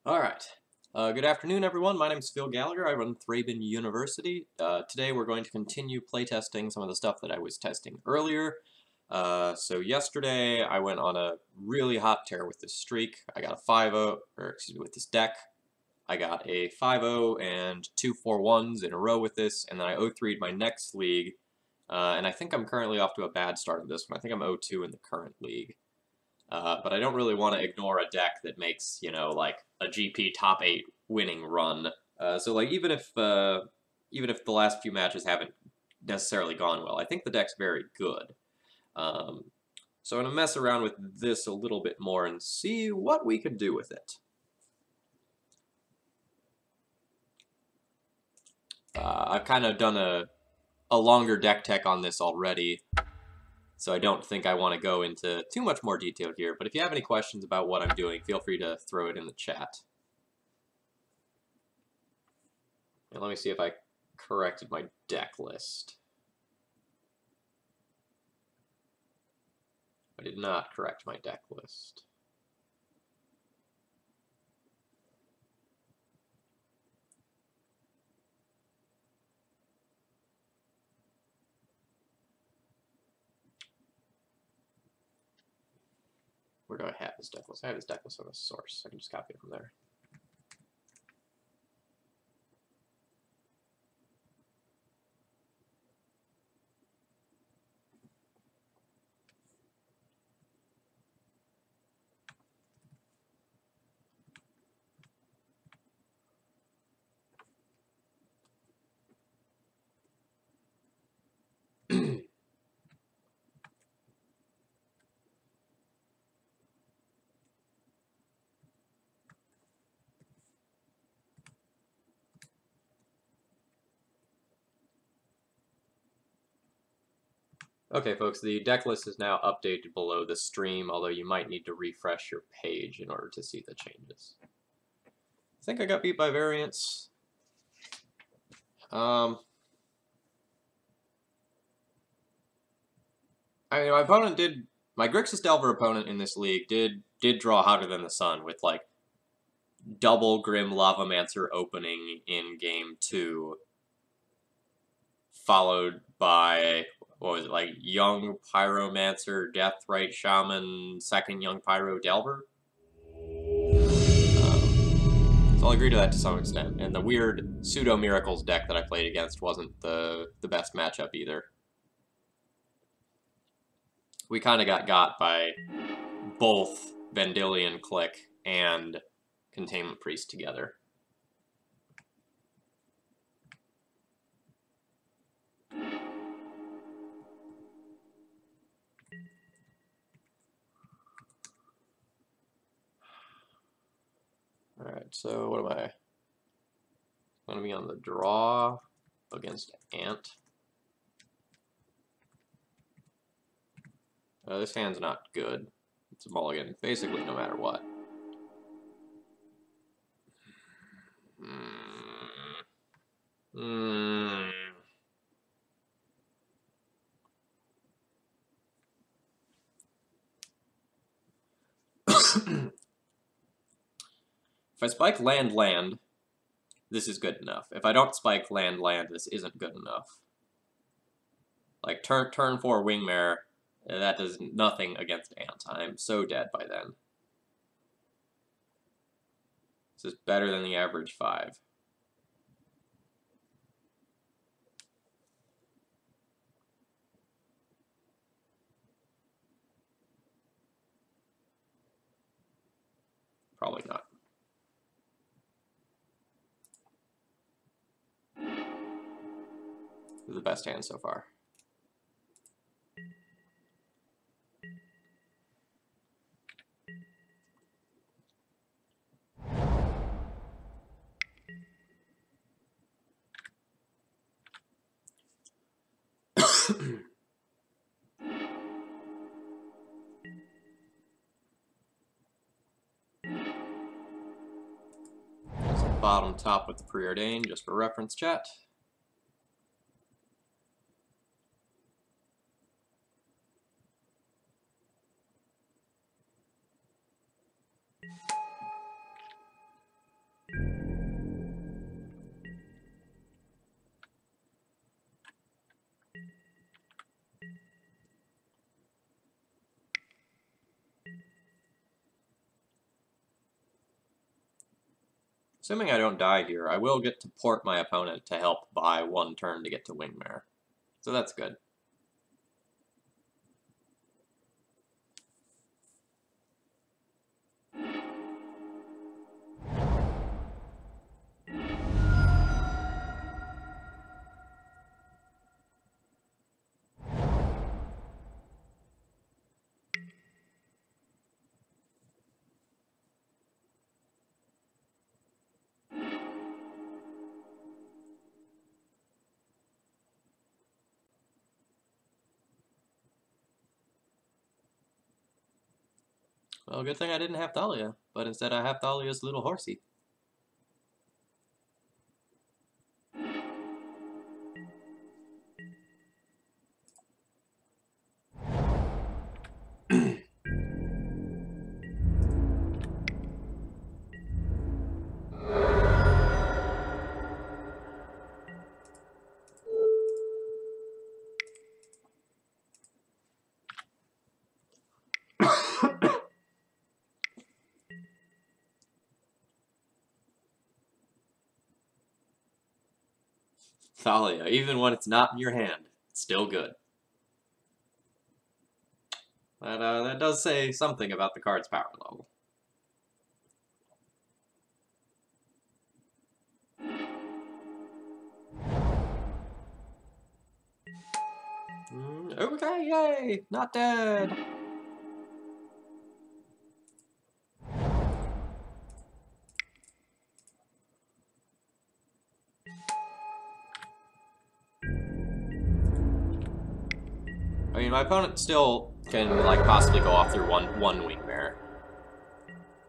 Alright. Good afternoon, everyone. My name is Phil Gallagher. I run ThrabenU University. Today we're going to continue playtesting some of the stuff that I was testing earlier. So yesterday I went on a really hot tear with this streak. I got a 5-0, or excuse me, with this deck. I got a 5-0 and 2 4-1s in a row with this, and then I 0-3'd my next league. And I think I'm currently off to a bad start of this one. I think I'm 0-2 in the current league. But I don't really want to ignore a deck that makes, like a GP top 8 winning run. So like even if the last few matches haven't necessarily gone well, I think the deck's very good. So I'm gonna mess around with this a little bit more and see what we could do with it. I've kind of done a longer deck tech on this already, so I don't think I want to go into too much more detail here, but if you have any questions about what I'm doing, feel free to throw it in the chat. And let me see if I corrected my deck list. I did not correct my deck list. Where do I have his deck list? I have his deck list on a source. I can just copy it from there. Okay, folks, the deck list is now updated below the stream, although you might need to refresh your page in order to see the changes. I think I got beat by variance. I mean, my Grixis Delver opponent in this league did draw Hotter Than the Sun with, like, double Grim Lavamancer opening in game 2, followed by, what was it, like, Young Pyromancer, Deathrite Shaman, second Young Pyro Delver? So I'll agree to that to some extent. And the weird Pseudo-Miracles deck that I played against wasn't the best matchup either. We kind of got by both Vendilion Click and Containment Priest together. Alright, so what am I? I'm going to be on the draw against Ant. This hand's not good. It's a mulligan, basically no matter what. If I spike land, this is good enough. If I don't spike land, this isn't good enough. Like, turn 4 Wingmare, that does nothing against Ant. I'm so dead by then. This is better than the average 5. Probably not. This is the best hand so far. Bottom top with the preordained, just for reference, chat. Assuming I don't die here, I will get to port my opponent to help buy 1 turn to get to Wingmare. So that's good. Well, good thing I didn't have Thalia, but instead I have Thalia's little horsey. Thalia, even when it's not in your hand, it's still good. That does say something about the card's power level. Okay, yay! Not dead! I mean, my opponent still can, like, possibly go off through one Wingmare.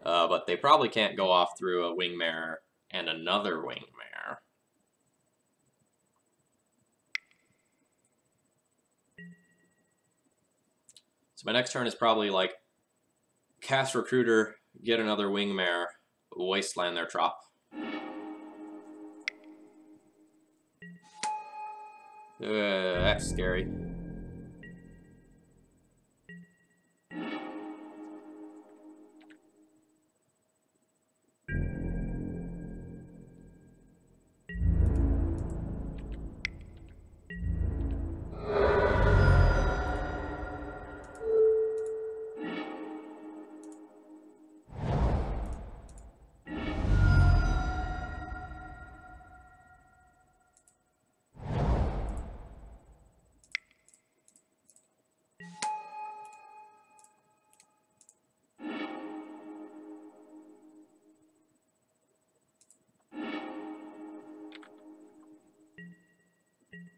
But they probably can't go off through a Wingmare and another Wingmare. So my next turn is probably, like, cast Recruiter, get another Wingmare, wasteland their Trop. That's scary.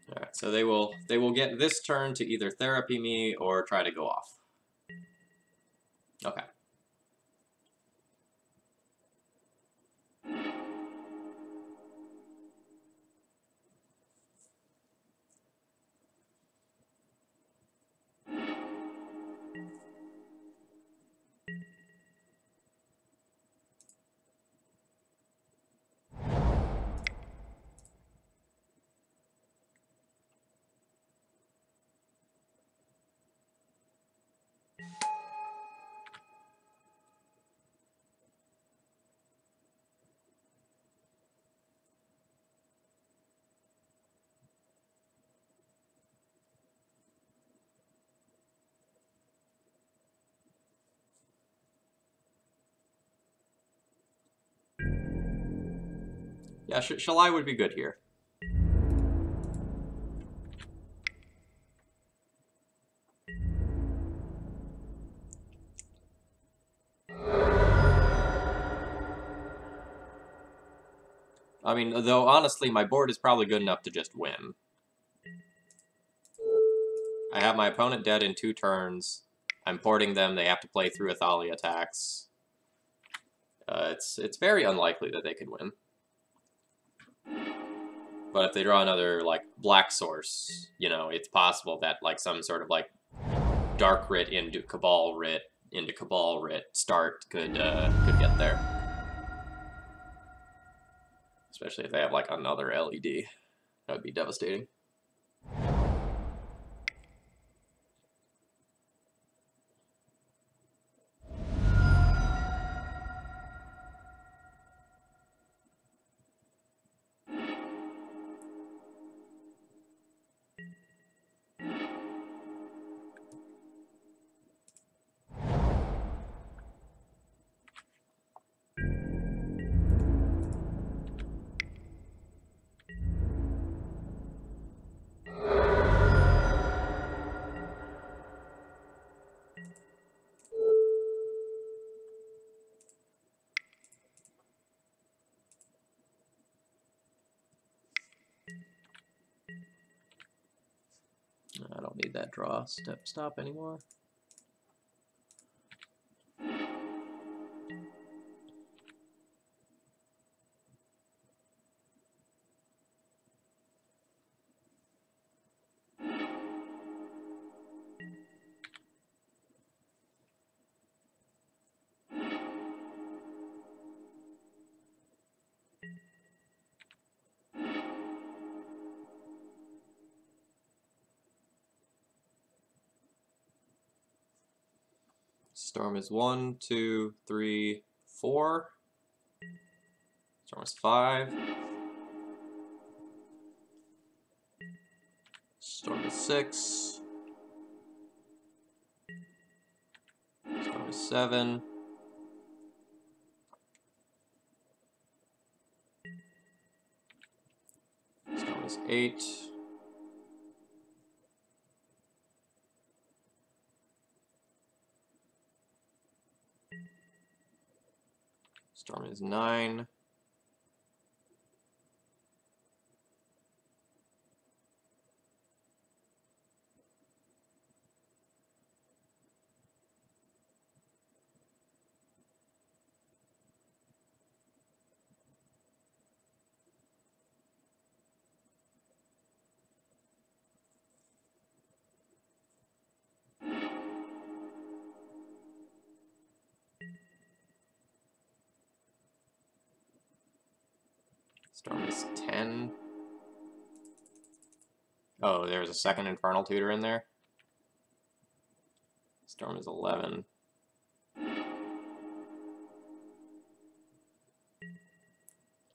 Alright, so they will get this turn to either therapy me or try to go off. Okay. Yeah, Shalai would be good here. I mean, though, honestly, my board is probably good enough to just win. I have my opponent dead in 2 turns. I'm porting them, they have to play through a Thalia attacks. It's very unlikely that they could win. But if they draw another, like, black source, you know, it's possible that, like, some sort of, like, Dark Writ into Cabal Writ start could get there. Especially if they have, like, another LED. That would be devastating. I don't need that draw stop anymore. Storm is 1, 2, 3, 4. Storm is 5. Storm is 6. Storm is 7. Storm is 8. Storm is 9. Storm is 10. Oh, there's a second Infernal Tutor in there. Storm is 11.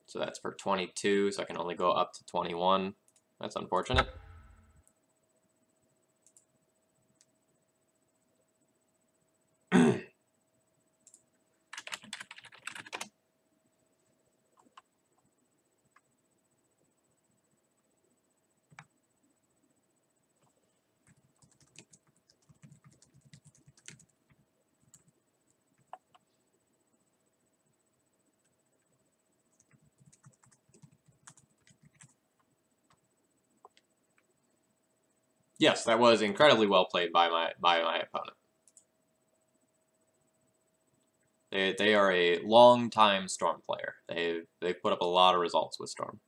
So that's for 22, so I can only go up to 21. That's unfortunate. Yes, that was incredibly well played by my opponent. They are a long-time Storm player. They've put up a lot of results with Storm.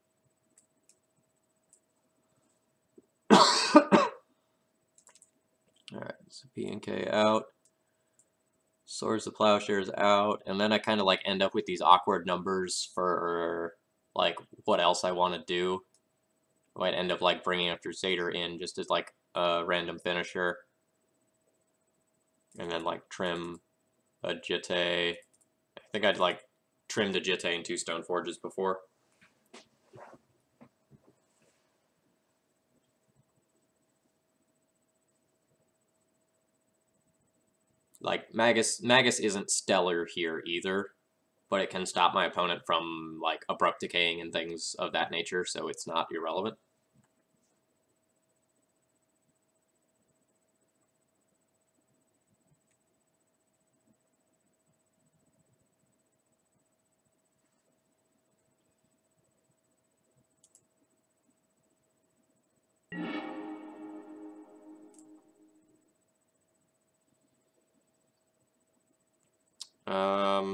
Alright, so P and K out. Swords of Plowshares out, and then I kind of like end up with these awkward numbers for like what else I want to do. I might end up like bringing a Crusader in just as like a random finisher, and then like trim a Jitte. I think I'd like trim the Jitte in 2 Stone Forges before. Like, Magus isn't stellar here either, but it can stop my opponent from, like, abrupt decaying and things of that nature, so it's not irrelevant.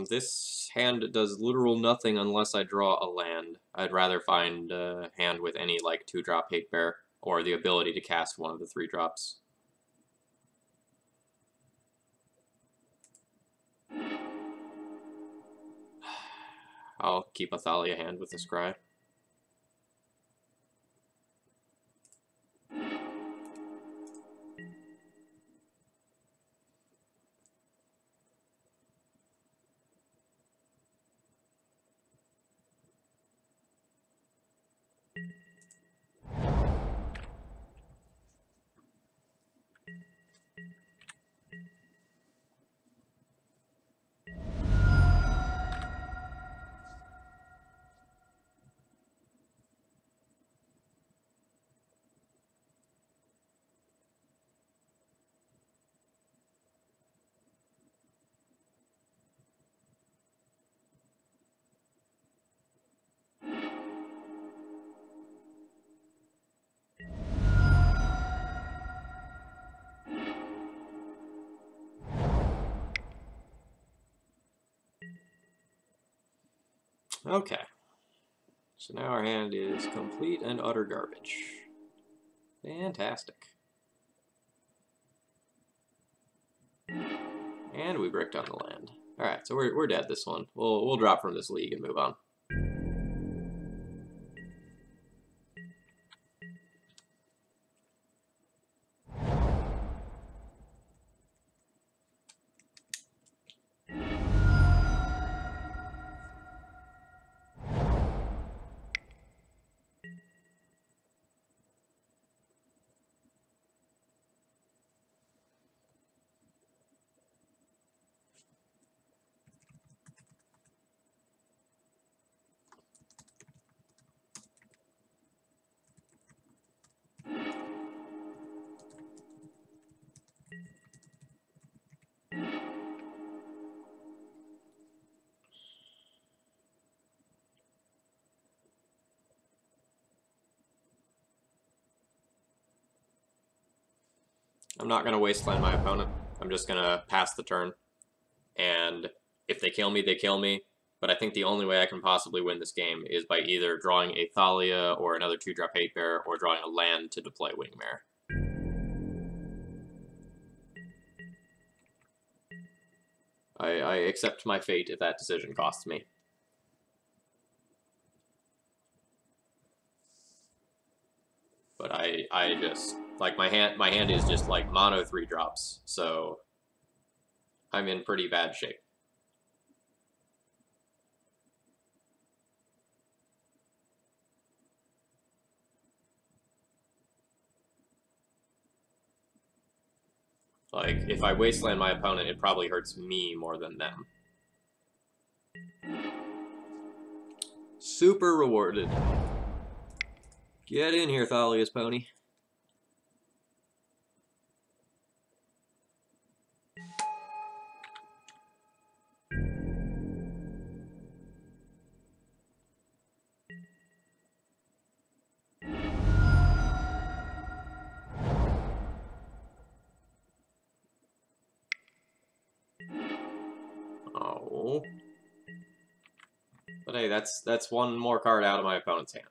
This hand does literal nothing unless I draw a land. I'd rather find a hand with any, like, 2-drop Hate Bear, or the ability to cast one of the 3 drops. I'll keep a Thalia hand with the Scry. Okay. So now our hand is complete and utter garbage. Fantastic. And we bricked on the land. Alright, so we're dead this one. We'll drop from this league and move on. I'm not going to wasteland my opponent. I'm just going to pass the turn. And if they kill me, they kill me. But I think the only way I can possibly win this game is by either drawing a Thalia or another 2-drop 8-bear, or drawing a land to deploy Wingmare. I accept my fate if that decision costs me. But I just, like, my hand is just like mono 3-drops, so I'm in pretty bad shape. Like, if I wasteland my opponent, it probably hurts me more than them. Super rewarded. Get in here, Thalia's pony. Oh. But hey, that's one more card out of my opponent's hand.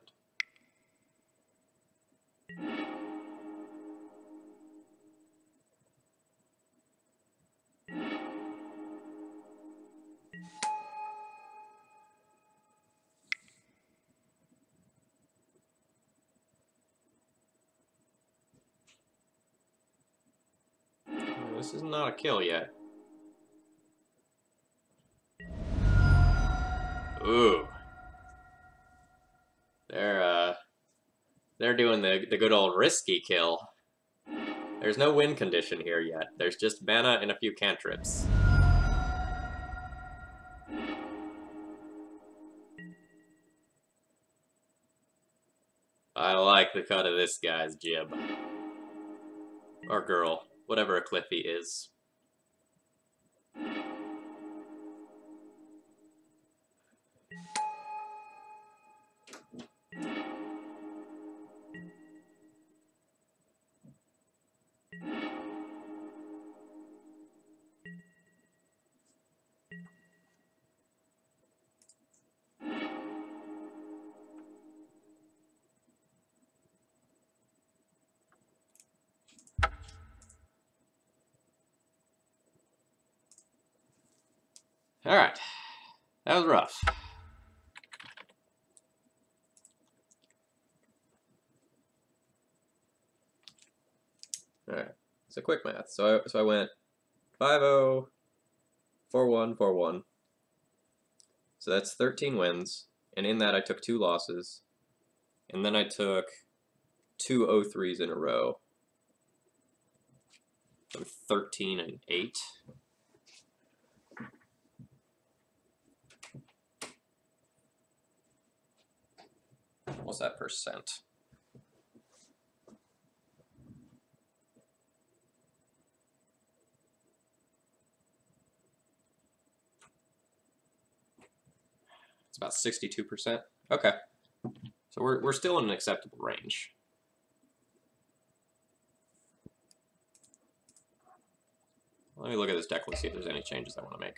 This is not a kill yet. Ooh. They're doing the good old risky kill. There's no win condition here yet. There's just mana and a few cantrips. I like the cut of this guy's jib. Or girl. Whatever a Cliffy is. Alright. That was rough. Alright. So quick math. So I went 5-0, 4-1, 4-1. So that's 13 wins. And in that I took 2 losses. And then I took 2 0-3s in a row. So 13 and 8. What's that percent? It's about 62%. Okay. So we're still in an acceptable range. Let me look at this deck and see if there's any changes I want to make.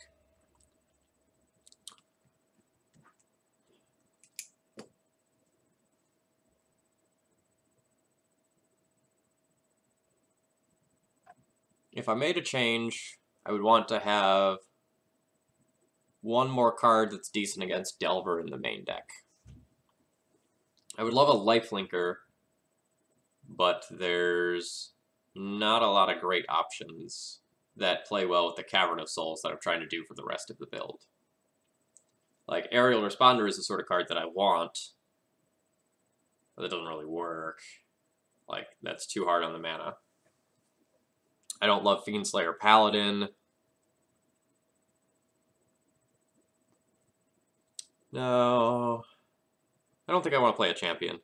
If I made a change, I would want to have one more card that's decent against Delver in the main deck. I would love a lifelinker, but there's not a lot of great options that play well with the Cavern of Souls that I'm trying to do for the rest of the build. Like, Aerial Responder is the sort of card that I want, but it doesn't really work. Like, that's too hard on the mana. I don't love Fiendslayer Paladin. No. I don't think I want to play a champion.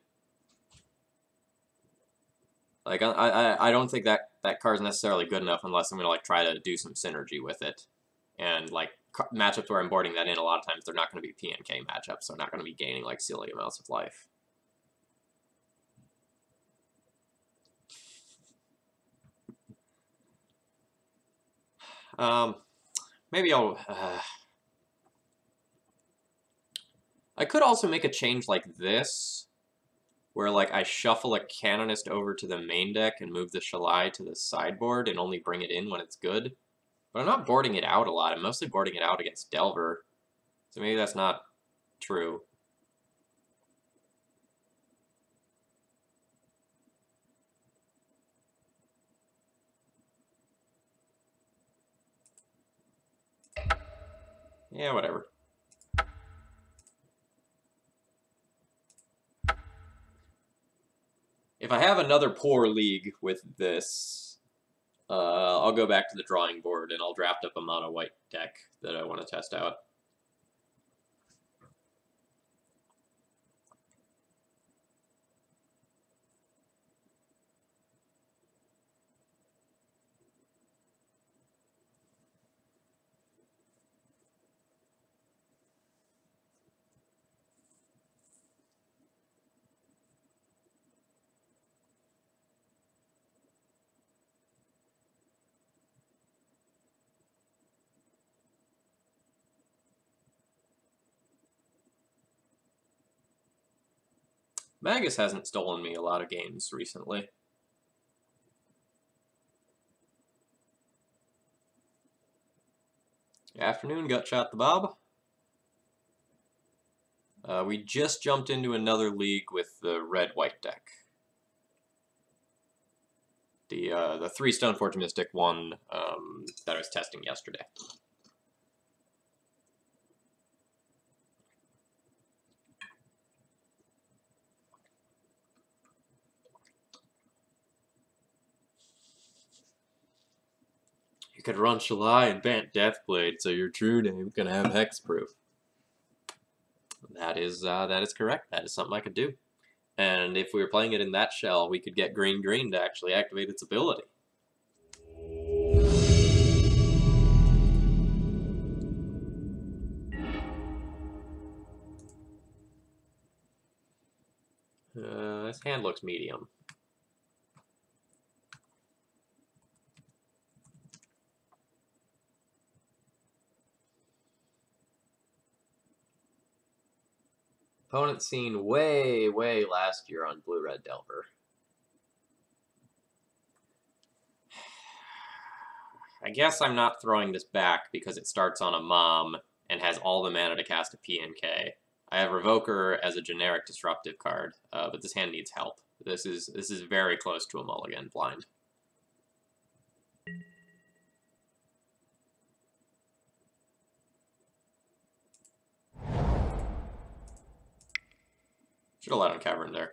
Like, I don't think that card's necessarily good enough unless I'm going to, like, try to do some synergy with it. And, like, matchups where I'm boarding that in, a lot of times they're not going to be PNK matchups, so I'm not going to be gaining, like, silly amounts of life. Maybe I'll... I could also make a change like this, where, like, I shuffle a Canonist over to the main deck and move the Shalai to the sideboard and only bring it in when it's good. But I'm not boarding it out a lot. I'm mostly boarding it out against Delver. So maybe that's not true. Yeah, whatever. If I have another poor league with this, I'll go back to the drawing board and I'll draft up a mono white deck that I want to test out. Magus hasn't stolen me a lot of games recently. Afternoon, Gutshot the Bob. We just jumped into another league with the red-white deck. The 3 Stoneforge Mystic one that I was testing yesterday. You could run Shalai and Bant Deathblade, so your true name can have hexproof. That is correct. That is something I could do. And if we were playing it in that shell, we could get green-green to actually activate its ability. This hand looks medium. Opponent seen way last year on Blue-Red Delver. I guess I'm not throwing this back because it starts on a Mom and has all the mana to cast a PNK. I have Revoker as a generic disruptive card, but this hand needs help. This is very close to a mulligan blind. Should have let him Cavern there.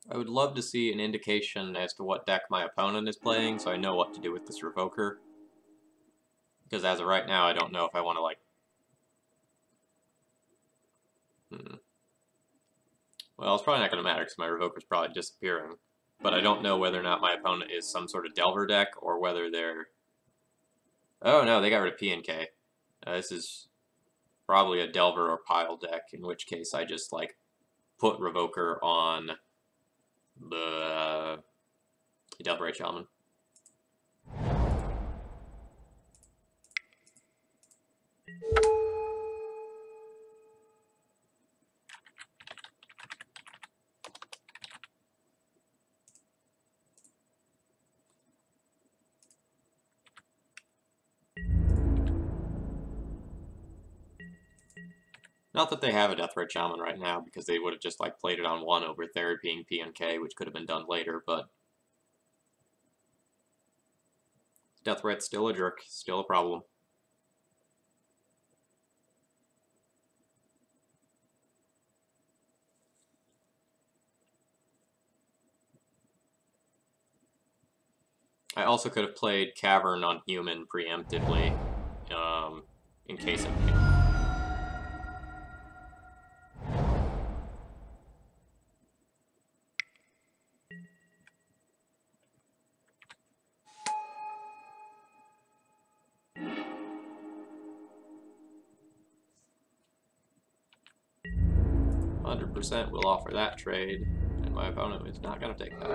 I would love to see an indication as to what deck my opponent is playing, so I know what to do with this Revoker. Because as of right now, I don't know if I want to, like... Well, it's probably not going to matter because my Revoker's probably disappearing. But I don't know whether or not my opponent is some sort of Delver deck, or whether they're... Oh no, they got rid of P and K. This is probably a Delver or Pile deck, in which case I just, like, put Revoker on the Delver Shaman. Not that they have a Death Red Shaman right now, because they would have just, like, played it on 1 over therapying P and K, which could have been done later, but... Death Red's still a jerk, still a problem. I also could have played Cavern on Human preemptively, in case of... 100% will offer that trade, and my opponent is not going to take that.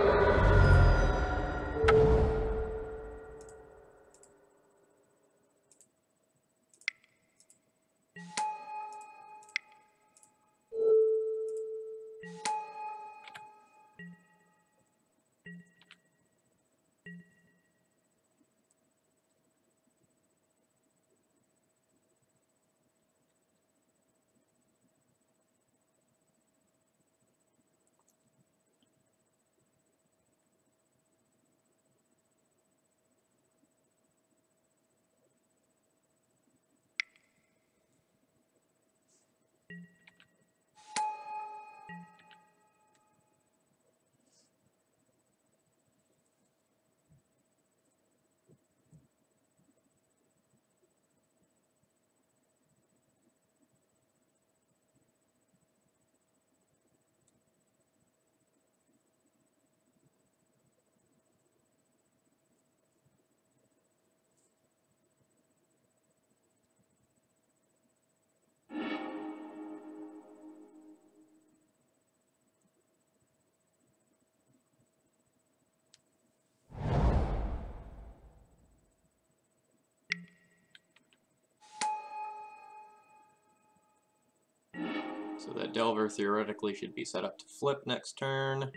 'Cause so that Delver theoretically should be set up to flip next turn.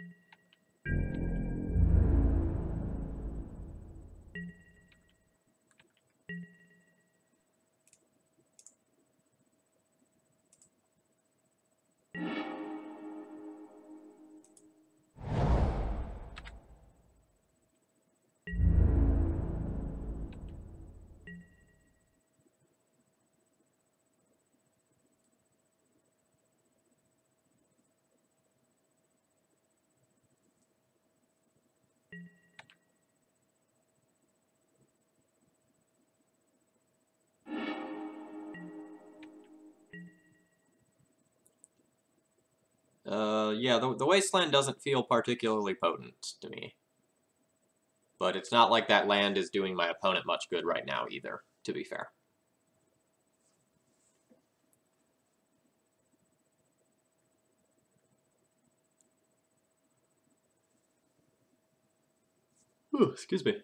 Yeah, the Wasteland doesn't feel particularly potent to me. But it's not like that land is doing my opponent much good right now either, to be fair. Ooh, excuse me.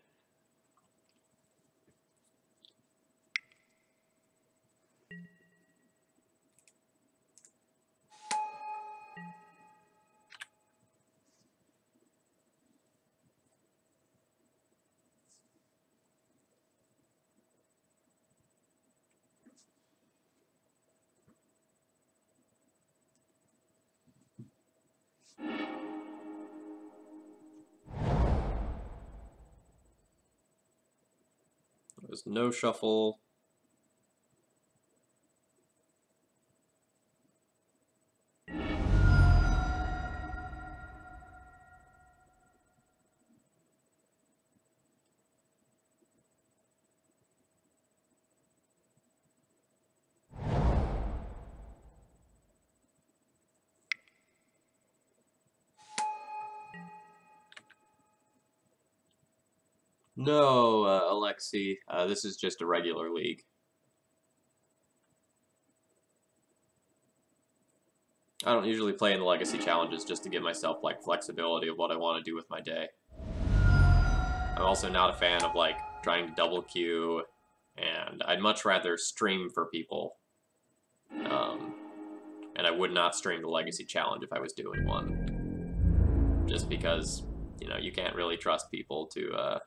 There's no shuffle. No, Alexi, this is just a regular league. I don't usually play in the Legacy Challenges just to give myself, like, flexibility of what I want to do with my day. I'm also not a fan of, like, trying to double queue, and I'd much rather stream for people. And I would not stream the Legacy Challenge if I was doing one. Just because, you know, you can't really trust people to,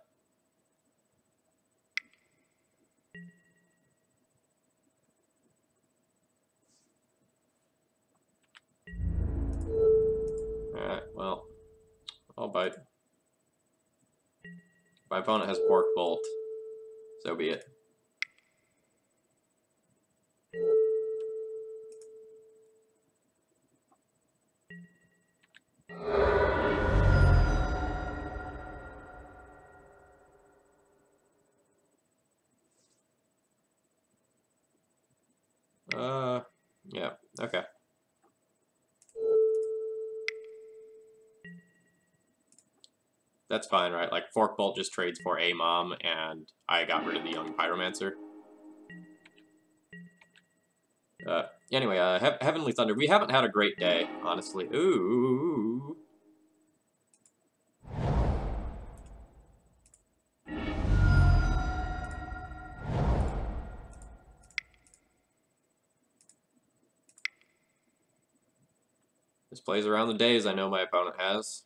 Alright, well, I'll bite. My opponent has Pork Bolt, so be it. Yeah, okay. That's fine, right? Like, Fork Bolt just trades for a Mom, and I got rid of the Young Pyromancer. Anyway, Heavenly Thunder. We haven't had a great day, honestly. Ooh. This plays around the days I know my opponent has.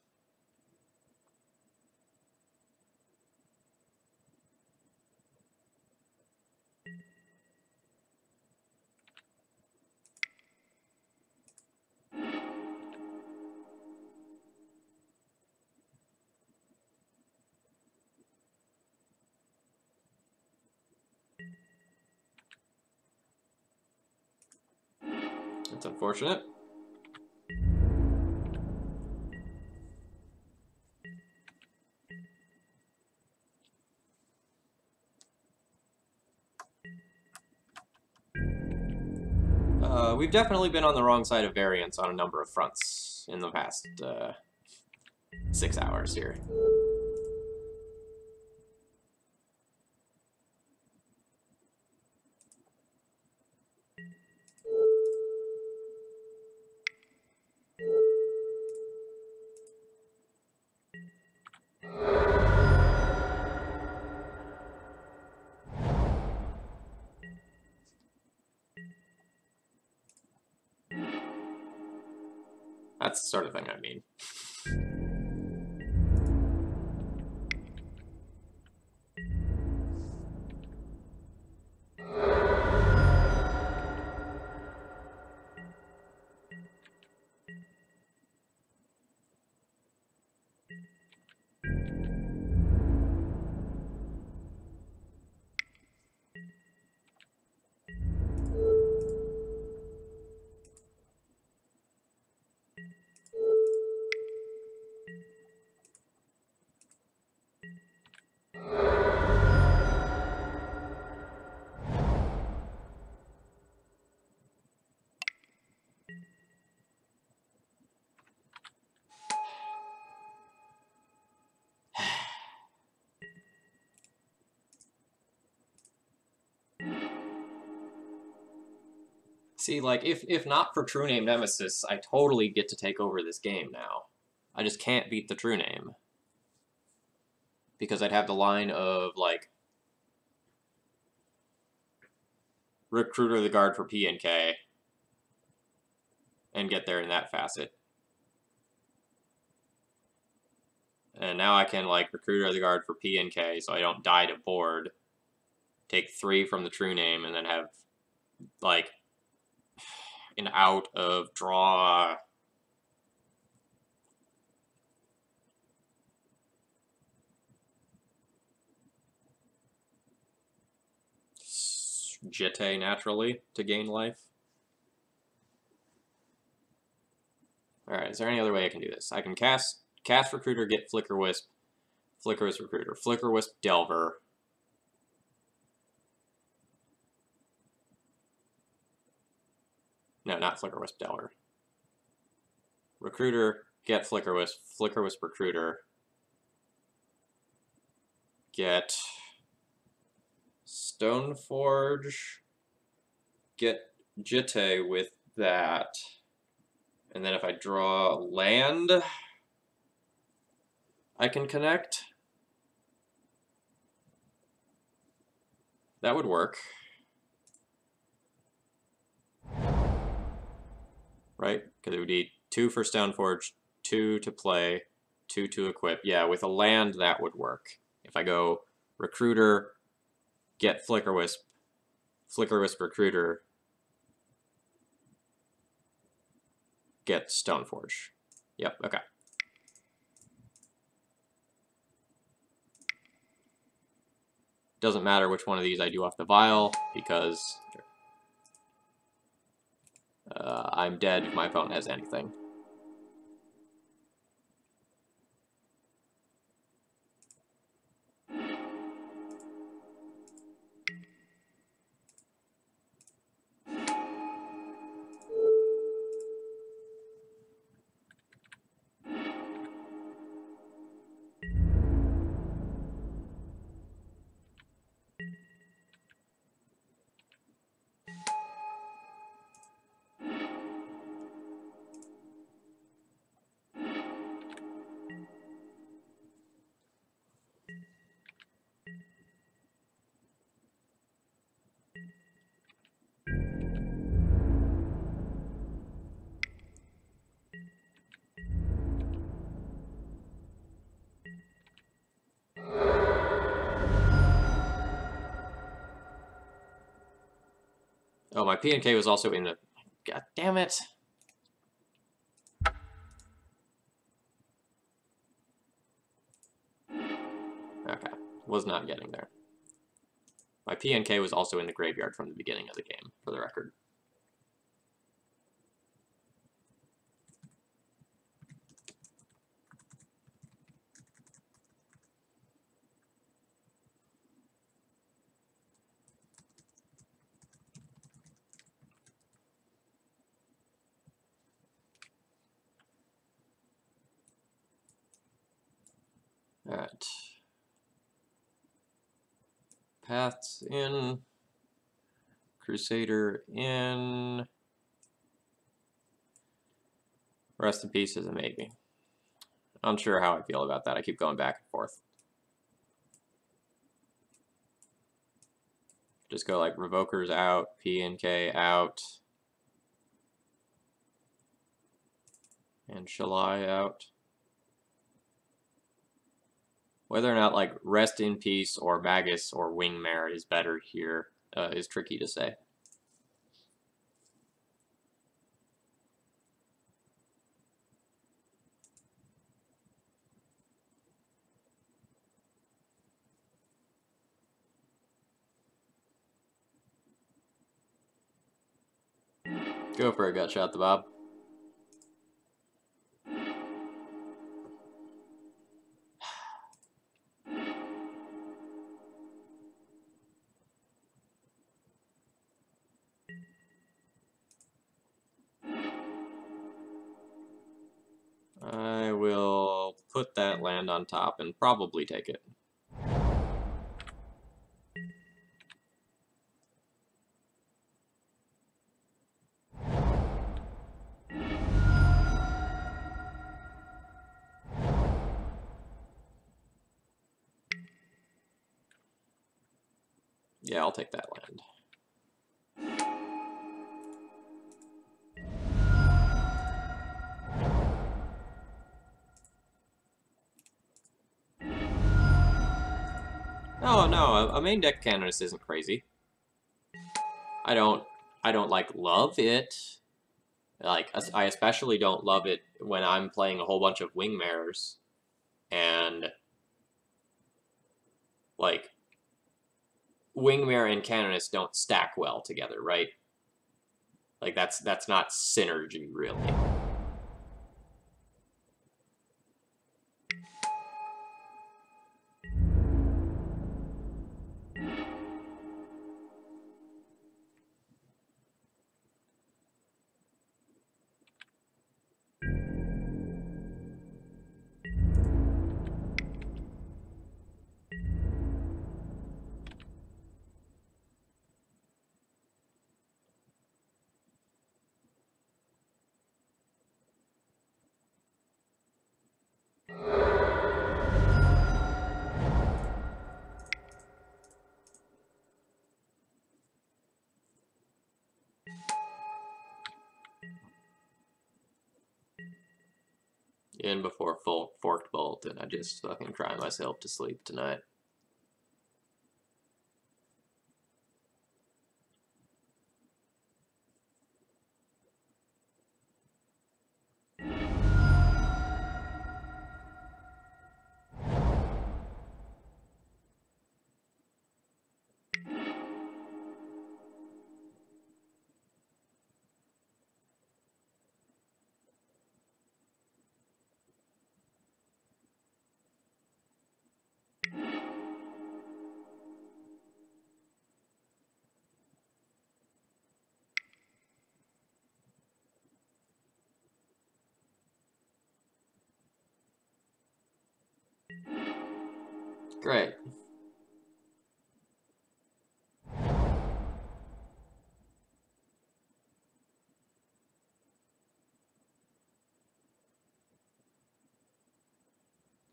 That's unfortunate. We've definitely been on the wrong side of variance on a number of fronts in the past 6 hours here. That's the sort of thing I mean. See, like, if not for True Name Nemesis, I totally get to take over this game now. I just can't beat the True Name. Because I'd have the line of, like, Recruiter the Guard for P and K, and get there in that facet. And now I can, like, Recruiter the Guard for P and K, so I don't die to board, take 3 from the True Name, and then have, like, an out of draw. Jete naturally to gain life. Alright, is there any other way I can do this? I can cast Recruiter, get Flicker Wisp Recruiter, Flicker Wisp Delver. No, not Flicker Wisp Delver. Recruiter, get Flicker Wisp Recruiter. get Stoneforge, get Jitte with that, and then if I draw land, I can connect. That would work. Right? Because it would be 2 for Stoneforge, 2 to play, 2 to equip. Yeah, with a land, that would work. If I go Recruiter, get Flickerwisp, Flickerwisp Recruiter, get Stoneforge. Yep, okay. Doesn't matter which one of these I do off the vial, because I'm dead if my opponent has anything. Oh, my P&K was also in the... God damn it. Okay, was not getting there. My P&K was also in the graveyard from the beginning of the game, for the record. Alright. Paths in. Crusader in. Rest in peace is a maybe. Unsure how I feel about that. I keep going back and forth. Just go like Revokers out, P&K out, and Shalai out. Whether or not like Rest in Peace or Magus or Wingmare is better here is tricky to say. Go for a gut shot, the Bob. I will put that land on top and probably take it. Yeah, I'll take that land. No, a main deck canonist isn't crazy. I don't like love it. Like, I especially don't love it when I'm playing a whole bunch of Wingmares and like Wingmare and Canonist don't stack well together, right? Like that's not synergy really. in before full forked bolt, and I just fucking cry myself to sleep tonight. Great.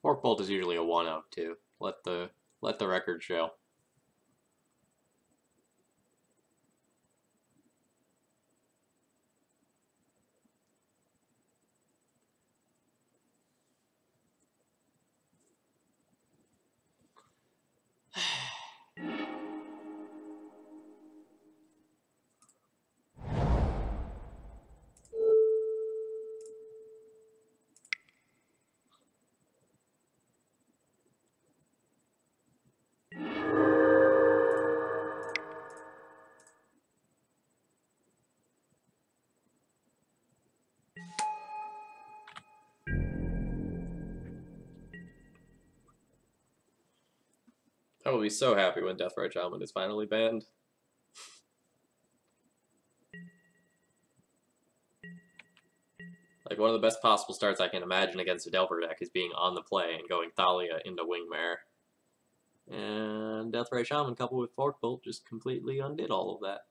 Fork bolt is usually a 1-0 too. Let the record show. I will be so happy when Deathrite Shaman is finally banned. Like, one of the best possible starts I can imagine against a Delver deck is being on the play and going Thalia into Wingmare. And Deathrite Shaman coupled with Fork Bolt just completely undid all of that.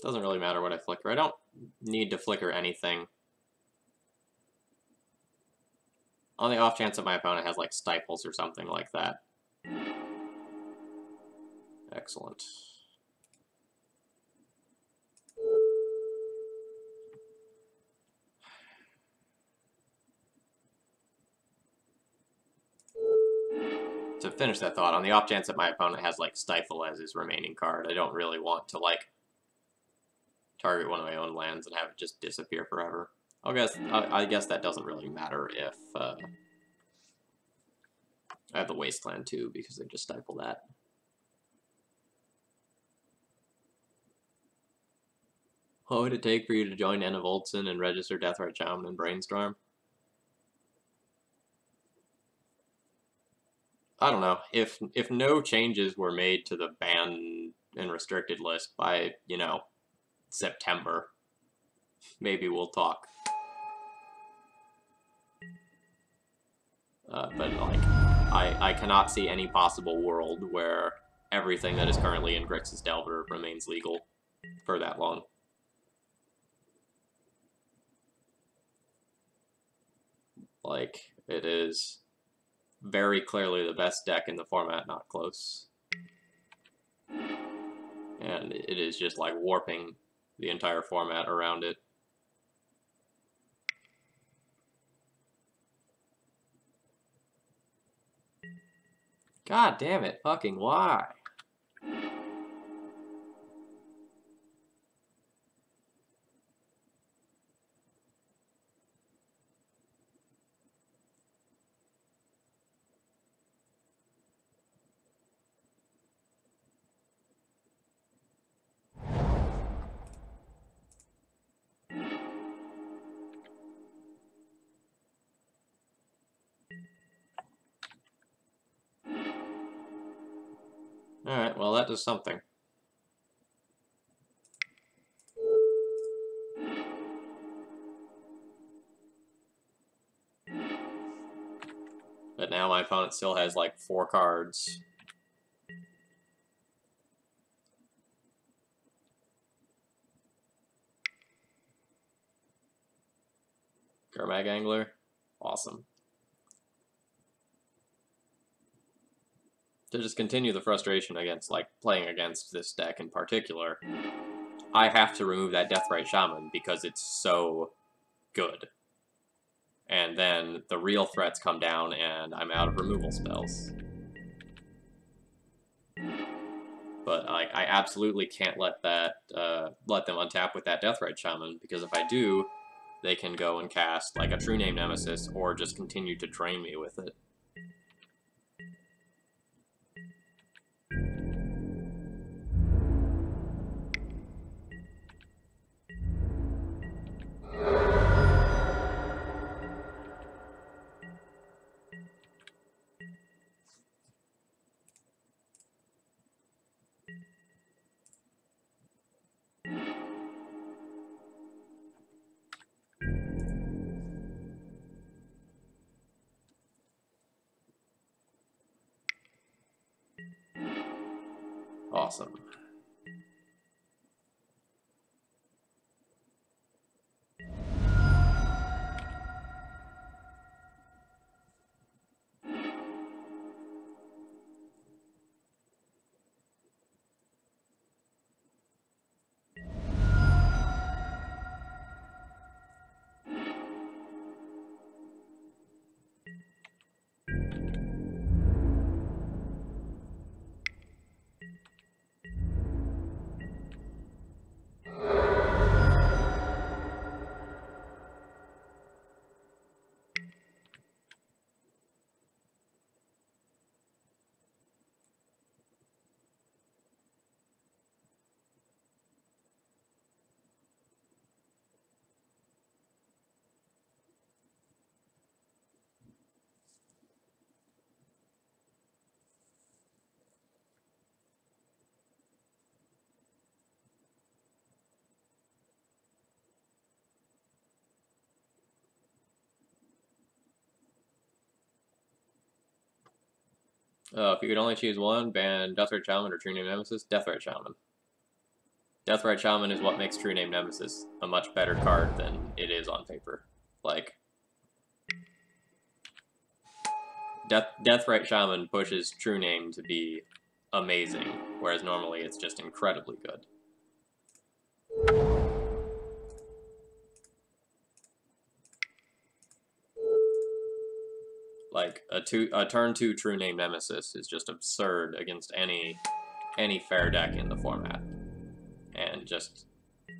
Doesn't really matter what I flicker. I don't need to flicker anything. On the off chance that my opponent has, like, Stifles or something like that. Excellent. To finish that thought, on the off chance that my opponent has, like, Stifle as his remaining card, I don't really want to, like, target one of my own lands and have it just disappear forever. I guess that doesn't really matter if I have the Wasteland too, because they just stifle that. What would it take for you to join Anna Voltson and register Deathrite Shaman and Brainstorm? I don't know. If no changes were made to the ban and restricted list by, you know, September, maybe we'll talk. But, like, I cannot see any possible world where everything that is currently in Grixis Delver remains legal for that long. Like, it is very clearly the best deck in the format, not close. And it is just like warping the entire format around it. God damn it, fucking why? Alright, well that does something. But now my opponent still has like 4 cards. Gurmag Angler. Awesome. To just continue the frustration against, like, playing against this deck in particular, I have to remove that Deathrite Shaman because it's so good. And then the real threats come down and I'm out of removal spells. But I absolutely can't let that let them untap with that Deathrite Shaman, because if I do, they can go and cast like a True Name Nemesis or just continue to drain me with it. Awesome. If you could only choose one, ban Deathrite Shaman or True Name Nemesis, Deathrite Shaman. Deathrite Shaman is what makes True Name Nemesis a much better card than it is on paper. Like, Deathrite Shaman pushes True Name to be amazing, whereas normally it's just incredibly good. Like, a turn 2 True Name Nemesis is just absurd against any fair deck in the format, and just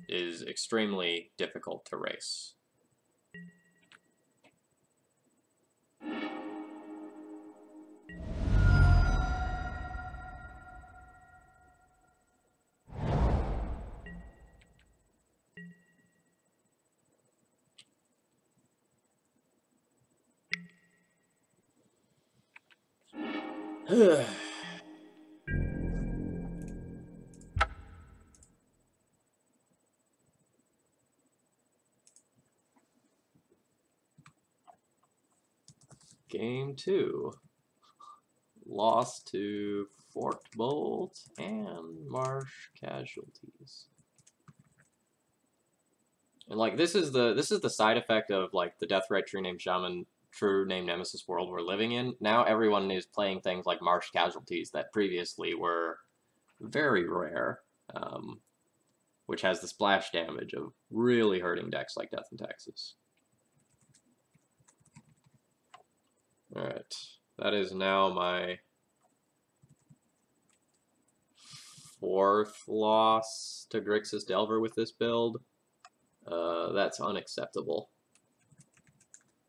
is extremely difficult to race. Game 2. Lost to Forked Bolt and Marsh Casualties. And like this is the side effect of like the Deathrite True Name Shaman true name Nemesis world we're living in. Now everyone is playing things like Marsh Casualties that previously were very rare, which has the splash damage of really hurting decks like Death in Texas. Alright, that is now my 4th loss to Grixis Delver with this build. That's unacceptable.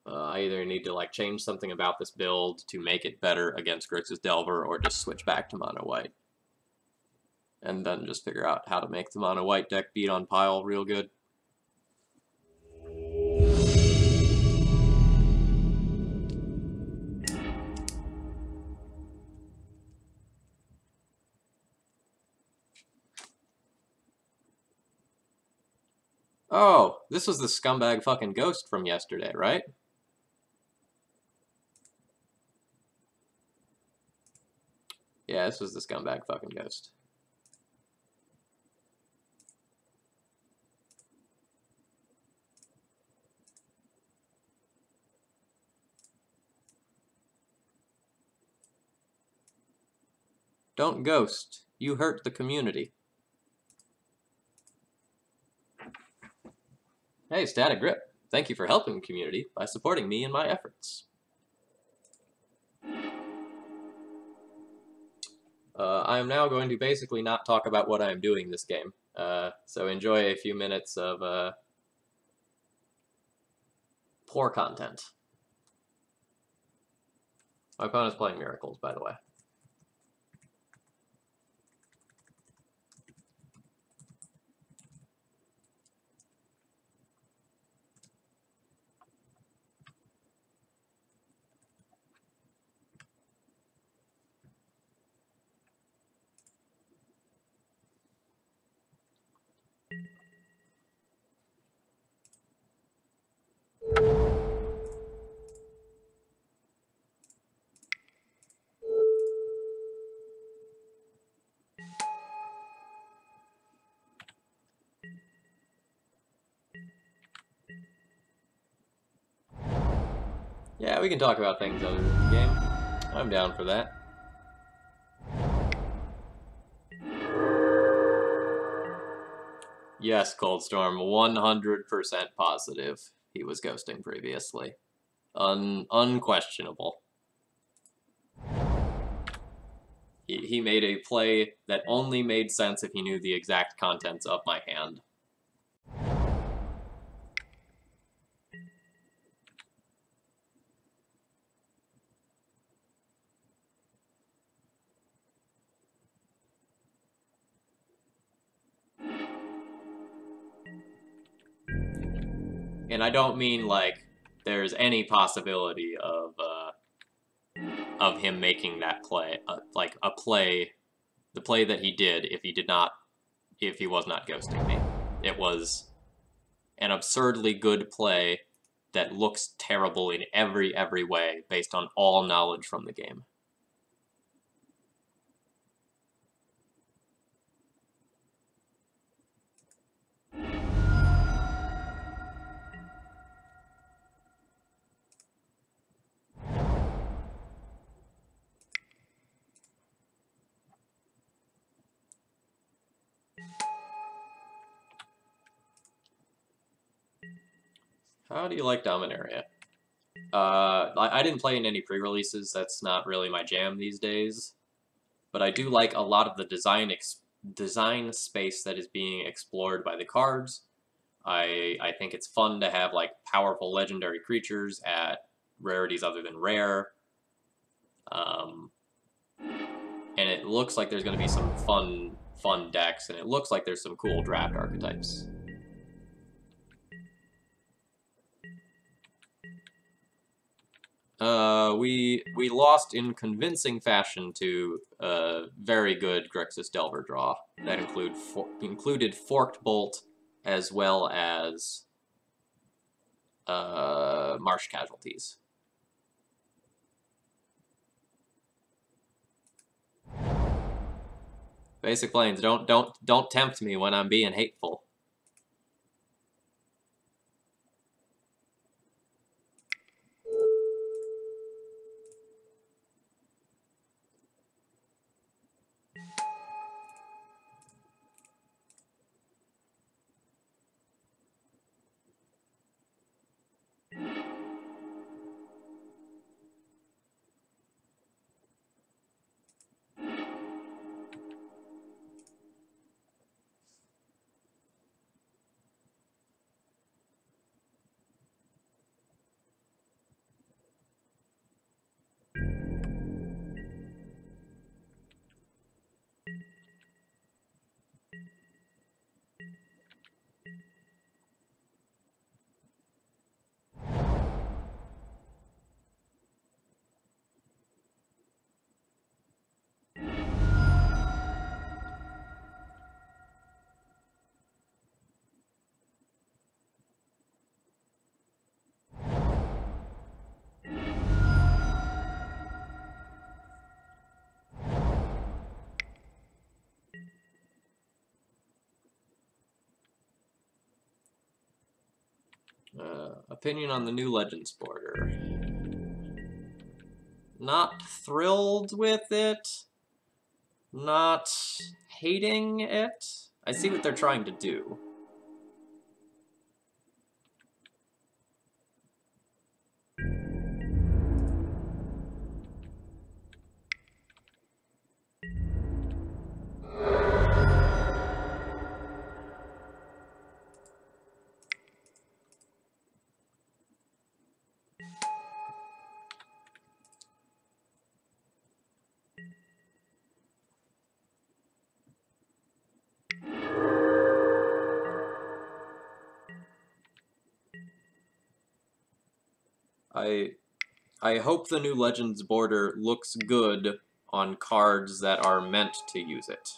I either need to like change something about this build to make it better against Grixis Delver, or just switch back to mono white. And then just figure out how to make the mono white deck beat on pile real good. Oh, this was the scumbag fucking ghost from yesterday, right? Yeah, this was the scumbag fucking ghost. Don't ghost. You hurt the community. Hey, Static Grip. Thank you for helping the community by supporting me in my efforts. I am now going to basically not talk about what I am doing this game. So enjoy a few minutes of poor content. My opponent's playing Miracles, by the way. Yeah, we can talk about things other than the game. I'm down for that. Yes, Coldstorm, 100% positive he was ghosting previously. Unquestionable. He made a play that only made sense if he knew the exact contents of my hand. And I don't mean like there's any possibility of him making that play, like a play, the play that he did if he was not ghosting me. It was an absurdly good play that looks terrible in every way based on all knowledge from the game. How do you like Dominaria? I didn't play in any pre-releases. That's not really my jam these days. But I do like a lot of the design space that is being explored by the cards. I think it's fun to have like powerful legendary creatures at rarities other than rare. And it looks like there's going to be some fun decks, and it looks like there's some cool draft archetypes. We lost in convincing fashion to a very good Grixis Delver draw that included Forked Bolt as well as Marsh Casualties. Basic Plains, don't tempt me when I'm being hateful. Opinion on the new Legends border. Not thrilled with it. Not hating it. I see what they're trying to do. I hope the new Legends border looks good on cards that are meant to use it.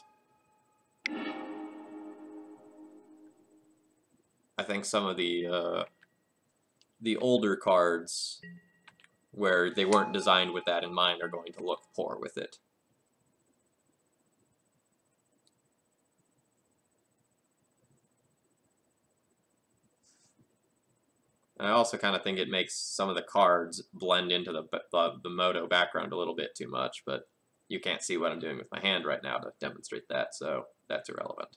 I think some of the older cards, where they weren't designed with that in mind, are going to look poor with it. I also kind of think it makes some of the cards blend into the Moto background a little bit too much, but you can't see what I'm doing with my hand right now to demonstrate that, so that's irrelevant.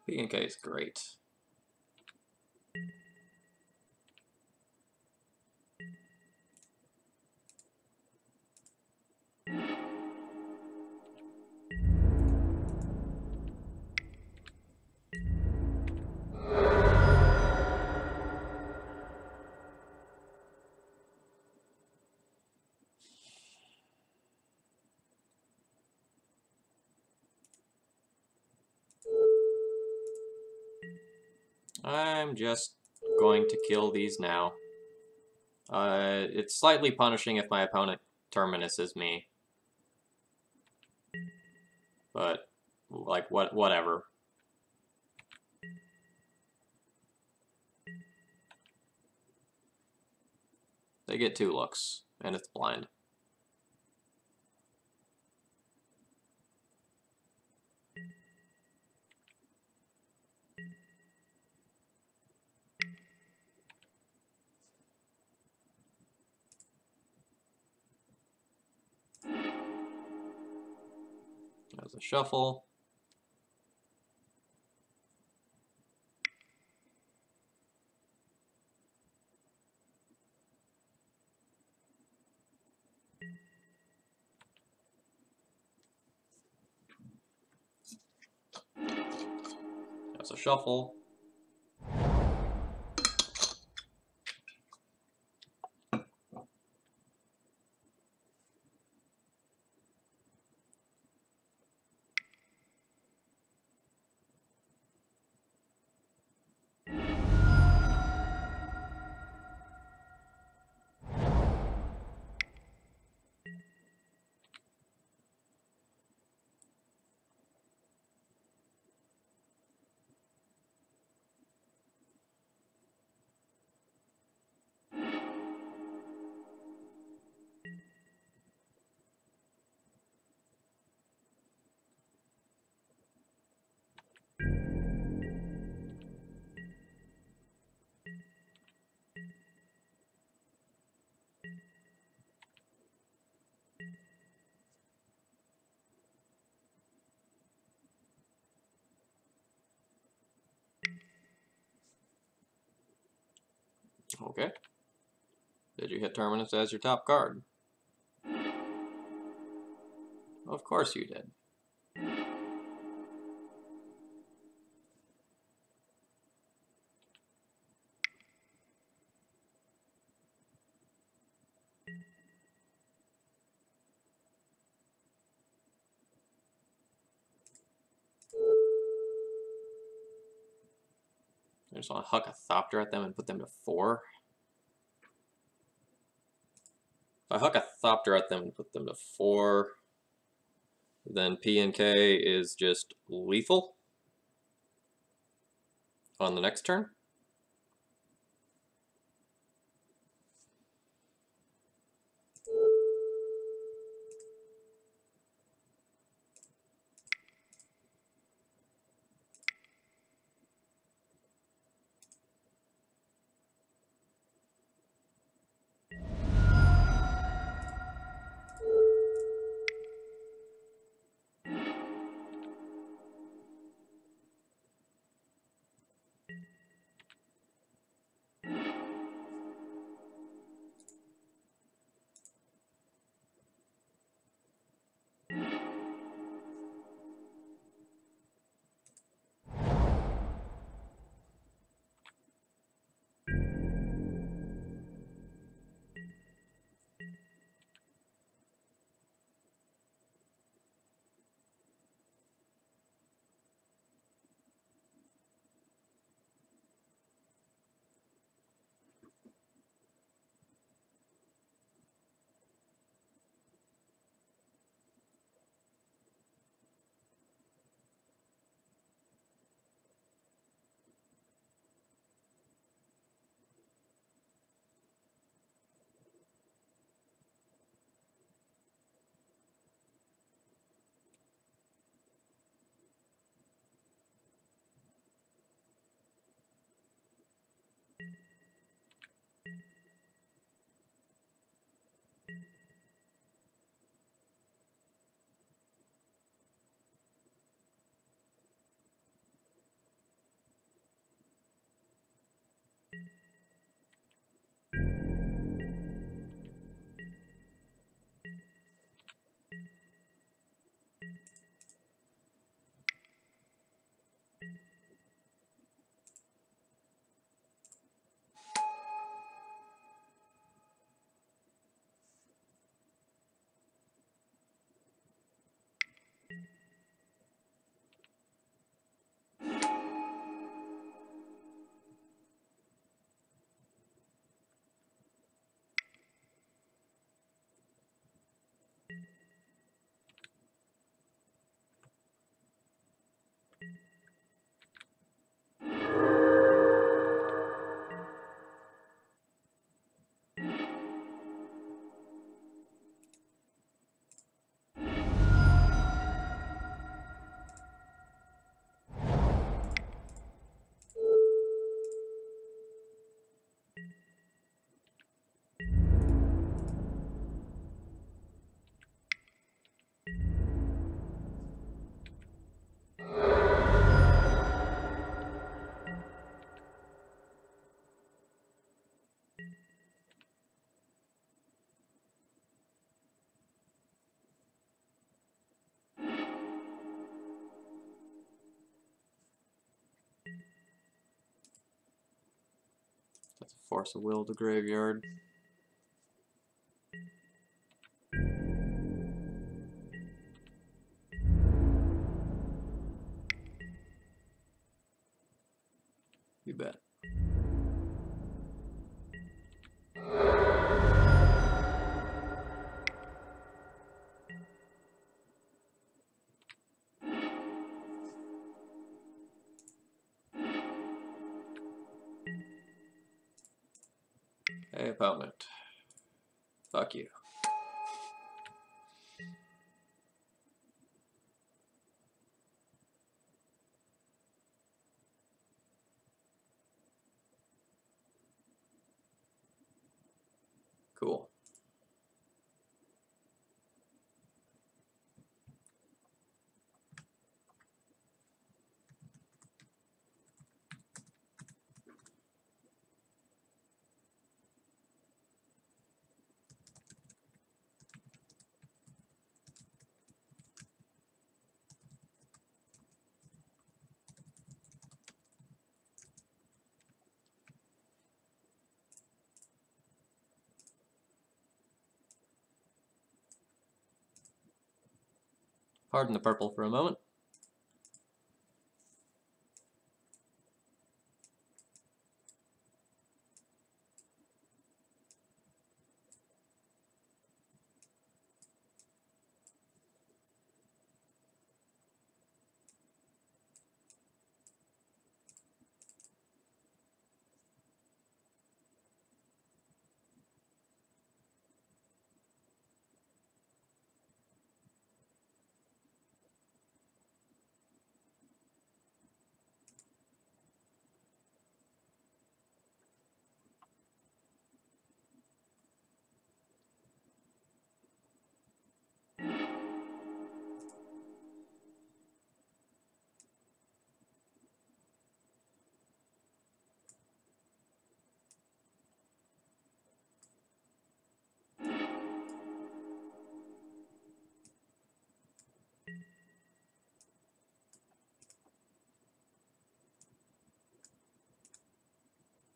P&K is great. I'm just going to kill these now. It's slightly punishing if my opponent terminuses me. But, like, whatever. They get 2 looks, and it's blind. There's a shuffle. There's a shuffle. Okay. Did you hit Terminus as your top card? Of course you did. I just want to huck a Thopter at them and put them to 4. If I huck a Thopter at them and put them to 4, then P&K is just lethal on the next turn. That's a force of will to graveyard. You bet. Hey, opponent. Fuck you. Cool. Pardon the purple for a moment.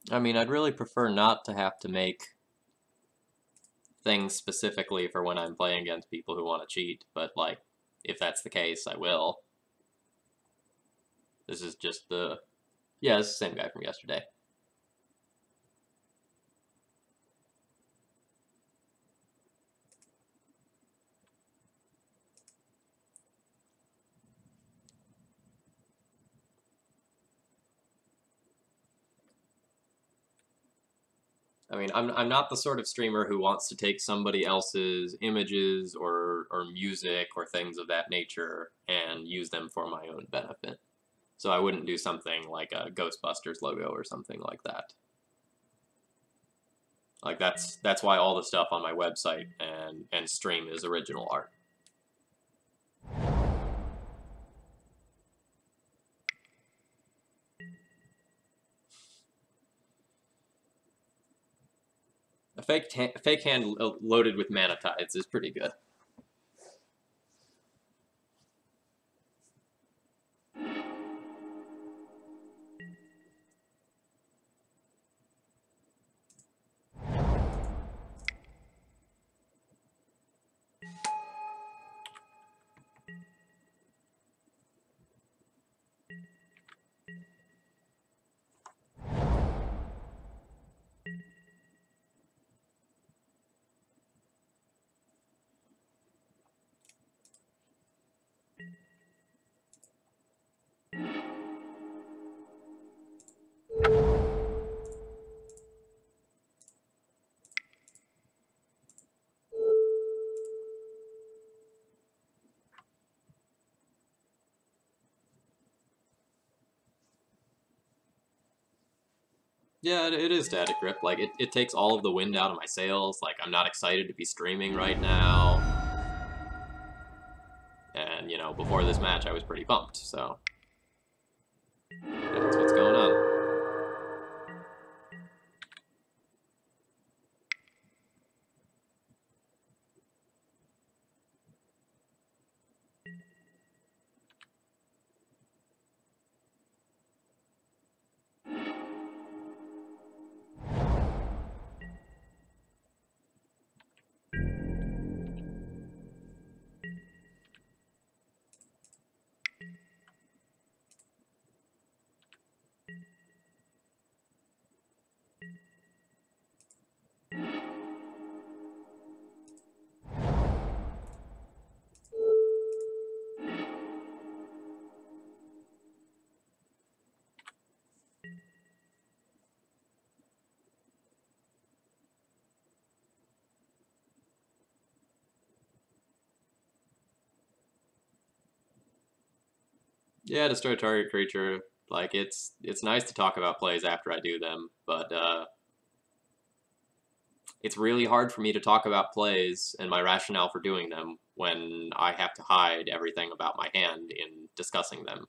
I mean, I'd really prefer not to have to make things specifically for when I'm playing against people who want to cheat, but, like, if that's the case, I will. This is just the... Yeah, it's the same guy from yesterday. I mean, I'm not the sort of streamer who wants to take somebody else's images or music or things of that nature and use them for my own benefit. So I wouldn't do something like a Ghostbusters logo or something like that. Like that's why all the stuff on my website and stream is original art. A fake hand loaded with mana tides is pretty good. Yeah, it is static grip. Like, it takes all of the wind out of my sails. Like, I'm not excited to be streaming right now. And, you know, before this match, I was pretty pumped, so that's what's going on. Yeah, destroy target creature. Like, it's nice to talk about plays after I do them, but it's really hard for me to talk about plays and my rationale for doing them when I have to hide everything about my hand in discussing them.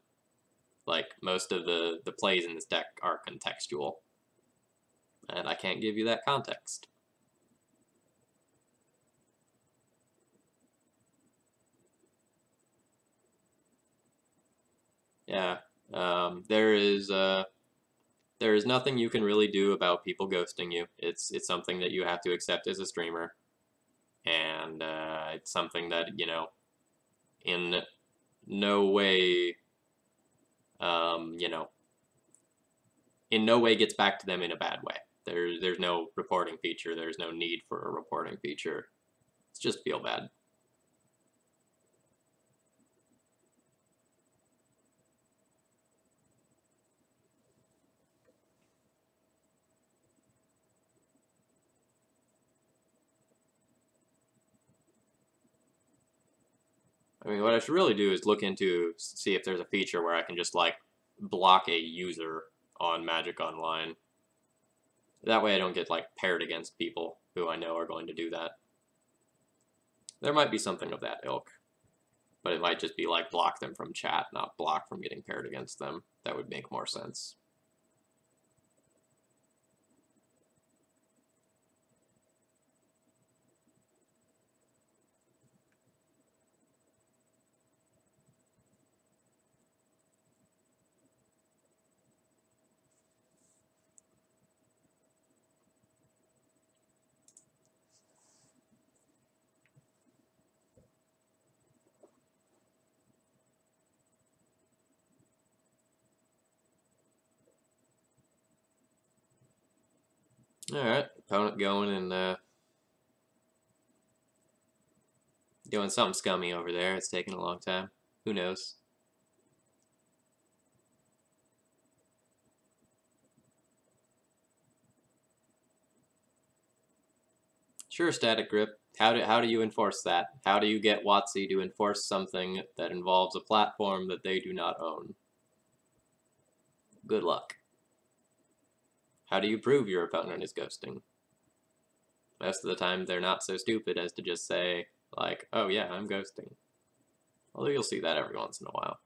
Like, most of the plays in this deck are contextual, and I can't give you that context. Yeah, there is nothing you can really do about people ghosting you. It's something that you have to accept as a streamer, and it's something that, you know, in no way, you know, in no way gets back to them in a bad way. There's no reporting feature. There's no need for a reporting feature. It's just feel bad. I mean, what I should really do is look into, see if there's a feature where I can just, like, block a user on Magic Online. That way I don't get, like, paired against people who I know are going to do that. There might be something of that ilk, but it might just be, like, block them from chat, not block from getting paired against them. That would make more sense. Alright, opponent going and doing something scummy over there. It's taking a long time. Who knows? Sure, static grip. How do you enforce that? How do you get WotC to enforce something that involves a platform that they do not own? Good luck. How do you prove your opponent is ghosting? most of the time they're not so stupid as to just say, like, oh yeah, I'm ghosting. Although you'll see that every once in a while.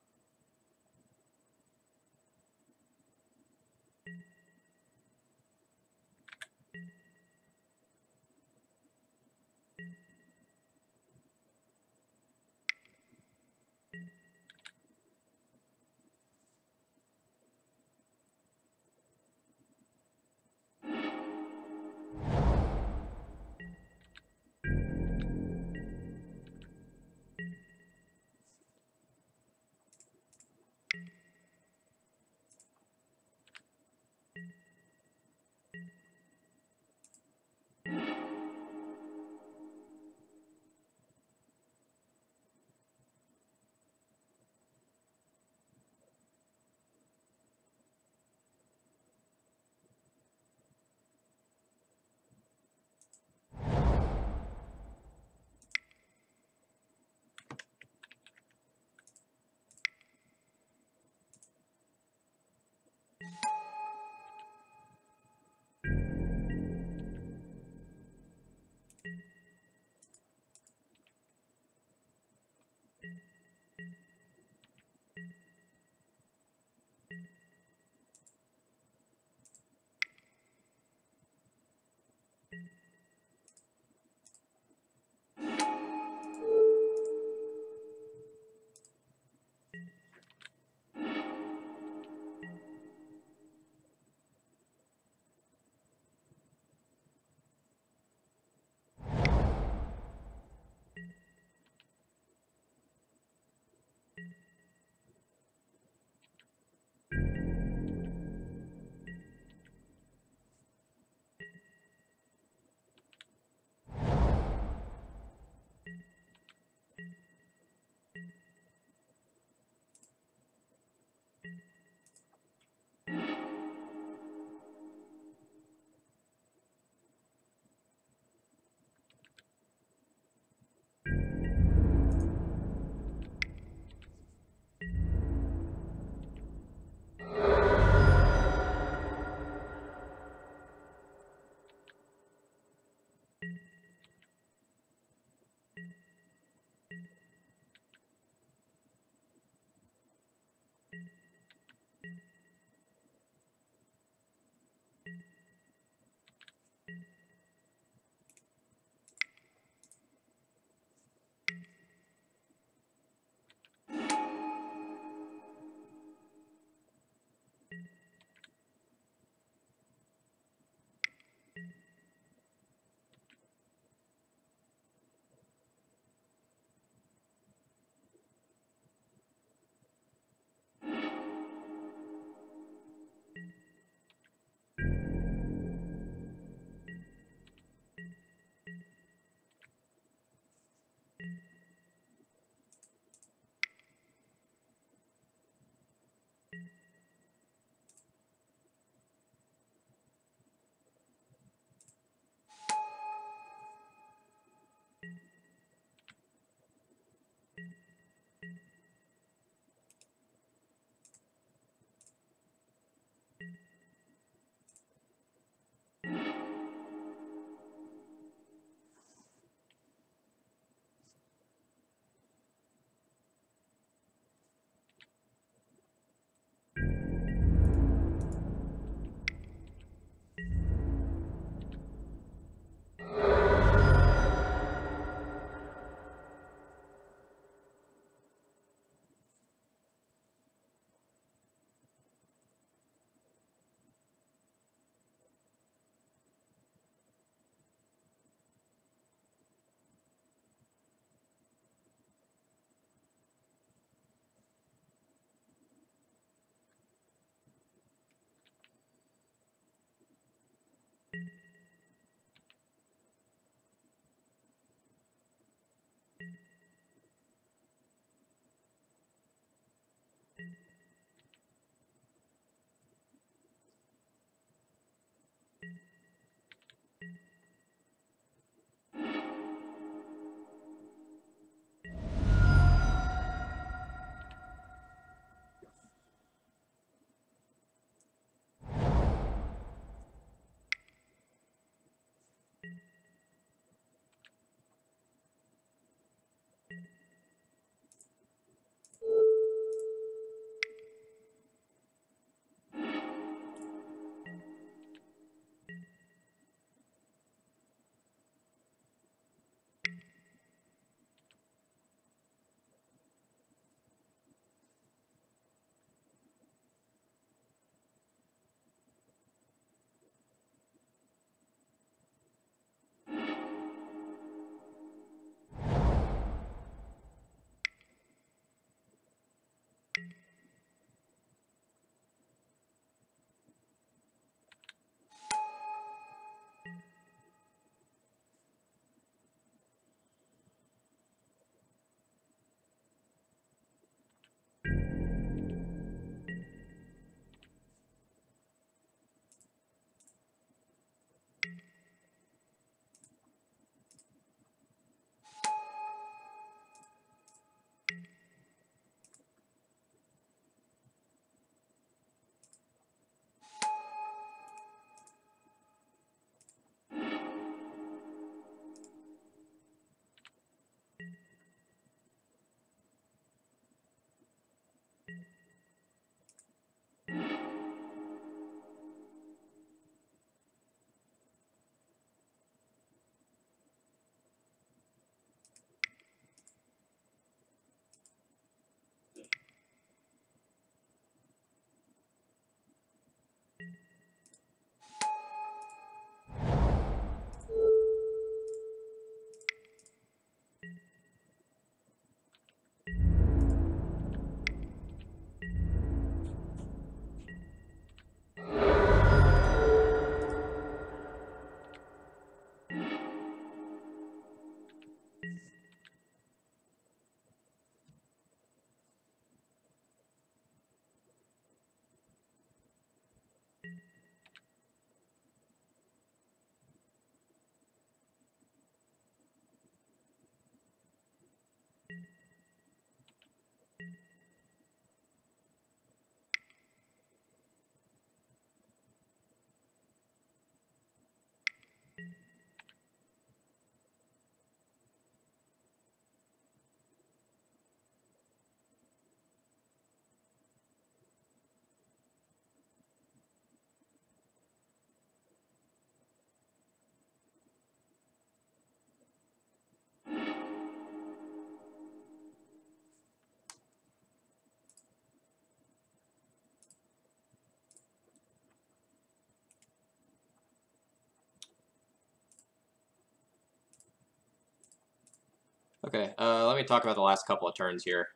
Okay, let me talk about the last couple of turns here.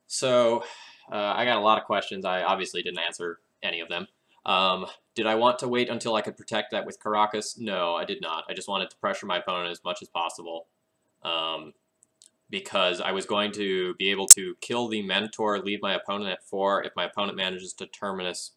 So, I got a lot of questions. I obviously didn't answer any of them. Did I want to wait until I could protect that with Caracas? No, I did not. I just wanted to pressure my opponent as much as possible. Because I was going to be able to kill the Mentor, leave my opponent at 4. If my opponent manages to Terminus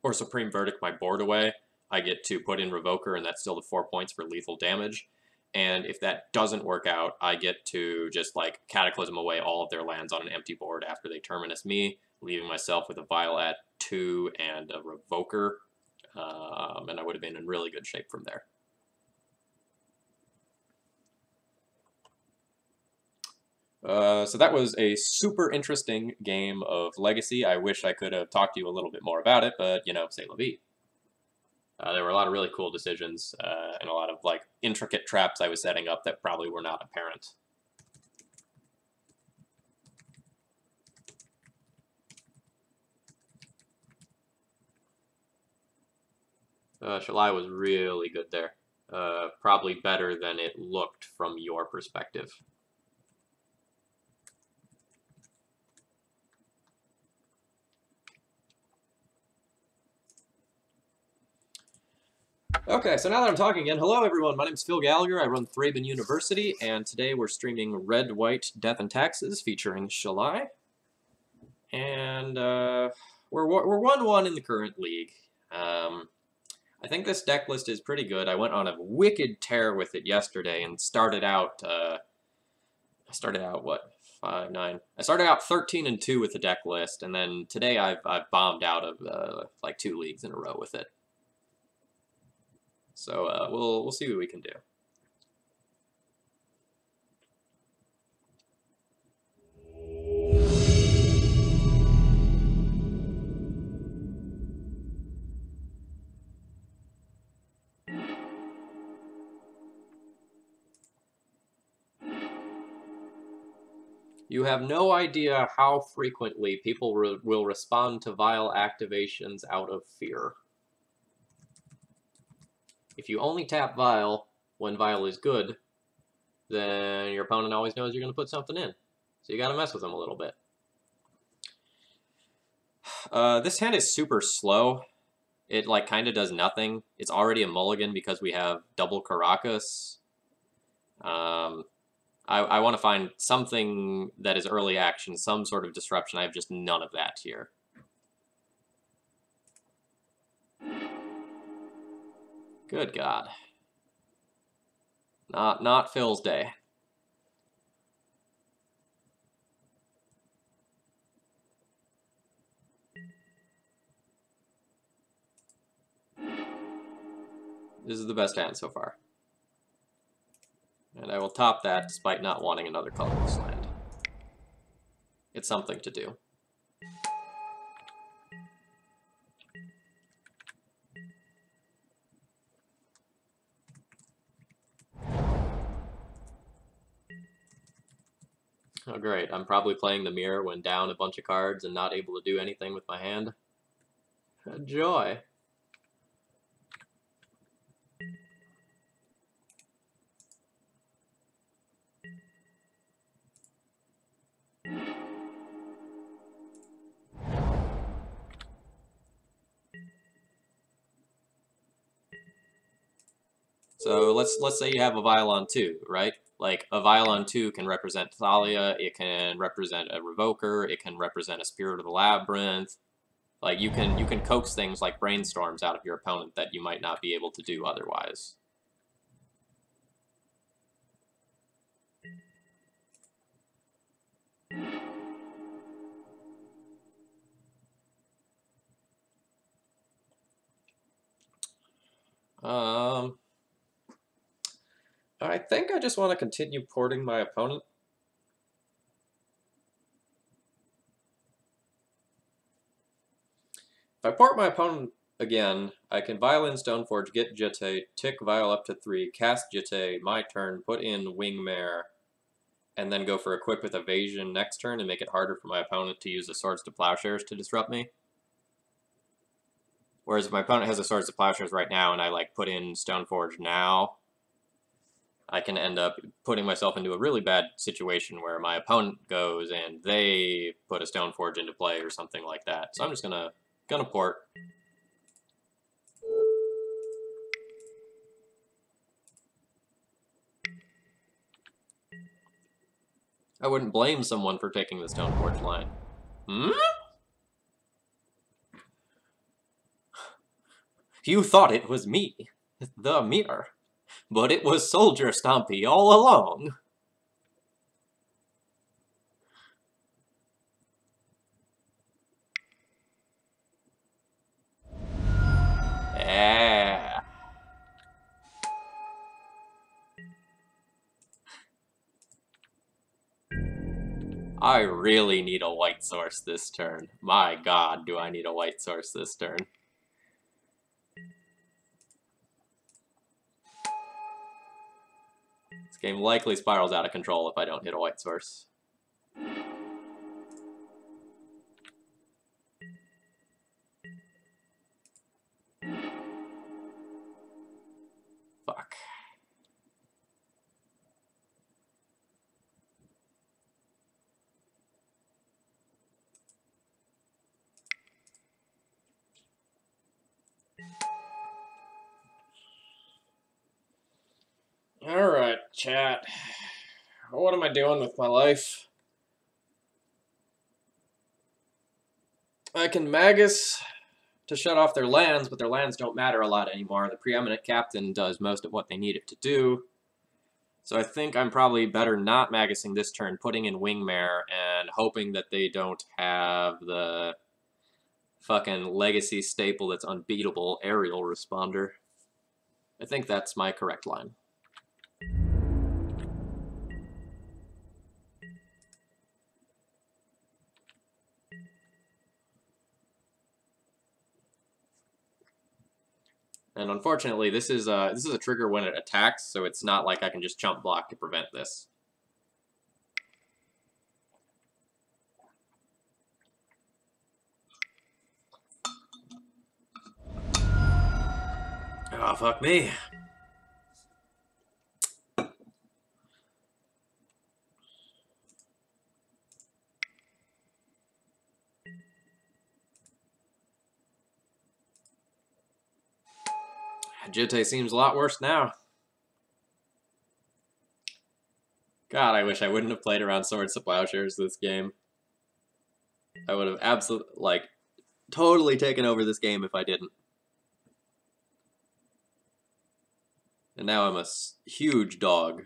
or Supreme Verdict my board away, I get to put in Revoker, and that's still the 4 points for lethal damage. And if that doesn't work out, I get to just, like, Cataclysm away all of their lands on an empty board after they Terminus me, leaving myself with a Vial at 2 and a Revoker, and I would have been in really good shape from there. So that was a super interesting game of Legacy. I wish I could have talked to you a little bit more about it, but, you know, c'est la vie. There were a lot of really cool decisions and a lot of, like, intricate traps I was setting up that probably were not apparent. Shalai was really good there. Probably better than it looked from your perspective. Okay, so now that I'm talking again, hello everyone, my name's Phil Gallagher, I run ThrabenU University, and today we're streaming Red, White, Death and Taxes featuring Shalai. And we're 1-1 in the current league. I think this deck list is pretty good. I went on a wicked tear with it yesterday and started out, what, 5, 9? I started out 13-2 with the deck list, and then today I've bombed out of like 2 leagues in a row with it. So we'll see what we can do. You have no idea how frequently people will respond to Vial activations out of fear. If you only tap Vial when Vial is good, then your opponent always knows you're going to put something in. So you got to mess with them a little bit. This hand is super slow. It, like, kind of does nothing. It's already a mulligan because we have double Caracas. I want to find something that is early action, some sort of disruption. I have just none of that here. Good God. Not Phil's day. This is the best hand so far. And I will top that despite not wanting another colorless land. It's something to do. Oh great, I'm probably playing the mirror when down a bunch of cards and not able to do anything with my hand. Joy. So let's say you have a Vial on 2, right? Like, a Vial on 2 can represent Thalia, it can represent a Revoker, it can represent a Spirit of the Labyrinth. Like, you can coax things like Brainstorms out of your opponent that you might not be able to do otherwise. I think I just want to continue porting my opponent. If I port my opponent again, I can Violin Stoneforge, get Jitte, tick Vial up to 3, cast Jitte, my turn, put in Wingmare, and then go for Equip with Evasion next turn and make it harder for my opponent to use the Swords to Plowshares to disrupt me. Whereas if my opponent has the Swords to Plowshares right now and I like put in Stoneforge now, I can end up putting myself into a really bad situation where my opponent goes and they put a Stoneforge into play or something like that. So I'm just gonna port. I wouldn't blame someone for taking the Stoneforge line. Hmm? You thought it was me, the mirror, but it was Soldier Stompy all along. Yeah. I really need a white source this turn. My god, do I need a white source this turn. This game likely spirals out of control if I don't hit a white source. Fuck. Alright, chat. What am I doing with my life? I can Magus to shut off their lands, but their lands don't matter a lot anymore. The Preeminent Captain does most of what they need it to do. So I think I'm probably better not Magusing this turn, putting in Wingmare, and hoping that they don't have the fucking legacy staple that's unbeatable, Aerial Responder. I think that's my correct line. And unfortunately, this is a trigger when it attacks, so it's not like I can just chump block to prevent this. Oh, fuck me. Jitte seems a lot worse now. God, I wish I wouldn't have played around Swords to Plowshares this game. I would have absolutely, like, totally taken over this game if I didn't. And now I'm a huge dog.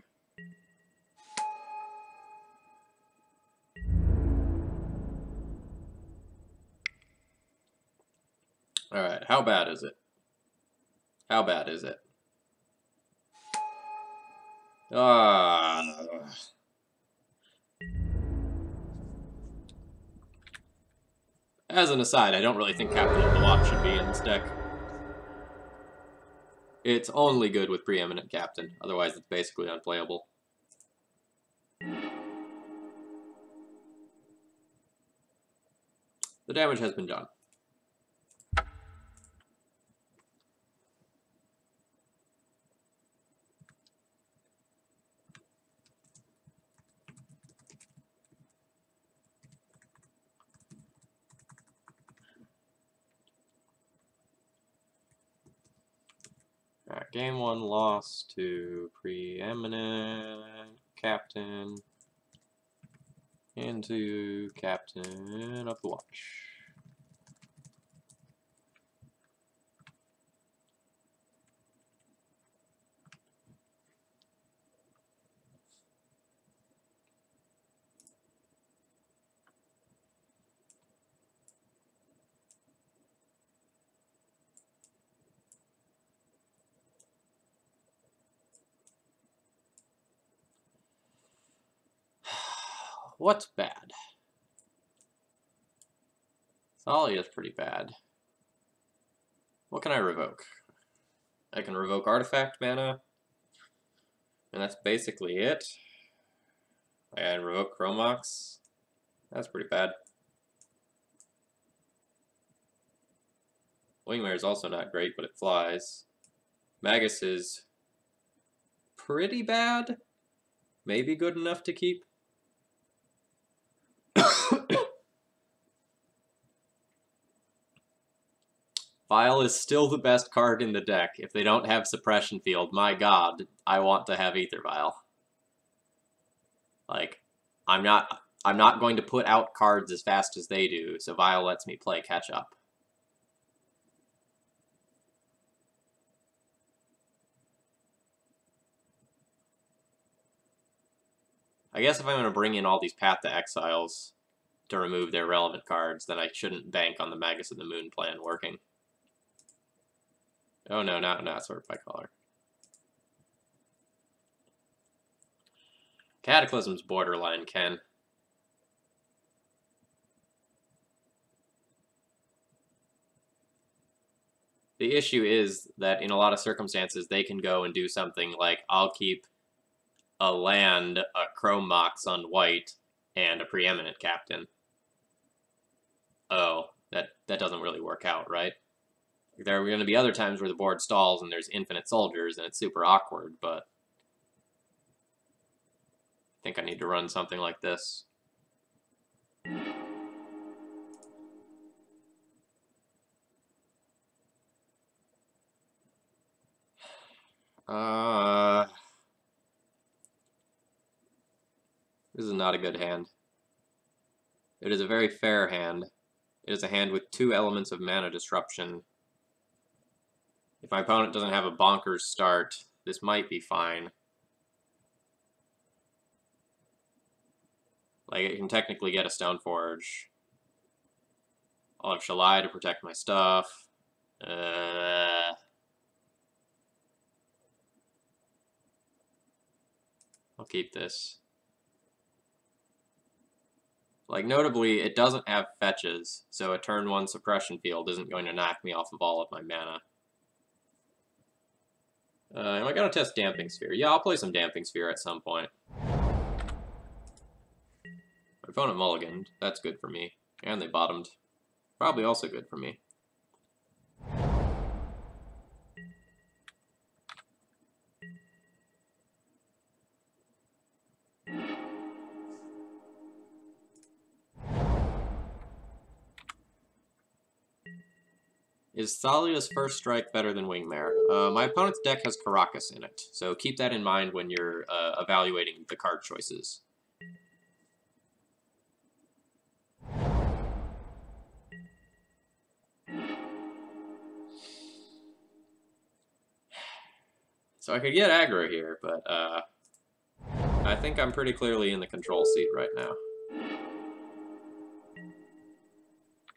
Alright, how bad is it? How bad is it? As an aside, I don't really think Captain of the Watch should be in this deck. It's only good with Preeminent Captain, otherwise it's basically unplayable. The damage has been done. Alright, game 1 loss to Preeminent Captain into Captain of the Watch. what's bad? Thalia's pretty bad. What can I revoke? I can revoke artifact mana, and that's basically it. And revoke Chromox. That's pretty bad. Wingmare is also not great, but it flies. Magus is pretty bad. Maybe good enough to keep. Vile is still the best card in the deck. If they don't have Suppression Field, my god, I want to have Aether Vial. Like, I'm not going to put out cards as fast as they do, so Vile lets me play catch up. I guess if I'm going to bring in all these Path to Exiles to remove their relevant cards, then I shouldn't bank on the Magus of the Moon plan working. Oh no, not Sort by Color. Cataclysm's borderline, Ken. The issue is that in a lot of circumstances, they can go and do something like, I'll keep a land, a Chrome Mox on white, and a Preeminent Captain. Oh, that doesn't really work out, right? There are going to be other times where the board stalls and there's infinite soldiers and it's super awkward, but I think I need to run something like this. This is not a good hand. It is a very fair hand. It is a hand with 2 elements of mana disruption. If my opponent doesn't have a bonkers start, this might be fine. Like, it can technically get a Stoneforge. I'll have Shalai to protect my stuff. I'll keep this. Like, notably, it doesn't have fetches, so a turn 1 suppression field isn't going to knock me off of all of my mana. Am I going to test Damping Sphere? Yeah, I'll play some Damping Sphere at some point. My opponent mulliganed. That's good for me. And they bottomed. Probably also good for me. Is Thalia's First Strike better than Wingmare? My opponent's deck has Caracas in it, so keep that in mind when you're evaluating the card choices. So I could get aggro here, but I think I'm pretty clearly in the control seat right now.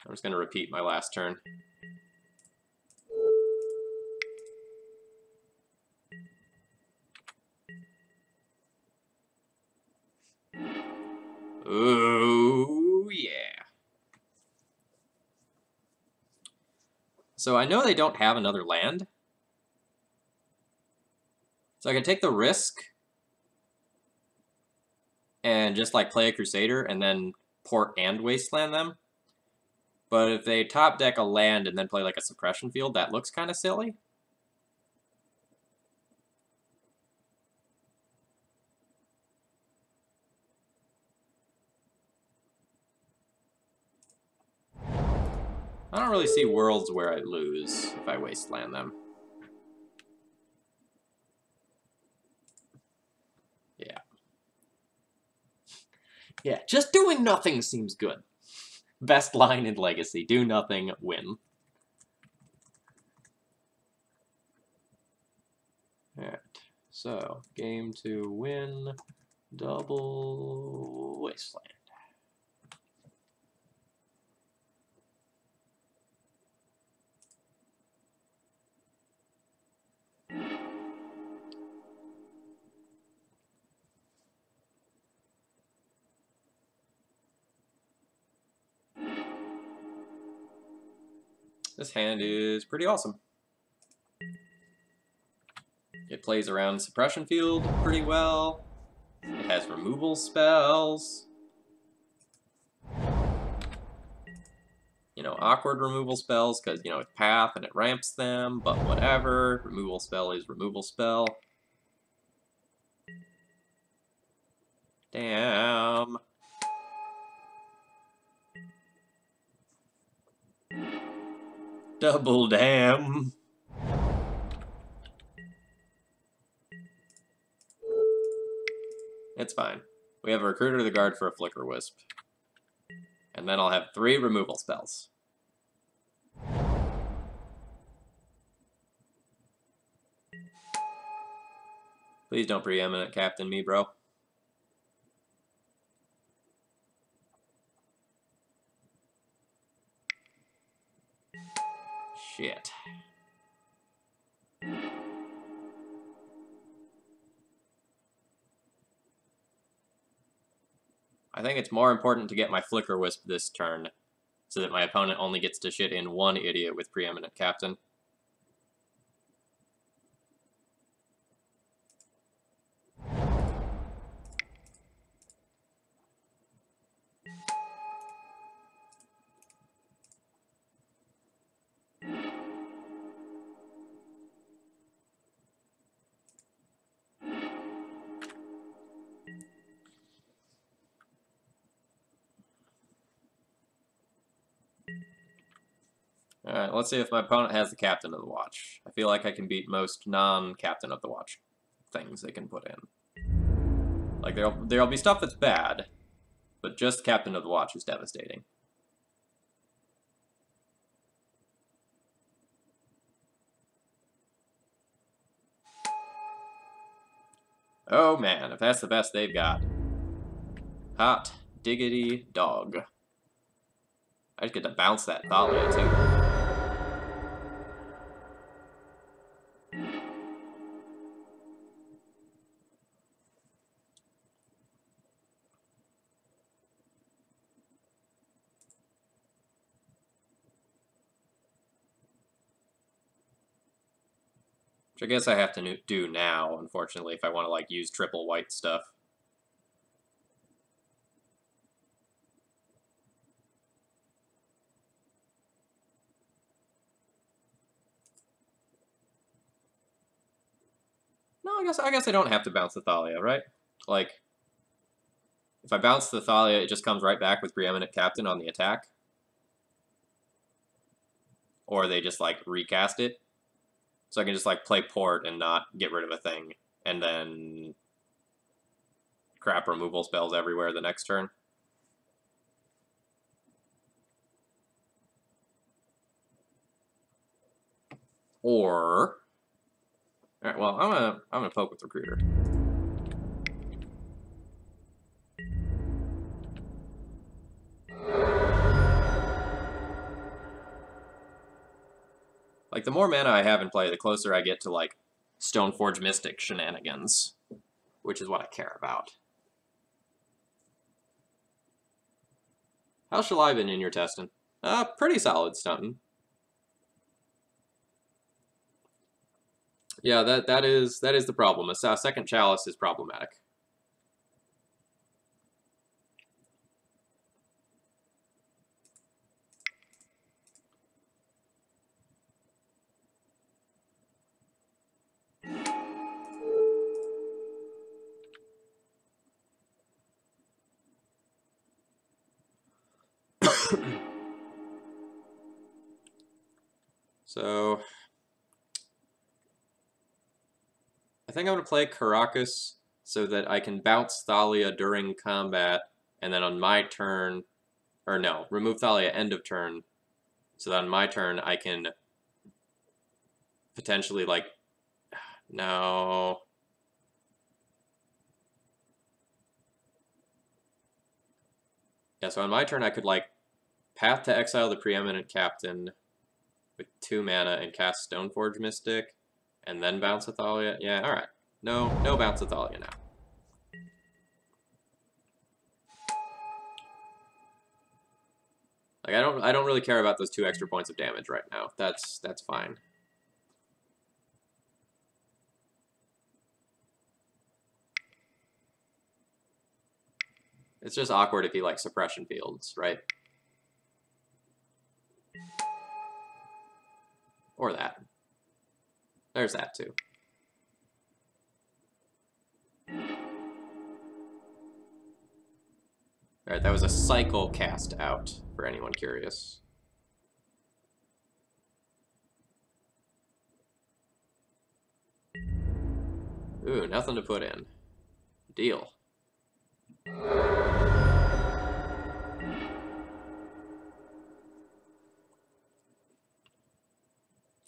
I'm just going to repeat my last turn. Ooh, yeah. So I know they don't have another land. So I can take the risk and just like play a Crusader and then port and wasteland them. But if they top deck a land and then play like a suppression field, that looks kind of silly. I don't really see worlds where I lose if I wasteland them. Yeah. Yeah, just doing nothing seems good. Best line in Legacy, do nothing, win. Alright, so, game to win, double wasteland. This hand is pretty awesome. It plays around suppression field pretty well. It has removal spells. You know, awkward removal spells because, you know, it's path and it ramps them, but whatever. Removal spell is removal spell. Damn. Double damn. It's fine. We have a Recruiter of the Guard for a Flicker Wisp. And then I'll have 3 removal spells. Please don't preeminent captain me, bro. Shit. I think it's more important to get my Flicker Wisp this turn, so that my opponent only gets to shit in 1 idiot with preeminent captain. Alright, let's see if my opponent has the Captain of the Watch. I feel like I can beat most non-Captain of the Watch things they can put in. Like, there'll be stuff that's bad, but just Captain of the Watch is devastating. Oh man, if that's the best they've got. Hot diggity dog. I just get to bounce that Thalia too. Which I guess I have to do now, unfortunately, if I want to, like, use triple white stuff. No, I guess I don't have to bounce the Thalia, right? Like, if I bounce the Thalia, it just comes right back with preeminent captain on the attack. Or they just, like, recast it. So I can just, like, play port and not get rid of a thing. And then crap removal spells everywhere the next turn. Or... Alright, well, I'm gonna poke with Recruiter. Like, the more mana I have in play, the closer I get to, like, Stoneforge Mystic shenanigans, which is what I care about. How's Shalai been in your testing? Pretty solid stunting. Yeah, that is the problem. A second Chalice is problematic. So, I think I'm going to play Caracas so that I can bounce Thalia during combat, and then on my turn, or no, remove Thalia end of turn, so that on my turn I can potentially, like, no. Yeah, so on my turn I could, like, path to exile the preeminent captain with 2 mana and cast Stoneforge Mystic, and then bounce a Thalia. Yeah, alright. No bounce a Thalia now. Like, I don't really care about those 2 extra points of damage right now. That's fine. It's just awkward if he, like, suppression fields, right? Or that. There's that, too. Alright, that was a cycle cast out, for anyone curious. Ooh, nothing to put in. Deal.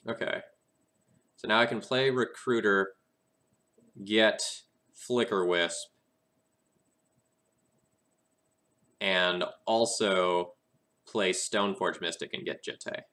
Okay. So now I can play Recruiter, get Flicker Wisp, and also play Stoneforge Mystic and get Jitte.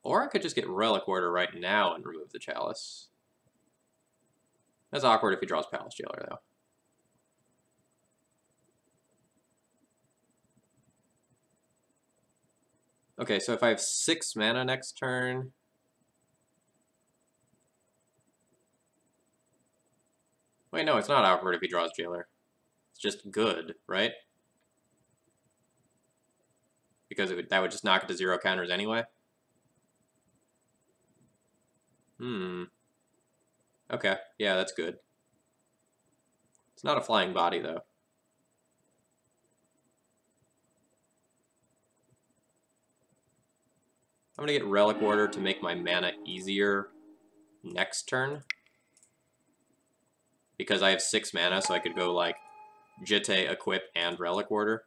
Or I could just get Relic Order right now and remove the Chalice. That's awkward if he draws Palace Jailer, though. Okay, so if I have 6 mana next turn... Wait, no, it's not awkward if he draws Jailer. It's just good, right? Because that would just knock it to 0 counters anyway? Okay, yeah, that's good. It's not a flying body, though. I'm gonna get Relic Order to make my mana easier next turn. Because I have 6 mana, so I could go, like, Jitte, Equip, and Relic Order.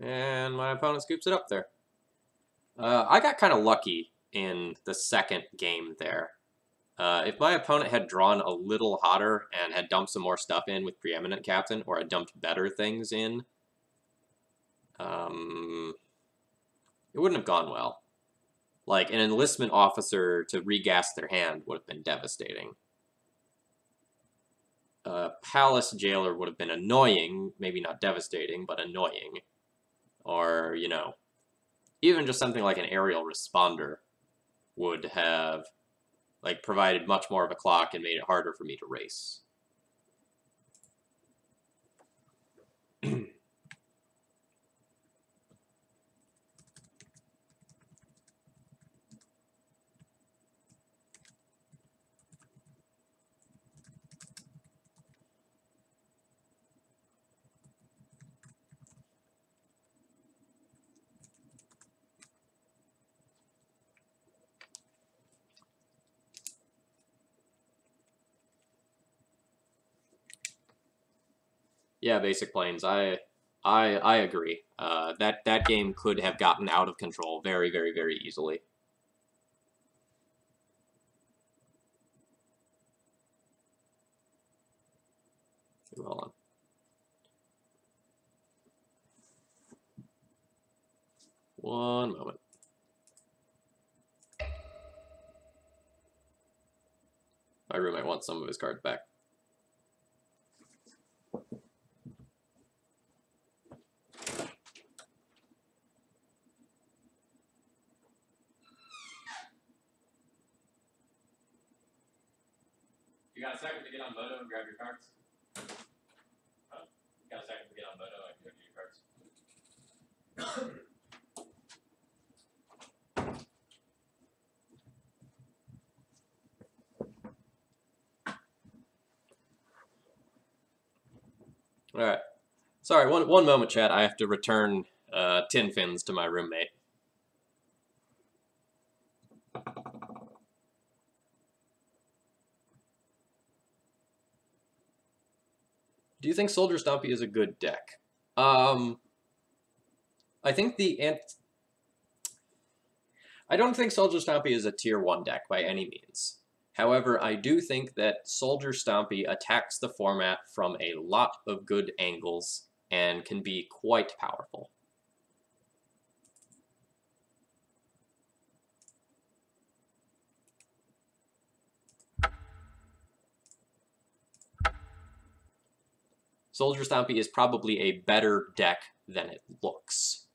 And my opponent scoops it up there. I got kind of lucky in the second game there. If my opponent had drawn a little hotter and had dumped some more stuff in with Preeminent Captain, or had dumped better things in, it wouldn't have gone well. Like, an enlistment officer to regas their hand would have been devastating. Palace Jailer would have been annoying, maybe not devastating, but annoying. Or, you know, even just something like an aerial responder would have, like, provided much more of a clock and made it harder for me to race. Yeah, Basic Planes. I agree. That game could have gotten out of control very, very, very easily. Hold on. One moment. My roommate wants some of his cards back. You got a second to get on Moto and grab your cards? Huh? You got a second to get on Moto and grab your cards? Alright. Sorry, one moment, chat. I have to return tin fins to my roommate. Do you think Soldier Stompy is a good deck? I think I don't think Soldier Stompy is a tier 1 deck by any means. However, I do think that Soldier Stompy attacks the format from a lot of good angles and can be quite powerful. Soldier Stompy is probably a better deck than it looks.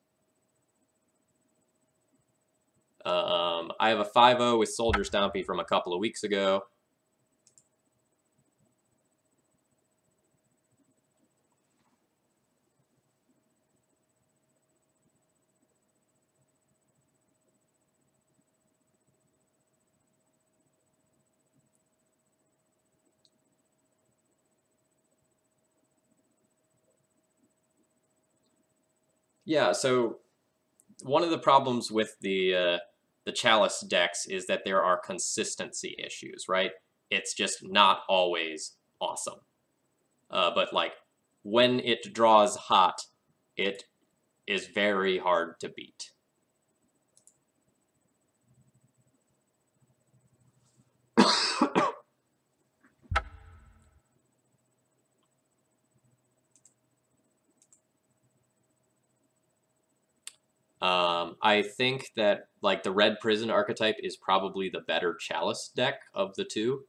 I have a 5-0 with Soldier Stompy from a couple of weeks ago. Yeah, so one of the problems with the Chalice decks is that there are consistency issues, right? It's just not always awesome. But like when it draws hot, it is very hard to beat. I think that like the Red Prison archetype is probably the better Chalice deck of the two.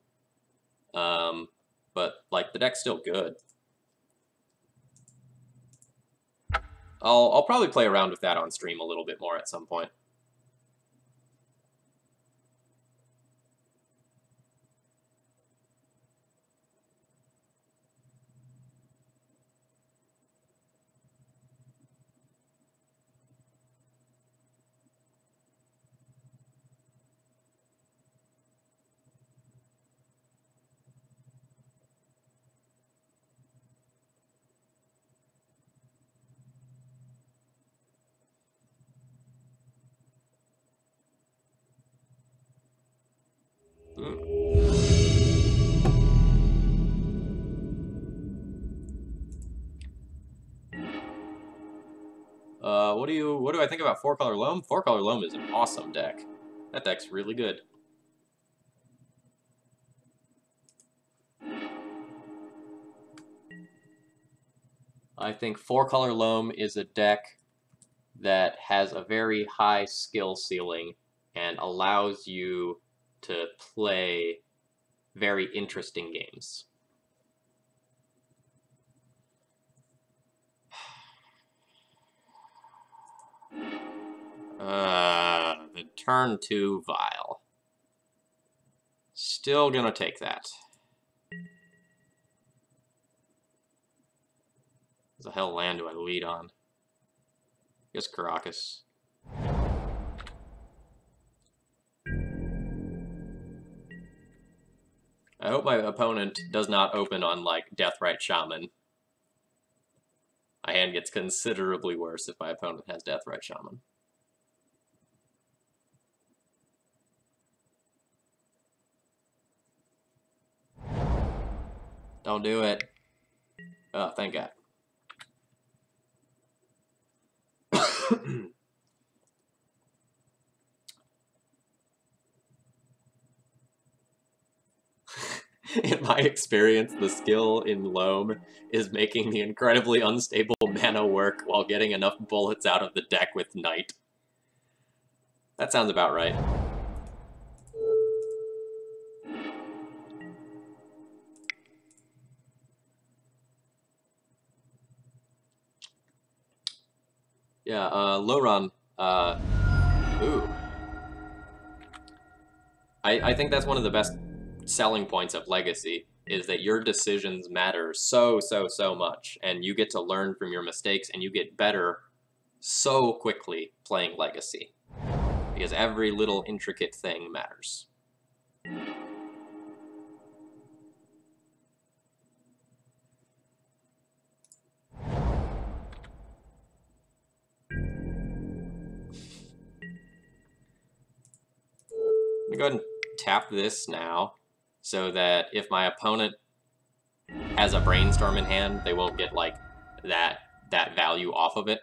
But like the deck's still good. I'll probably play around with that on stream a little bit more at some point. What do I think about 4-color Loam? 4-color Loam is an awesome deck. That deck's really good. I think 4-color Loam is a deck that has a very high skill ceiling and allows you to play very interesting games. The turn 2 Vial. Still gonna take that. What the hell land do I lead on? I guess Caracas. I hope my opponent does not open on, like, Deathrite Shaman. My hand gets considerably worse if my opponent has Deathrite Shaman. Don't do it. Oh, thank God. In my experience, the skill in Loam is making the incredibly unstable mana work while getting enough bullets out of the deck with Knight. That sounds about right. Yeah, Loran, ooh. I think that's one of the best selling points of Legacy, is that your decisions matter so much, and you get to learn from your mistakes, and you get better so quickly playing Legacy, because every little intricate thing matters. me go ahead and tap this now, so that if my opponent has a Brainstorm in hand, they won't get, like, that value off of it.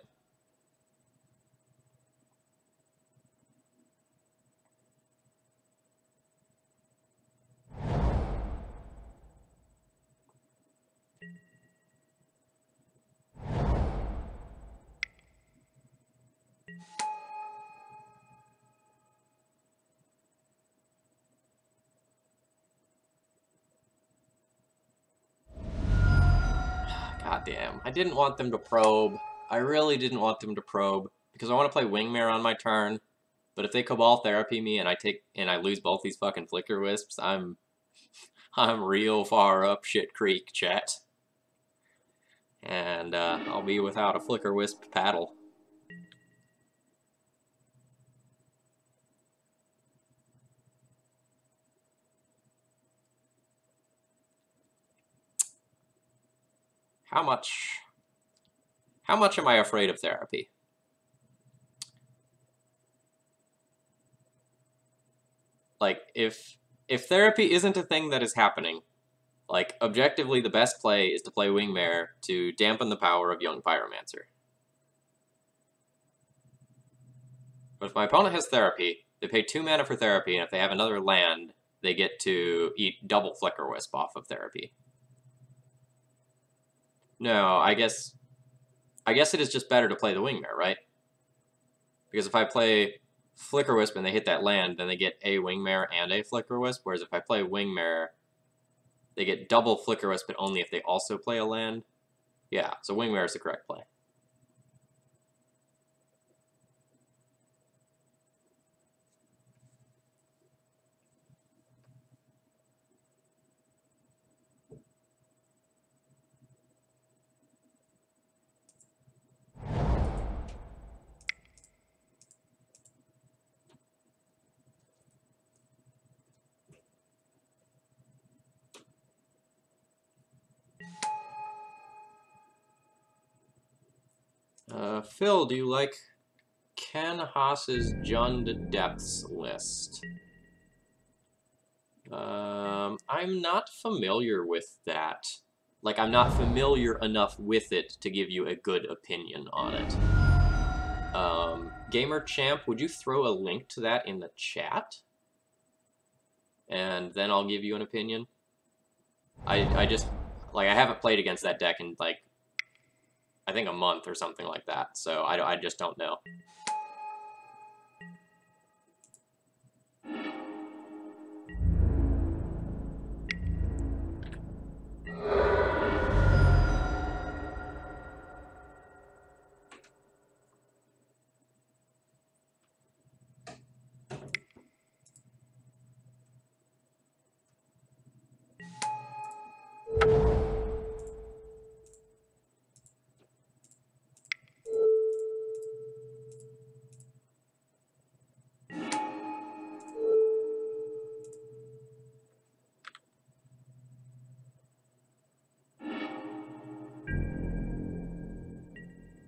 God damn. I didn't want them to probe. I really didn't want them to probe, because I want to play Wingmare on my turn. But if they Cabal Therapy me and I lose both these fucking Flicker Wisps, I'm real far up shit creek, chat. And I'll be without a Flicker Wisp paddle. How much am I afraid of therapy? Like, if therapy isn't a thing that is happening, like, objectively the best play is to play Wingmare to dampen the power of Young Pyromancer. But if my opponent has therapy, they pay 2 mana for therapy, and if they have another land, they get to eat double Flicker Wisp off of therapy. No, I guess it is just better to play the Wingmare, right? Because if I play Flicker Wisp and they hit that land, then they get a Wingmare and a Flicker Wisp, whereas if I play Wingmare, they get double Flicker Wisp, but only if they also play a land. Yeah, so Wingmare is the correct play. Phil, do you like Ken Haas's Jund Depths list? I'm not familiar with that. Like, I'm not familiar enough with it to give you a good opinion on it. Gamer Champ, would you throw a link to that in the chat? And then I'll give you an opinion. I just, like, I haven't played against that deck in, like, I think a month or something like that, so I just don't know.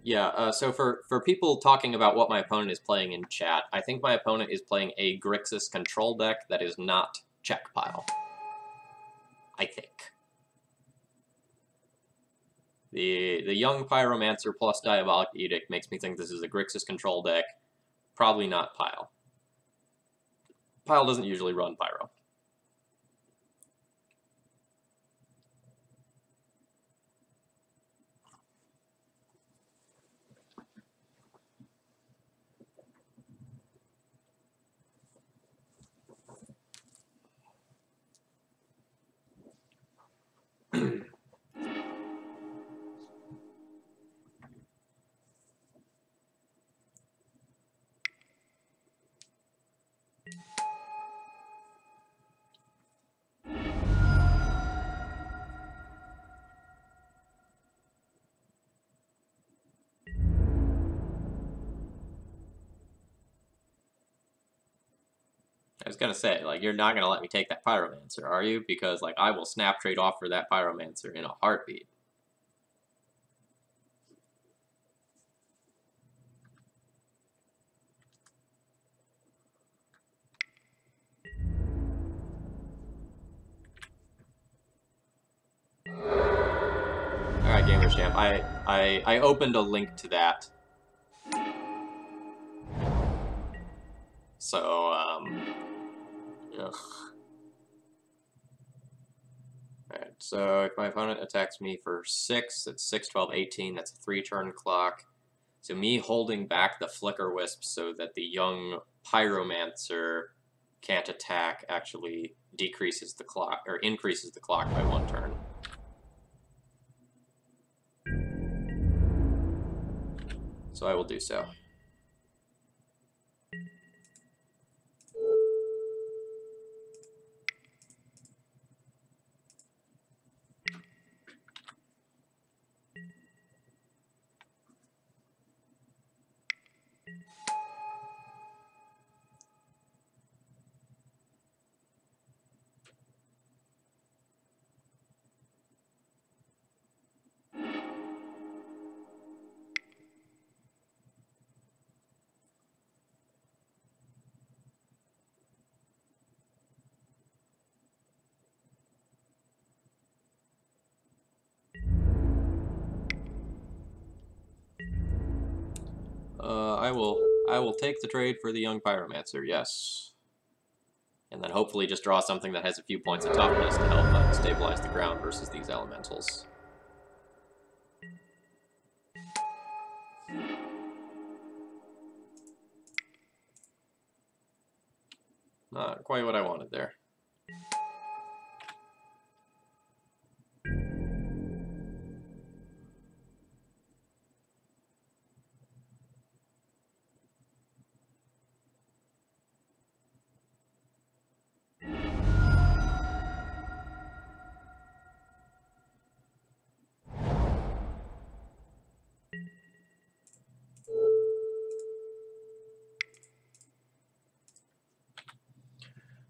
Yeah, so for people talking about what my opponent is playing in chat, I think my opponent is playing a Grixis Control deck that is not check pile. I think. The Young Pyromancer plus Diabolic Edict makes me think this is a Grixis Control deck, probably not Pile. Pile doesn't usually run Pyro. I was gonna say, like, you're not gonna let me take that Pyromancer, are you? Because, like, I will snap trade off for that Pyromancer in a heartbeat. Alright, Gamer Champ, I opened a link to that. So, ugh. Alright, so if my opponent attacks me for 6, it's 6, 12, 18, that's a 3-turn clock. So me holding back the Flicker Wisp so that the young Pyromancer can't attack actually decreases the clock, or increases the clock by 1 turn. So I will do so. I will take the trade for the young Pyromancer, yes. And then hopefully just draw something that has a few points of toughness to help stabilize the ground versus these elementals. Not quite what I wanted there.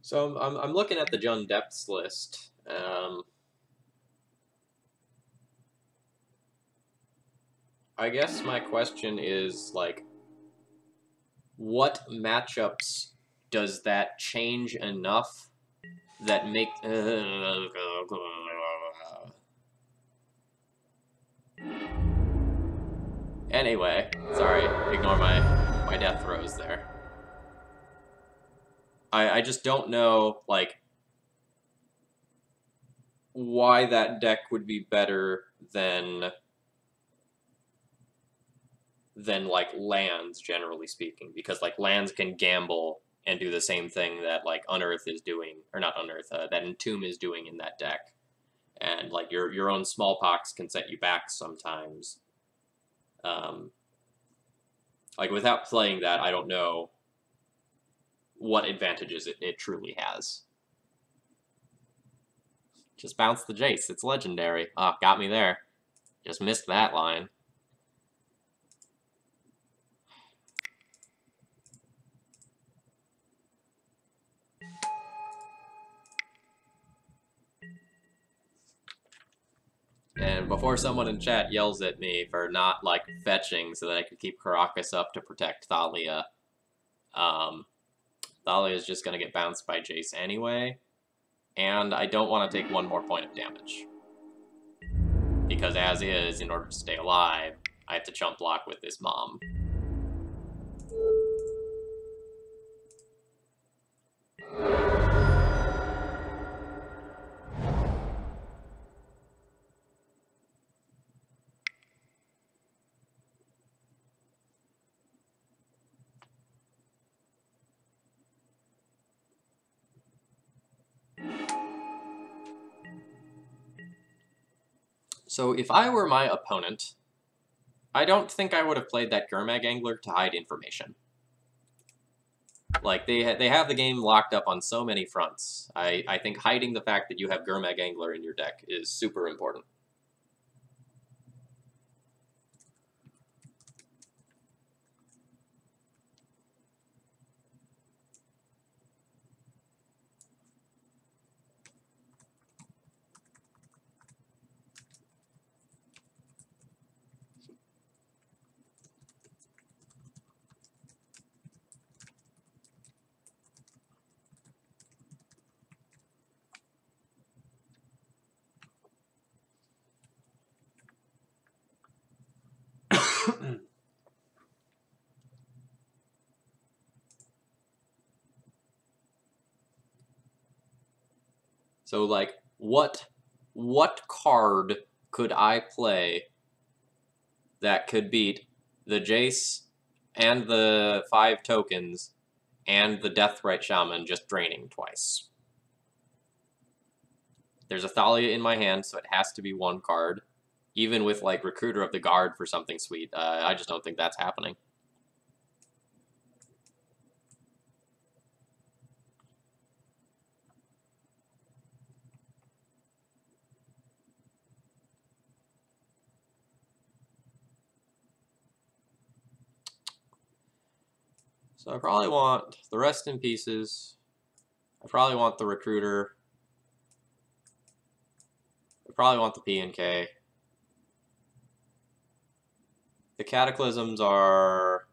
So I'm looking at the Jund Depths list. I guess my question is, like, what matchups does that change enough that make... Anyway, sorry, ignore my death throws there. I just don't know, like, why that deck would be better than like lands, generally speaking, because like lands can gamble and do the same thing that like Unearth is doing, or not Unearth, that Entomb is doing in that deck, and like your own Smallpox can set you back sometimes. Like without playing that, I don't know what advantages it truly has. Just bounce the Jace, it's legendary. Ah, got me there. Just missed that line. And before someone in chat yells at me for not, like, fetching so that I could keep Caracas up to protect Thalia, Thalia is just going to get bounced by Jace anyway, and I don't want to take 1 more point of damage. Because as is, in order to stay alive, I have to chump block with this Mom. So if I were my opponent, I don't think I would have played that Gurmag Angler to hide information. Like, they have the game locked up on so many fronts. I think hiding the fact that you have Gurmag Angler in your deck is super important. So, like, what card could I play that could beat the Jace and the 5 tokens and the Deathrite Shaman just draining twice? There's a Thalia in my hand, so it has to be one card. Even with, like, Recruiter of the Guard for something sweet. I just don't think that's happening. So I probably want the Rest in Pieces. I probably want the Recruiter. I probably want the P&K. The Cataclysms are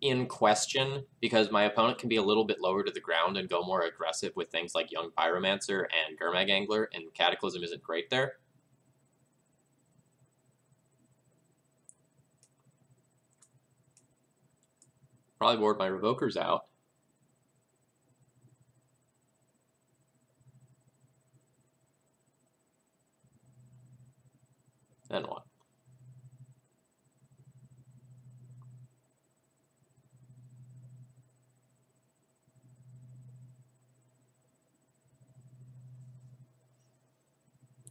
in question because my opponent can be a little bit lower to the ground and go more aggressive with things like Young Pyromancer and Gurmag Angler, and Cataclysm isn't great there. Probably board my Revokers out. Then what?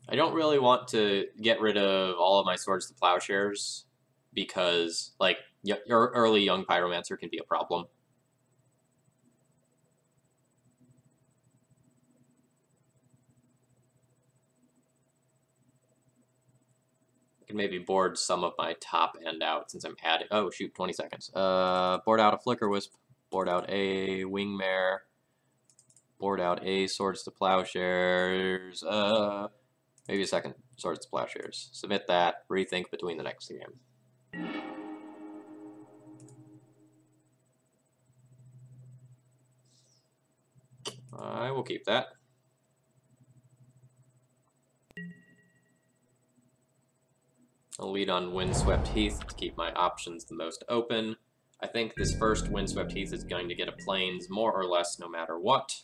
I don't really want to get rid of all of my Swords to Plowshares because, like, your early Young Pyromancer can be a problem. I can maybe board some of my top end out since I'm adding. Oh, shoot, 20 seconds. Board out a Flicker Wisp, board out a Wingmare, board out a Swords to Plowshares, maybe a second Swords to Plowshares. Submit that, rethink between the next game. I will keep that. I'll lead on Windswept Heath to keep my options the most open. I think this first Windswept Heath is going to get a Plains more or less no matter what.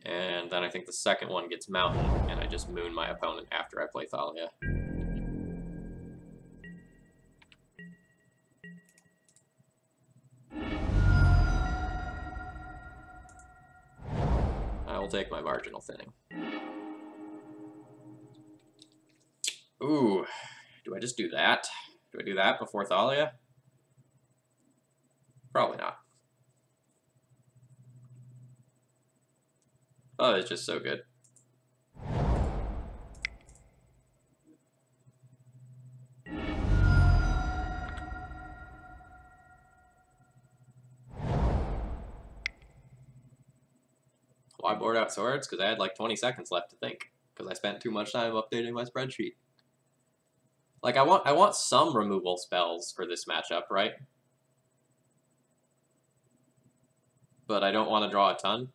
And then I think the second one gets Mountain, and I just moon my opponent after I play Thalia. I will take my marginal thinning. Ooh, do I just do that? Do I do that before Thalia? Probably not. Oh, it's just so good. Why board out Swords? Because I had like 20 seconds left to think. Because I spent too much time updating my spreadsheet. Like, I want some removal spells for this matchup, right? But I don't want to draw a ton.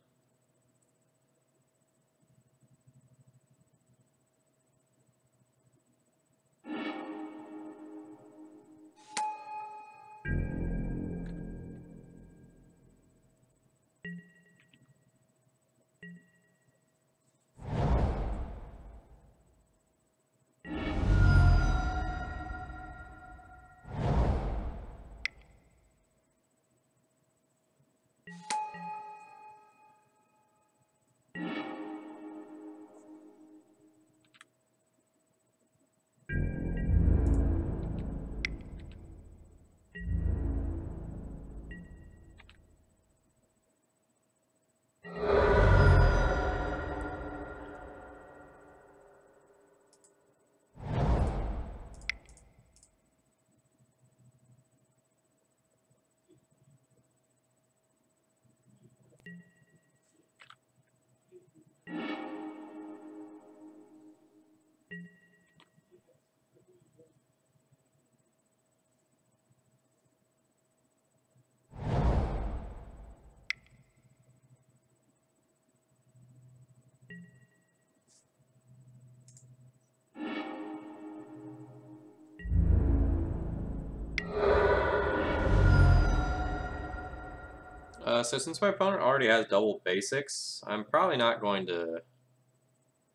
So since my opponent already has double basics, I'm probably not going to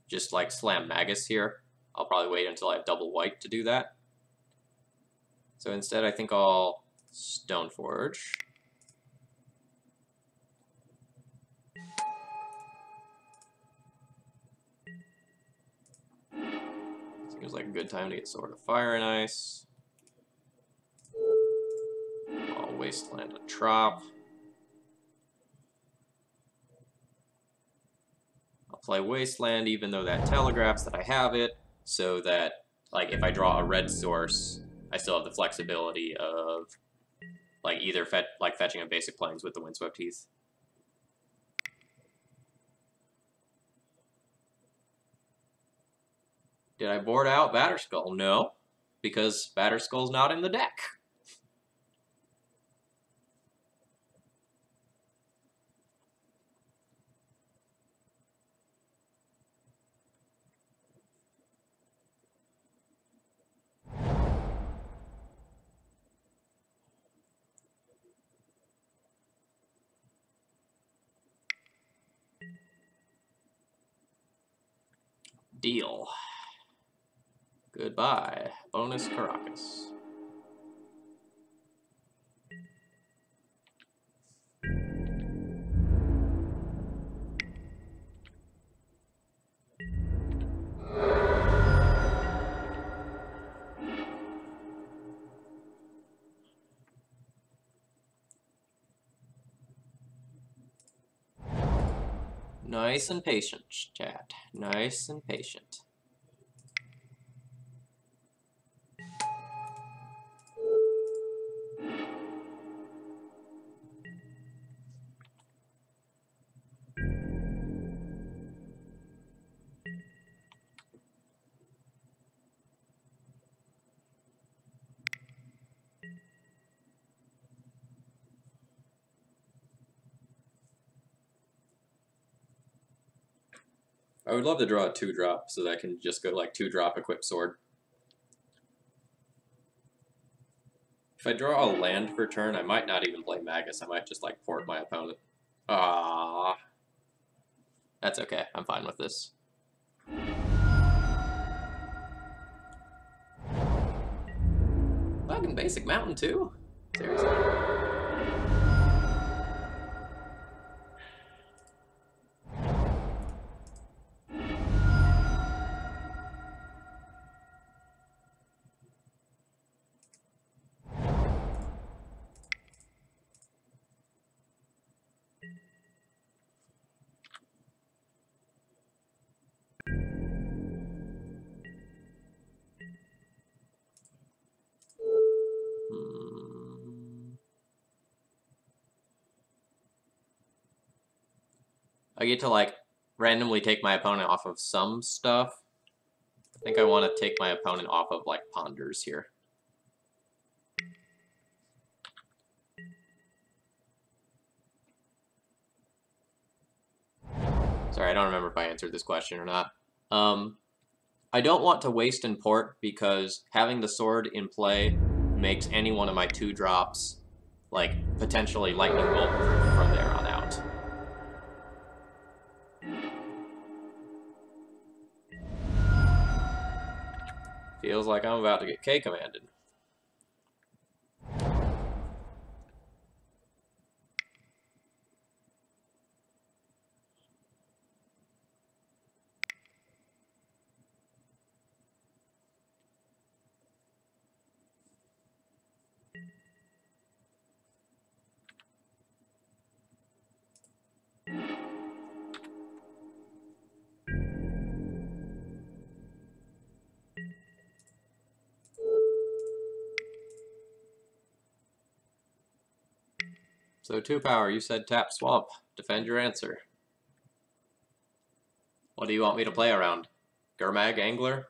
just like slam Magus here. I'll probably wait until I have double white to do that. So instead I think I'll Stoneforge. Seems like a good time to get Sword of Fire and Ice. I'll Wasteland a Trop. I'll play Wasteland even though that telegraphs that I have it, so that like if I draw a red source, I still have the flexibility of like either fetching a basic plains with the Windswept Heath. Did I board out Batterskull? No, because Batterskull's not in the deck. Deal. Goodbye. Bonus Caracas. Nice and patient, chat. Nice and patient. I would love to draw a 2-drop so that I can just go like 2-drop equip sword. If I draw a land for turn, I might not even play Magus. I might just like port my opponent. Ah, that's okay. I'm fine with this. Fucking basic mountain too? Seriously. I get to like randomly take my opponent off of some stuff. I think I want to take my opponent off of like Ponders here. Sorry, I don't remember if I answered this question or not. I don't want to waste and port because having the sword in play makes any one of my 2-drops like potentially lightning bolt from there on out. Feels like I'm about to get K-commanded. So 2 power, you said tap swamp. Defend your answer. What do you want me to play around? Gurmag Angler?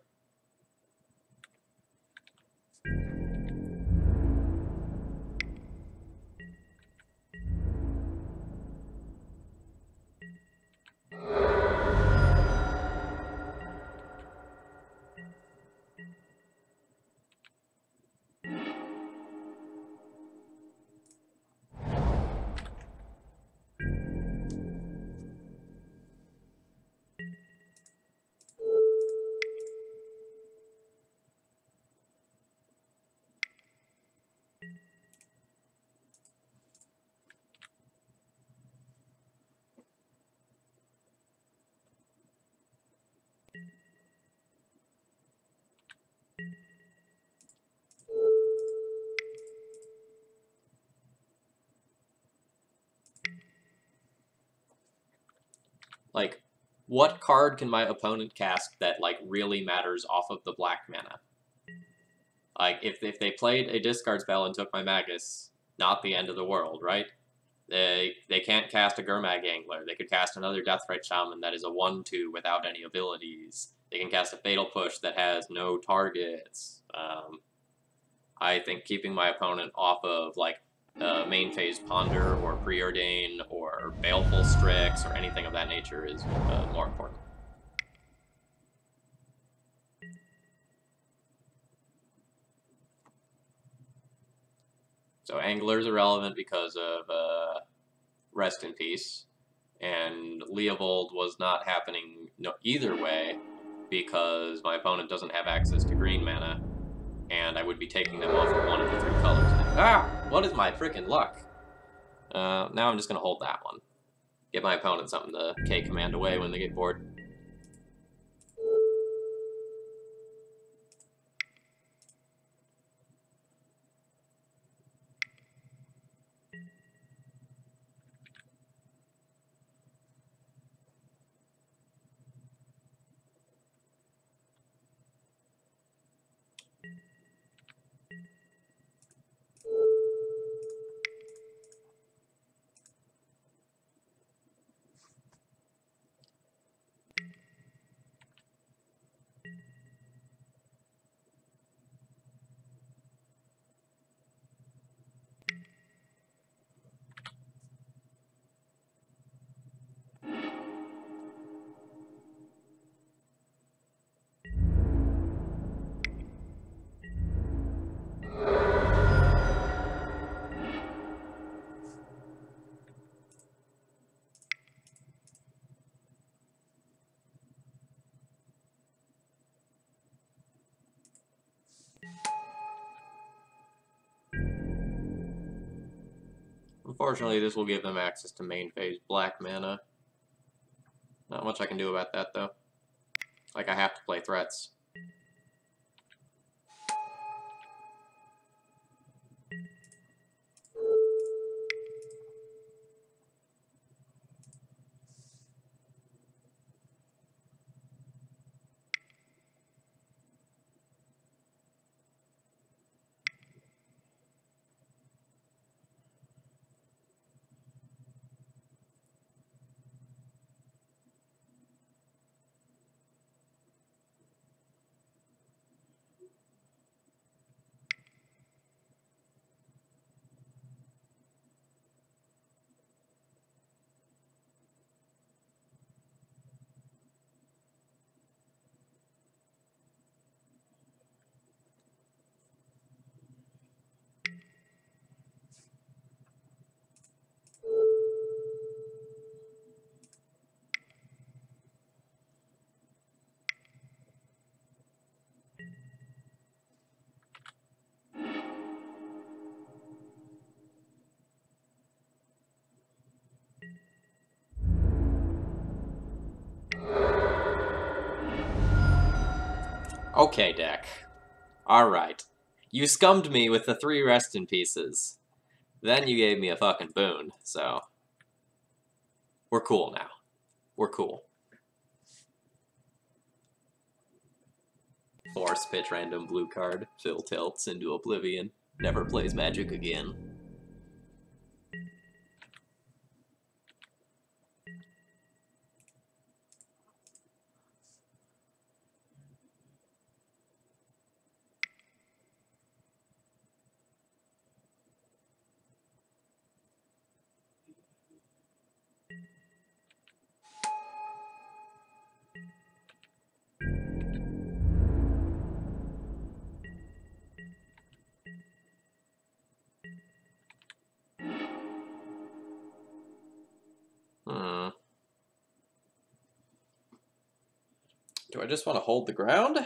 Like, what card can my opponent cast that, like, really matters off of the black mana? Like, if they played a discard spell and took my Magus, not the end of the world, right? They can't cast a Gurmag Angler. They could cast another Deathrite Shaman that is a 1/2 without any abilities. They can cast a Fatal Push that has no targets. I think keeping my opponent off of, like, main phase Ponder or Preordain or Baleful Strix or anything of that nature is more important. So Angler's irrelevant because of Rest in Peace, and Leovold was not happening either way because my opponent doesn't have access to green mana, and I would be taking them off of one of the 3 colors. Ah! What is my frickin' luck? Now I'm just gonna hold that one. Give my opponent something to K-command away when they get bored. Unfortunately, this will give them access to main phase black mana. Not much I can do about that, though. Like, I have to play threats. Okay, deck. Alright. You scummed me with the 3 Rest in Pieces. Then you gave me a fucking boon, so... We're cool now. We're cool. Force pitch random blue card. Phil tilts into oblivion. Never plays Magic again. Do I just want to hold the ground?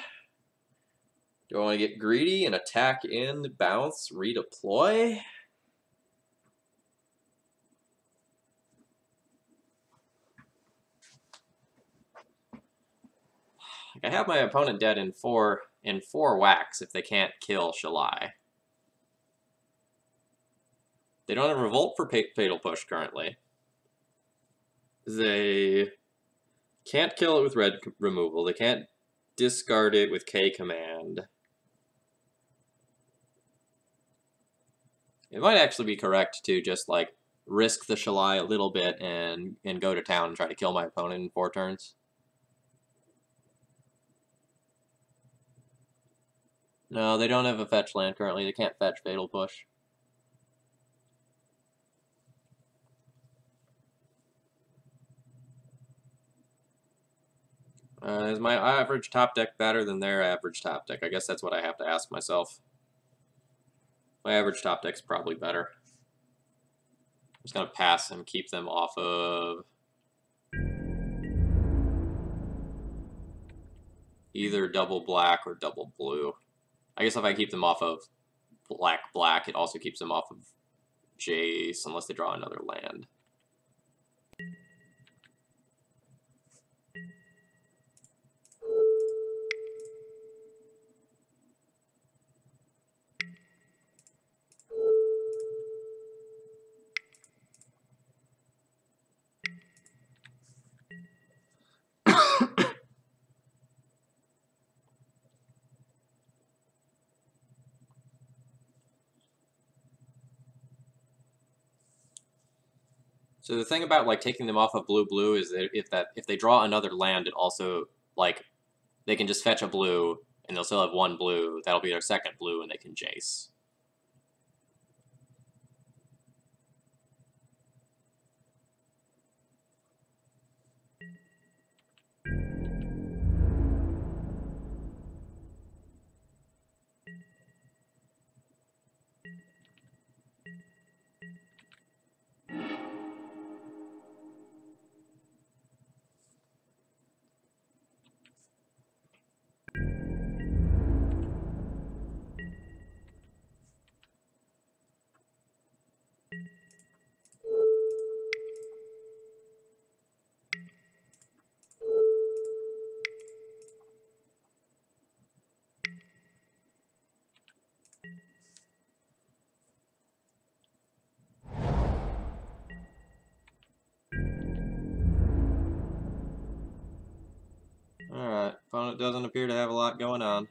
Do I want to get greedy and attack in, bounce, redeploy? I have my opponent dead in 4 in 4 whacks if they can't kill Shalai. They don't have Revolt for Fatal Push currently. They can't kill it with red removal. They can't discard it with K command. It might actually be correct to just, like, risk the Shalai a little bit and go to town and try to kill my opponent in 4 turns. No, they don't have a fetch land currently. They can't fetch Fatal Push. Is my average top deck better than their average top deck? I guess that's what I have to ask myself. My average top deck's probably better. I'm just going to pass and keep them off of either double black or double blue. I guess if I keep them off of black, it also keeps them off of Jace, unless they draw another land. So the thing about, like, taking them off of blue is that if they draw another land, it also, like, they can just fetch a blue and they'll still have 1 blue. That'll be their second blue and they can Jace. Alright, opponent doesn't appear to have a lot going on.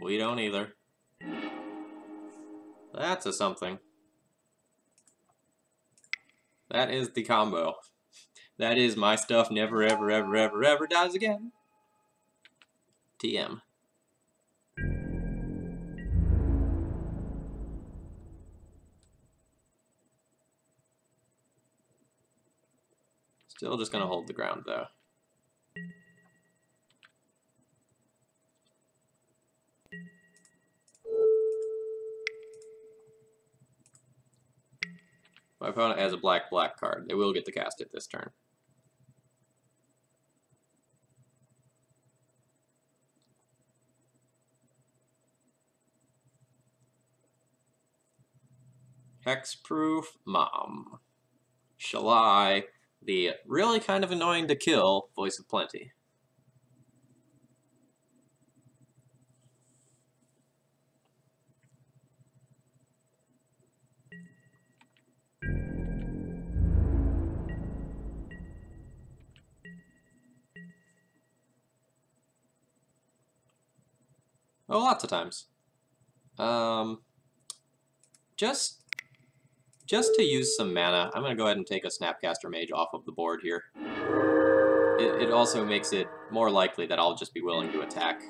We don't either. That's a something. That is the combo. That is my stuff never ever ever ever ever dies again. TM. Still just gonna hold the ground though. My opponent has a black card. They will get to cast it this turn. Hexproof Mom. Shalai, the really kind of annoying to kill Voice of Plenty. Oh, lots of times. Just to use some mana, I'm going to go ahead and take a Snapcaster Mage off of the board here. It also makes it more likely that I'll just be willing to attack.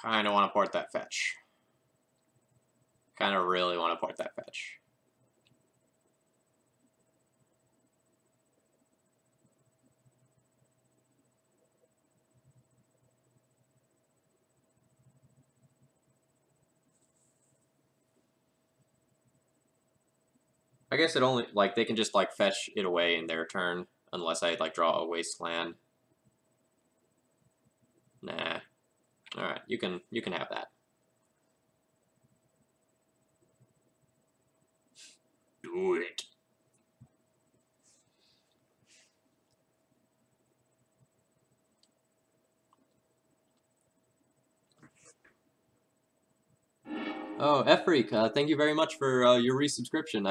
Kinda want to port that fetch. Kinda really want to port that fetch. I guess it only, like, they can just, like, fetch it away in their turn, unless I, like, draw a wasteland. Nah. Alright, you can have that. Do it. Oh, F-Freak, thank you very much for your resubscription.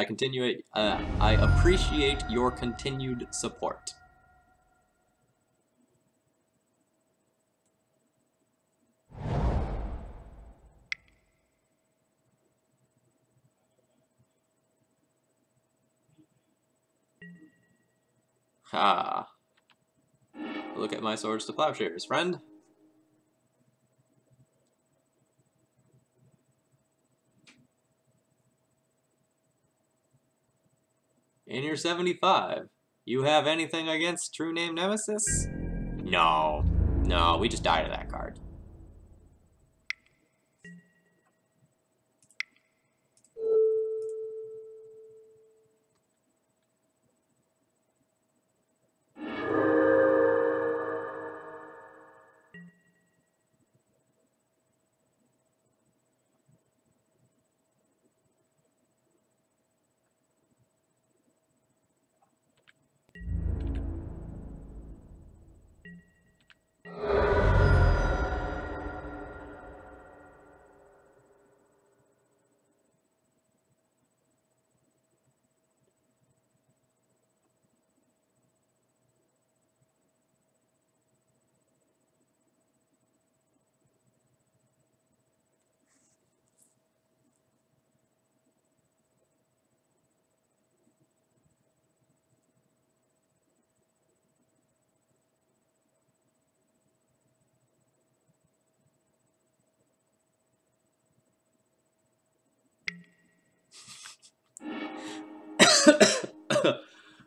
I appreciate your continued support. Ah. Look at my swords to plowshares, friend. In your 75, you have anything against True Name Nemesis? No. No, we just died to that card.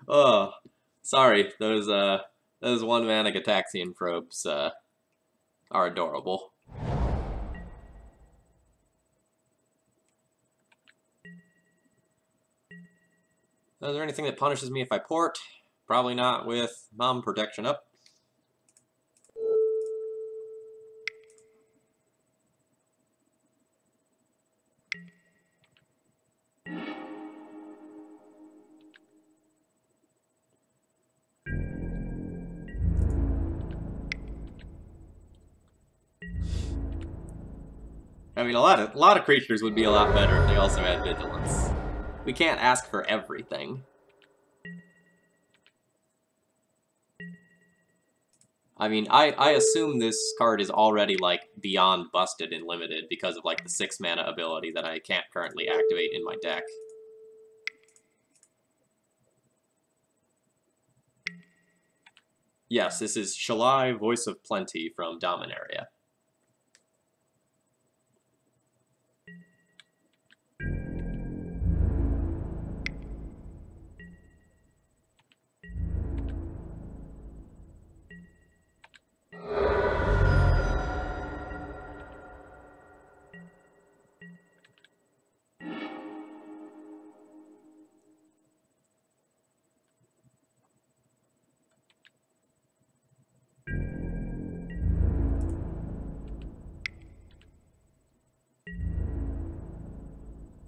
Oh, sorry. Those one-mana Gataxian probes are adorable. Is there anything that punishes me if I port? Probably not with Mom Protection up. I mean, a lot of creatures would be a lot better if they also had vigilance. We can't ask for everything. I mean, I assume this card is already, like, beyond busted in Limited because of, like, the 6-mana ability that I can't currently activate in my deck. Yes, this is Shalai, Voice of Plenty from Dominaria.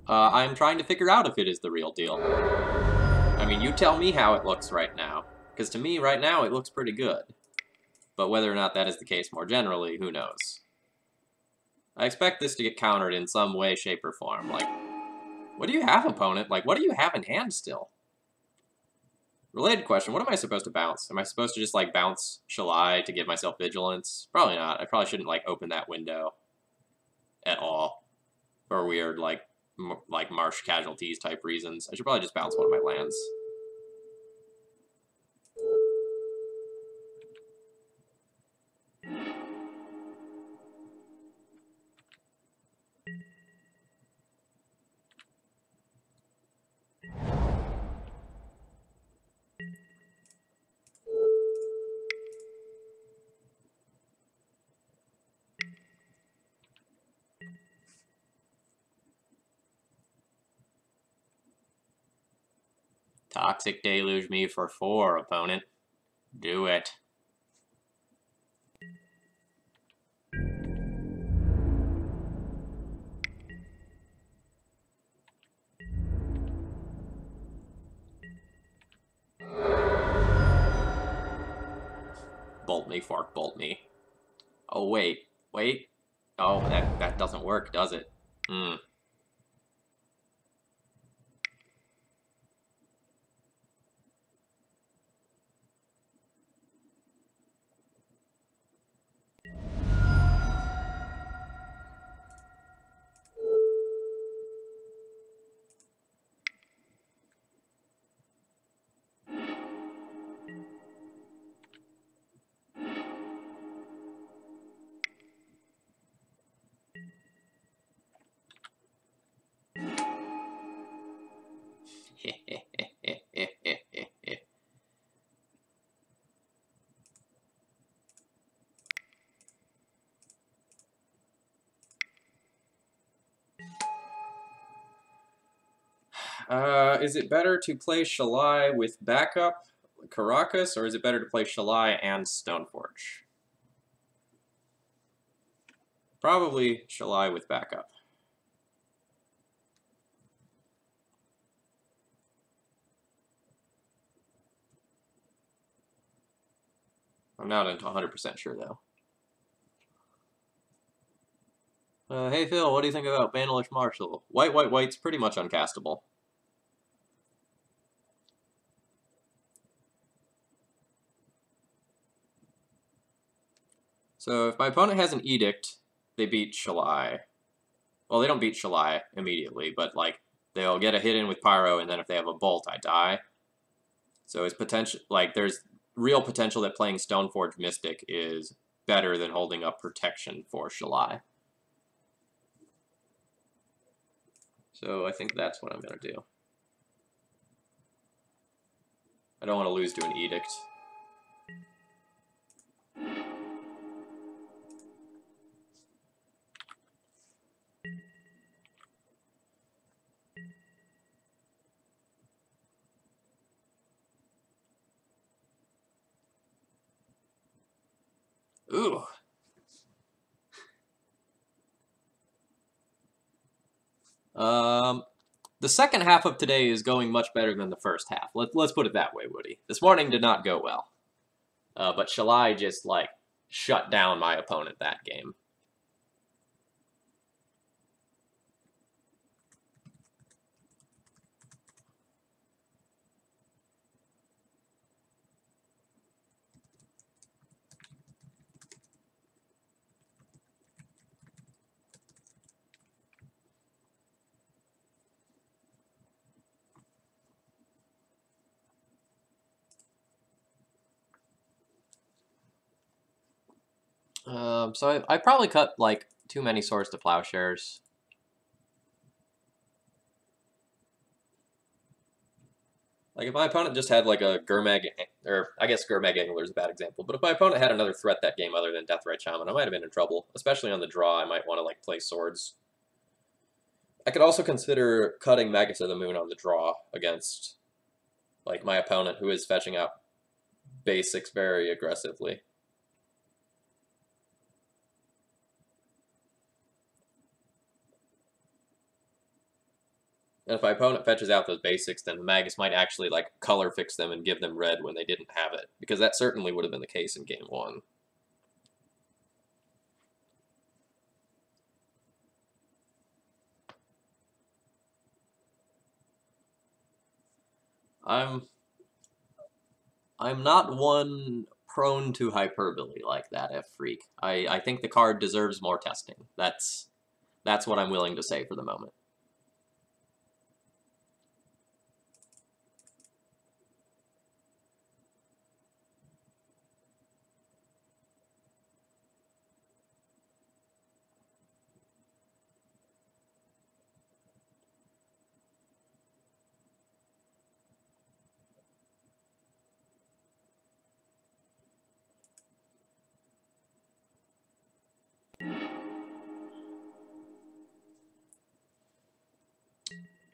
I'm trying to figure out if it is the real deal. I mean, you tell me how it looks right now. Because to me, right now, it looks pretty good. But whether or not that is the case more generally, who knows? I expect this to get countered in some way, shape, or form. Like, what do you have, opponent? Like, what do you have in hand still? Related question, what am I supposed to bounce? Am I supposed to just, like, bounce Shalai to give myself vigilance? Probably not. I probably shouldn't, like, open that window at all. For weird, like marsh casualties type reasons. I should probably just bounce one of my lands. Toxic Deluge me for 4, opponent. Do it. Bolt me, Fark, bolt me. Oh, wait. Wait. Oh, that doesn't work, does it? Hmm. Is it better to play Shalai with backup, Caracas, or is it better to play Shalai and Stoneforge? Probably Shalai with backup. I'm not 100% sure, though. Hey Phil, what do you think about Banalish Marshall? White, white, white's pretty much uncastable. So if my opponent has an Edict, they beat Shalai. Well, they don't beat Shalai immediately, but like they'll get a hit in with Pyro, and then if they have a Bolt, I die. So it's potential, like there's real potential that playing Stoneforge Mystic is better than holding up protection for Shalai. So I think that's what I'm going to do. I don't want to lose to an Edict. Ooh. The second half of today is going much better than the first half. Let's put it that way, Woody. This morning did not go well. But Shalai just, like, shut down my opponent that game. So I probably cut, like, too many Swords to Plowshares. Like, if my opponent just had, like, a Gurmag, or I guess Gurmag Angler is a bad example, but if my opponent had another threat that game other than Deathrite Shaman, I might have been in trouble. Especially on the draw, I might want to, like, play Swords. I could also consider cutting Magus of the Moon on the draw against, like, my opponent who is fetching out basics very aggressively. And if my opponent fetches out those basics, then the Magus might actually, like, color fix them and give them red when they didn't have it. Because that certainly would have been the case in Game 1. I'm not one prone to hyperbole like that, F-Freak. I think the card deserves more testing. That's what I'm willing to say for the moment.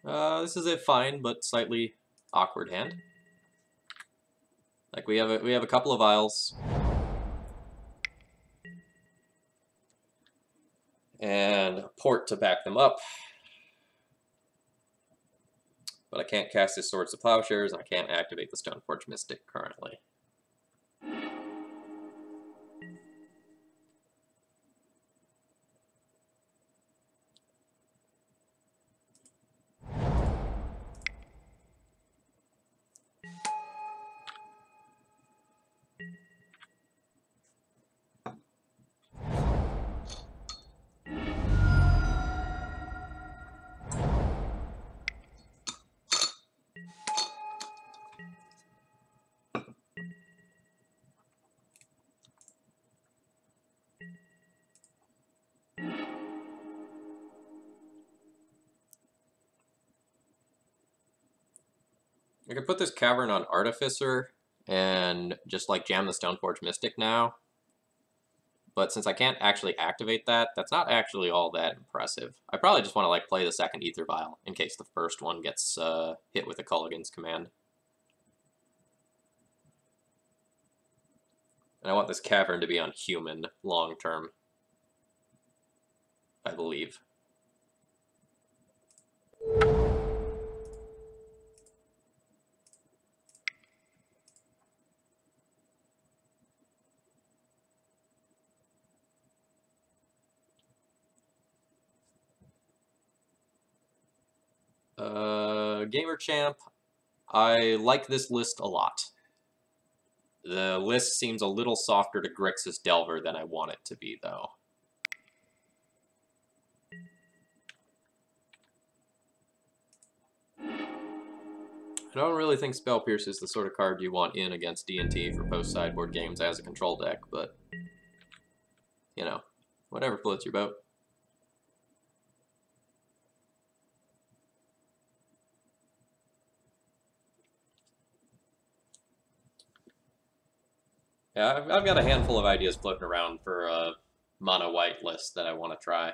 This is a fine but slightly awkward hand. Like we have a couple of vials. And a port to back them up. But I can't cast his Swords to Plowshares, and I can't activate the Stoneforge Mystic currently. I could put this Cavern on Artificer and just like jam the Stoneforge Mystic now. But since I can't actually activate that, that's not actually all that impressive. I probably just want to like play the second Ether Vial in case the first one gets hit with a Culligan's Command. And I want this Cavern to be on Human long term, I believe. Gamer Champ, I like this list a lot. The list seems a little softer to Grixis Delver than I want it to be, though. I don't really think Spell Pierce is the sort of card you want in against D&T for post-sideboard games as a control deck, but, you know, whatever floats your boat. Yeah, I've got a handful of ideas floating around for a mono-white list that I want to try.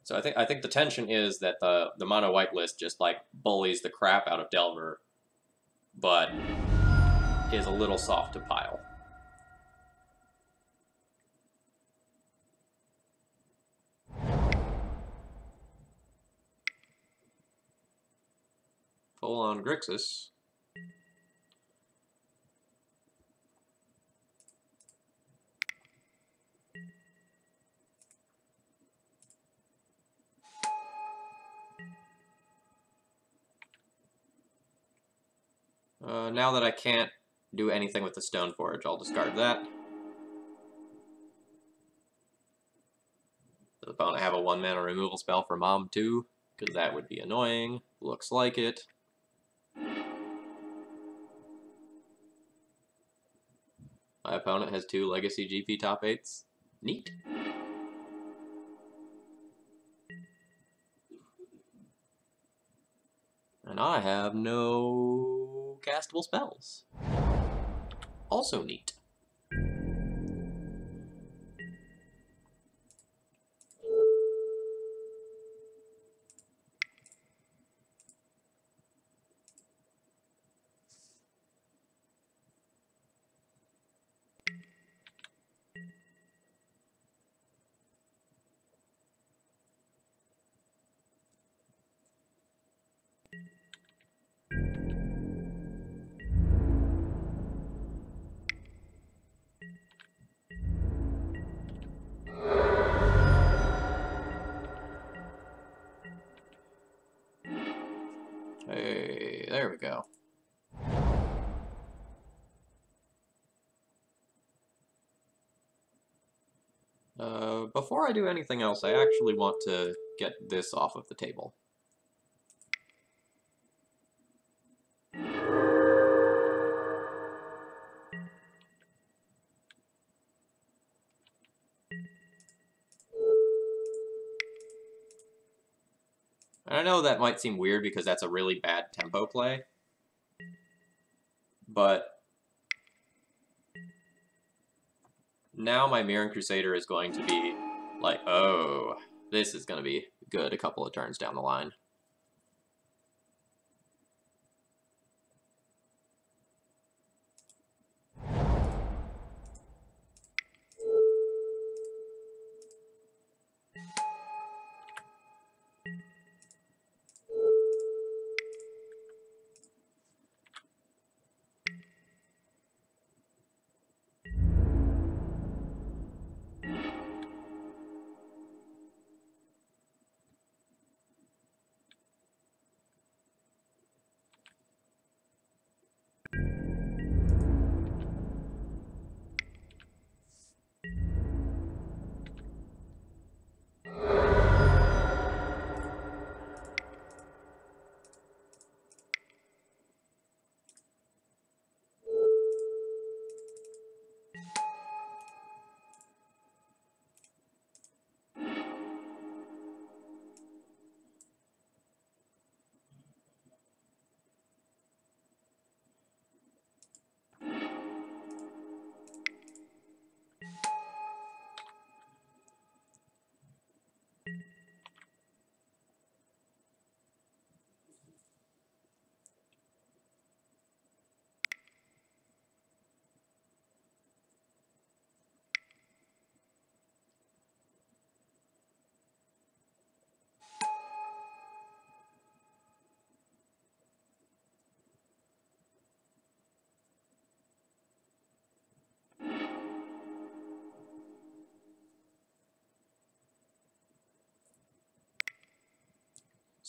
So I think the tension is that the mono-white list just like bullies the crap out of Delver, but is a little soft to pile. Full on Grixis. Now that I can't do anything with the Stoneforge, I'll discard that. Does the opponent have a 1-mana removal spell for Mom too? Because that would be annoying. Looks like it. My opponent has 2 Legacy GP top 8s. Neat. And I have no castable spells. Also neat. Hey, there we go. Before I do anything else, I actually want to get this off of the table. And I know that might seem weird because that's a really bad tempo play, but now my Mirran Crusader is going to be like, oh, this is going to be good a couple of turns down the line.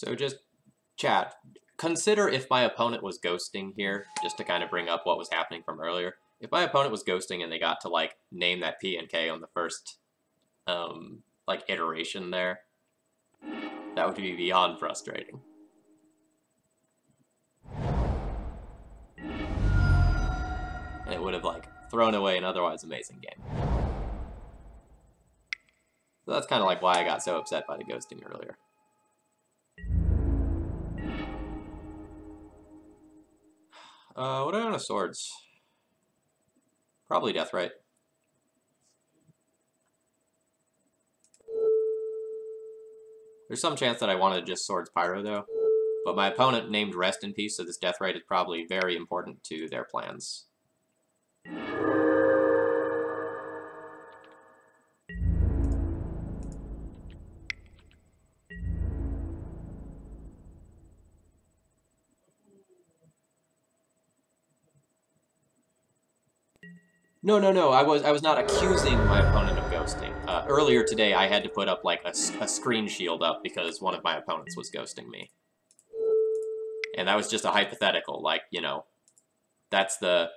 So just chat. Consider if my opponent was ghosting here, just to kind of bring up what was happening from earlier. If my opponent was ghosting and they got to, like, name that P and K on the first, like, iteration there, that would be beyond frustrating. And it would have, like, thrown away an otherwise amazing game. So that's kind of like why I got so upset by the ghosting earlier. What do I own of swords? Probably Deathrite. There's some chance that I wanted just Swords Pyro, though. But my opponent named Rest in Peace, so this Deathrite is probably very important to their plans. No, I was not accusing my opponent of ghosting. Earlier today, I had to put up, like, a screen shield up because one of my opponents was ghosting me. And that was just a hypothetical, like, you know, that's the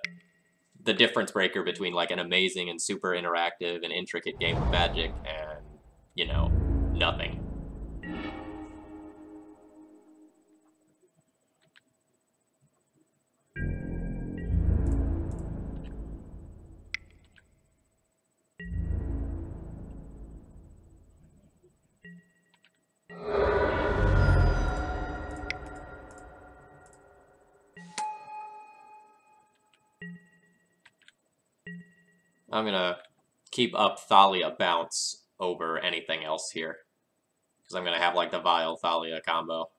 difference breaker between, like, an amazing and super interactive and intricate game of Magic and, you know, nothing. I'm gonna keep up Thalia bounce over anything else here. Because I'm gonna have, like, the Vile Thalia combo.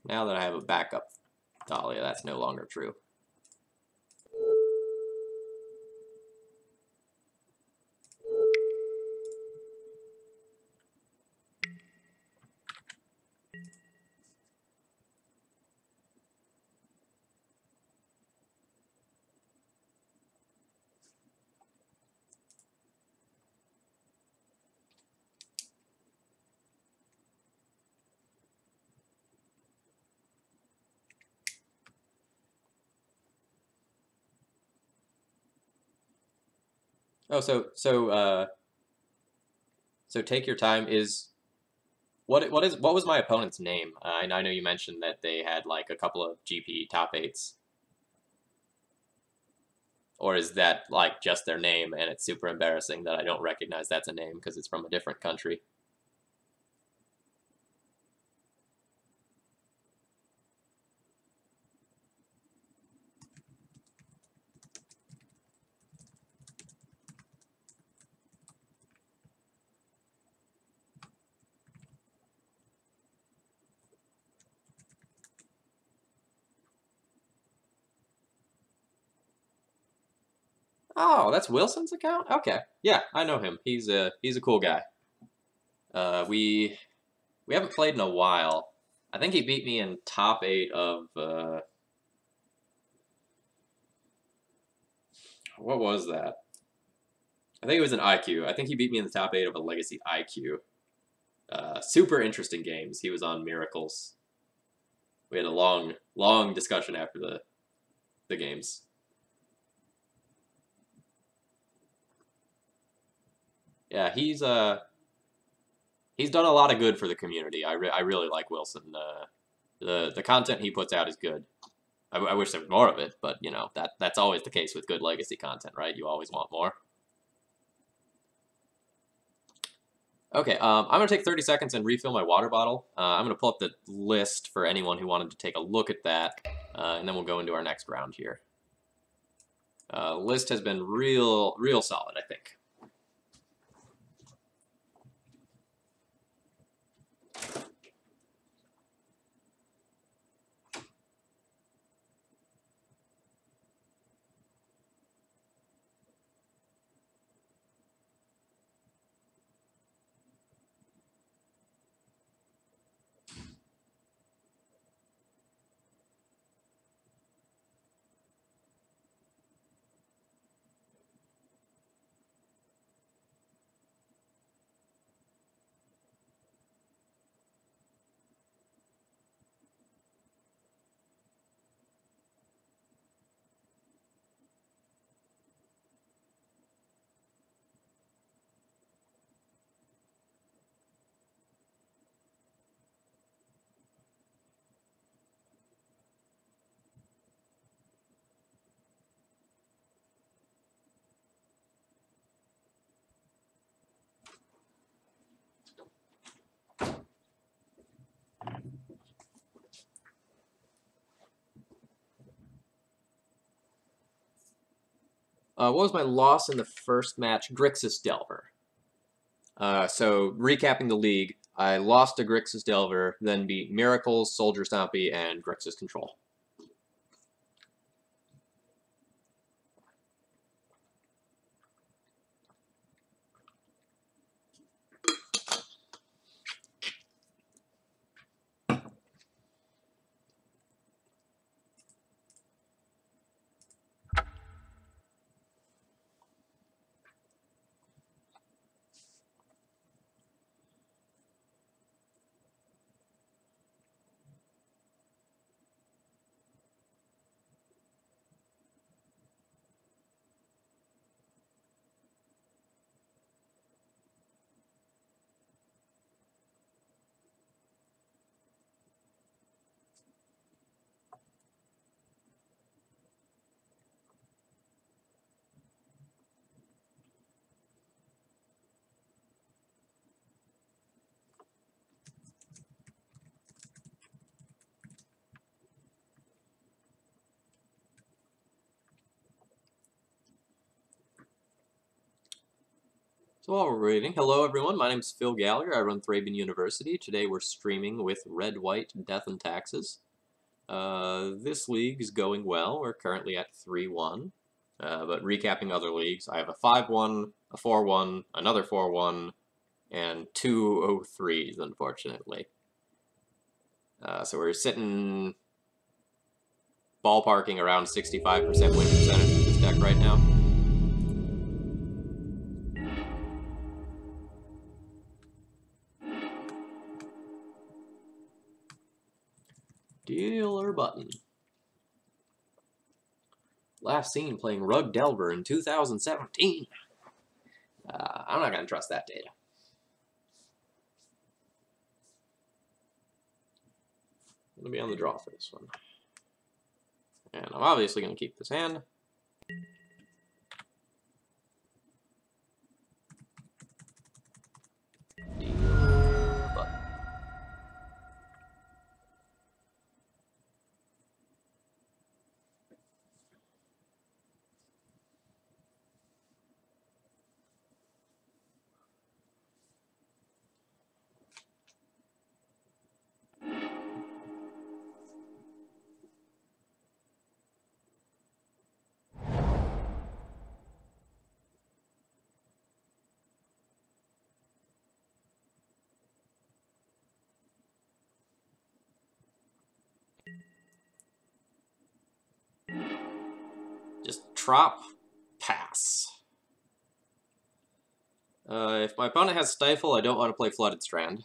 Now that I have a backup Thalia, that's no longer true. Oh, so take your time. What was my opponent's name? I know you mentioned that they had, like, a couple of GP top 8s. Or is that, like, just their name and it's super embarrassing that I don't recognize that's a name because it's from a different country? Oh, that's Wilson's account? Okay. Yeah, I know him. He's a cool guy. We haven't played in a while. I think he beat me in top 8 of what was that? I think it was an IQ. I think he beat me in the top 8 of a Legacy IQ. Super interesting games. He was on Miracles. We had a long discussion after the games. Yeah, he's done a lot of good for the community. I really like Wilson. The content he puts out is good. I wish there was more of it, but, you know, that's always the case with good Legacy content, right? You always want more. Okay, I'm going to take 30 seconds and refill my water bottle. I'm going to pull up the list for anyone who wanted to take a look at that, and then we'll go into our next round here. List has been real solid, I think. What was my loss in the first match? Grixis Delver. So, recapping the league, I lost to Grixis Delver, then beat Miracles, Soldier Stompy, and Grixis Control. So while we're waiting, hello everyone, my name is Phil Gallagher, I run ThrabenU University. Today we're streaming with Red, White, Death, and Taxes. This league is going well, we're currently at 3-1. But recapping other leagues, I have a 5-1, a 4-1, another 4-1, and 2 0-3s, unfortunately. So we're sitting ballparking around 65% win percentage with this deck right now. Dealer button. Last seen playing Rug Delver in 2017. I'm not going to trust that data. I'm going to be on the draw for this one. And I'm obviously going to keep this hand. Dealer button. Just drop, pass. If my opponent has Stifle, I don't want to play Flooded Strand.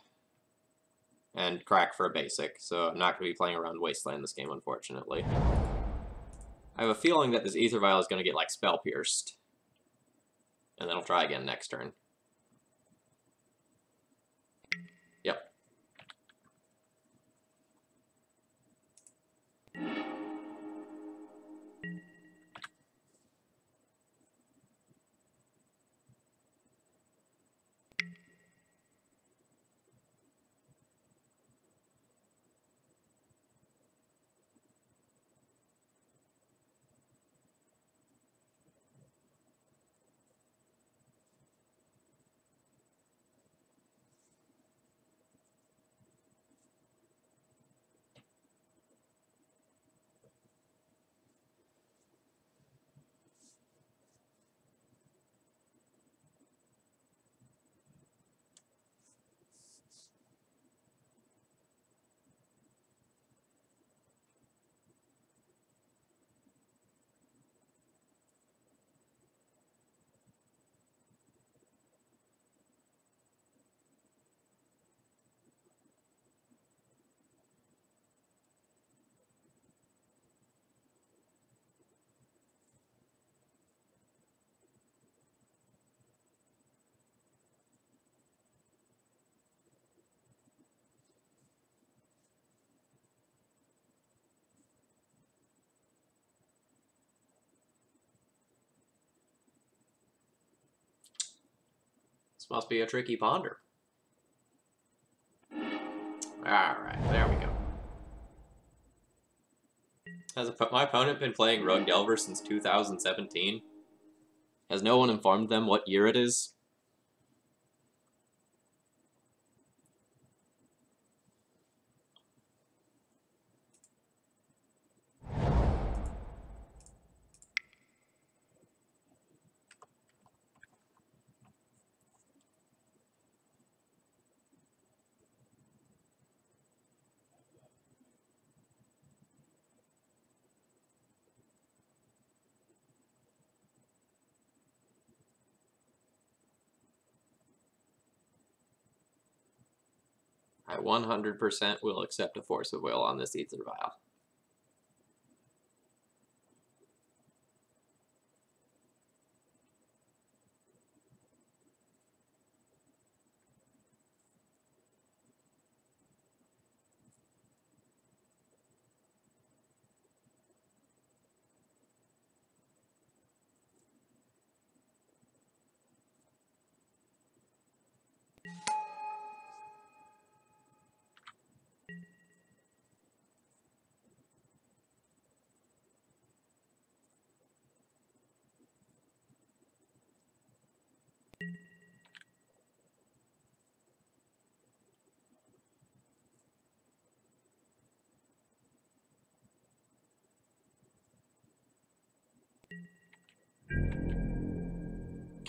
And crack for a basic, so I'm not going to be playing around Wasteland this game, unfortunately. I have a feeling that this Aether Vial is going to get, like, Spell Pierced. And then I'll try again next turn. Yep. This must be a tricky ponder. Alright, there we go. Has my opponent been playing Rug Delver since 2017? Has no one informed them what year it is? I 100% will accept a force of will on this ether vial.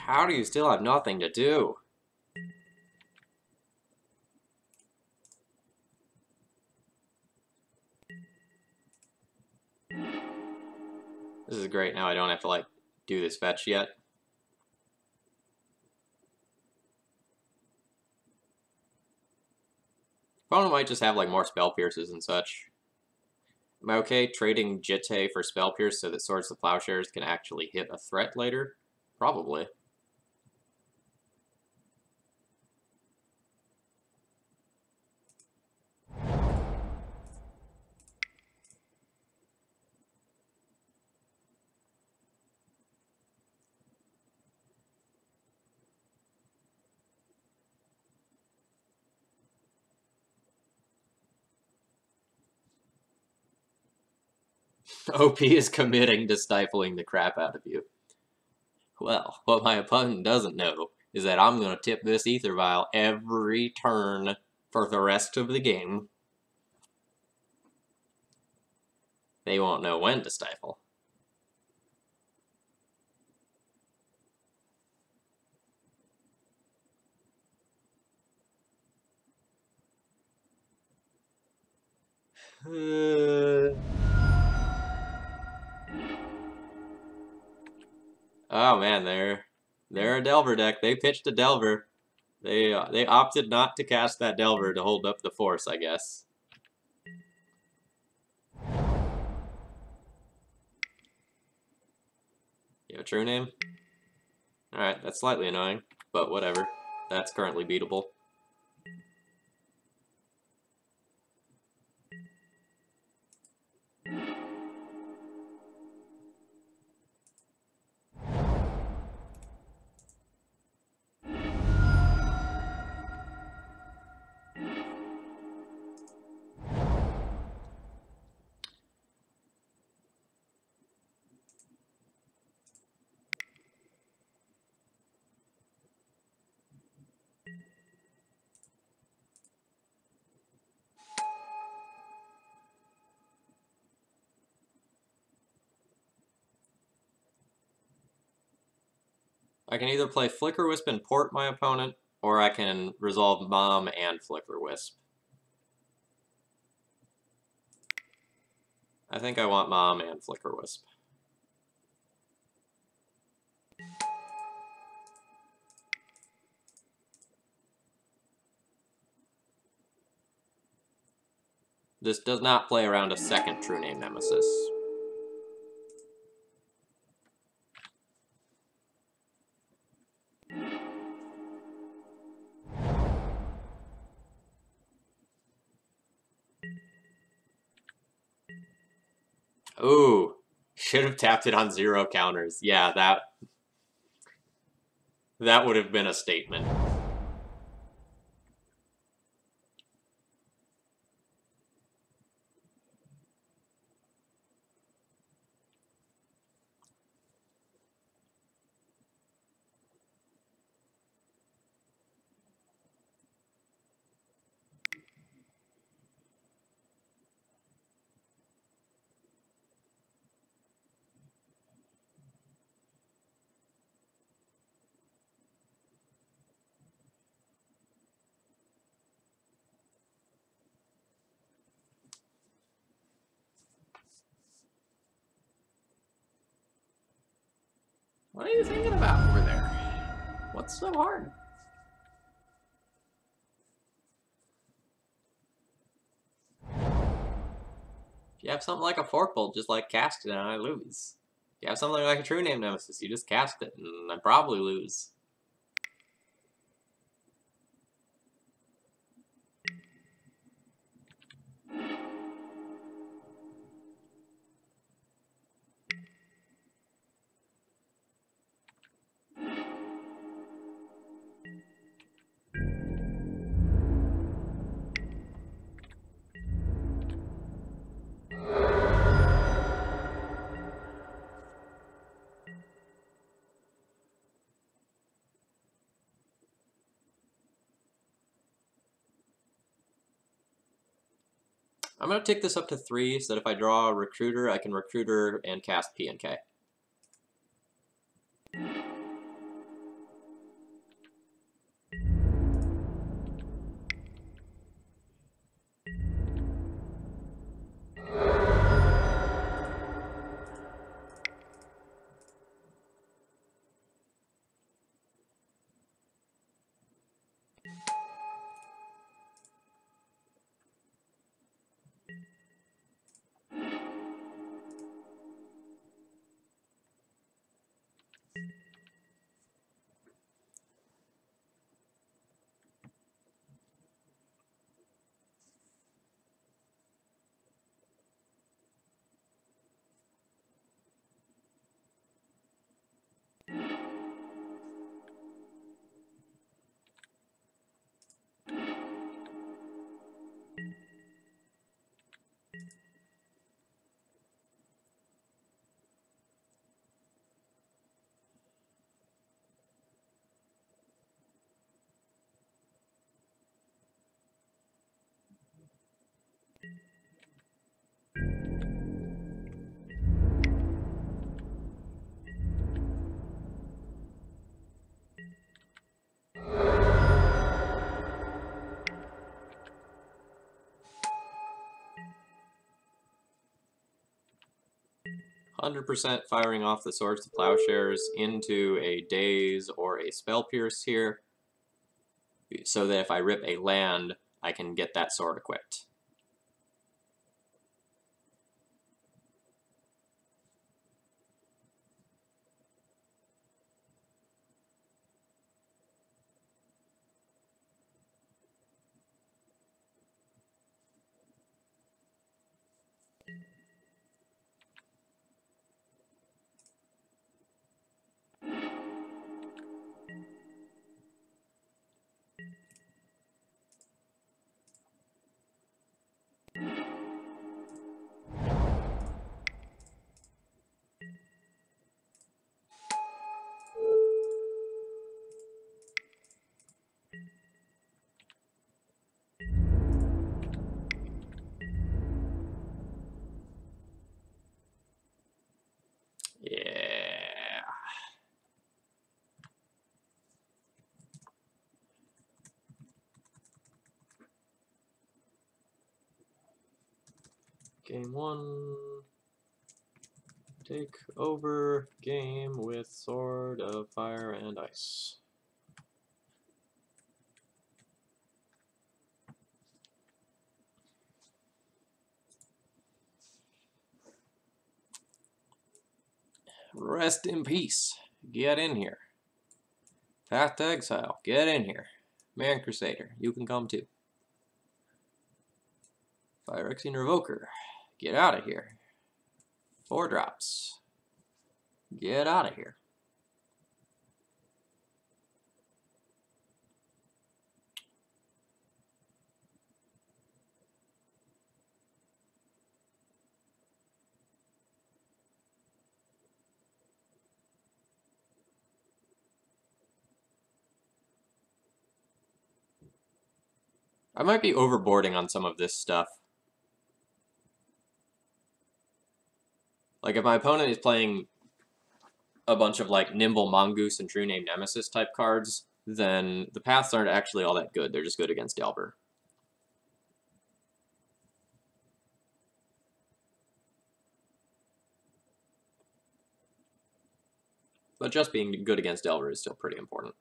How do you still have nothing to do? This is great, now I don't have to, like, do this fetch yet. Opponent might just have, like, more spell pierces and such. Am I okay trading Jitte for spell pierce so that Swords to Plowshares can actually hit a threat later? Probably. OP is committing to stifling the crap out of you. Well, what my opponent doesn't know is that I'm going to tip this ether vial every turn for the rest of the game. They won't know when to stifle. Oh man, they're a Delver deck. They pitched a Delver. They opted not to cast that Delver to hold up the force, I guess. You have a true name? Alright, that's slightly annoying, but whatever. That's currently beatable. I can either play Flicker Wisp and port my opponent, or I can resolve Mom and Flicker Wisp. I think I want Mom and Flicker Wisp. This does not play around a second True Name Nemesis. Ooh, should have tapped it on 0 counters. Yeah, that would have been a statement. What are you thinking about over there? What's so hard? If you have something like a Fork Bolt, just like cast it and I lose. If you have something like a True Name Nemesis, you just cast it and I probably lose. I'm going to take this up to 3 so that if I draw a Recruiter, I can Recruiter and cast P and K. %, firing off the Swords to Plowshares into a Daze or a Spell Pierce here, so that if I rip a land, I can get that sword equipped. Yeah. Game 1. Take over game with Sword of Fire and Ice. Rest in peace. Get in here. Path to Exile. Get in here. Man Crusader. You can come too. Phyrexian Revoker. Get out of here. 4 drops. Get out of here. I might be overboarding on some of this stuff. Like, if my opponent is playing a bunch of, like, Nimble Mongoose and True Name Nemesis type cards, then the paths aren't actually all that good. They're just good against Delver. But just being good against Delver is still pretty important.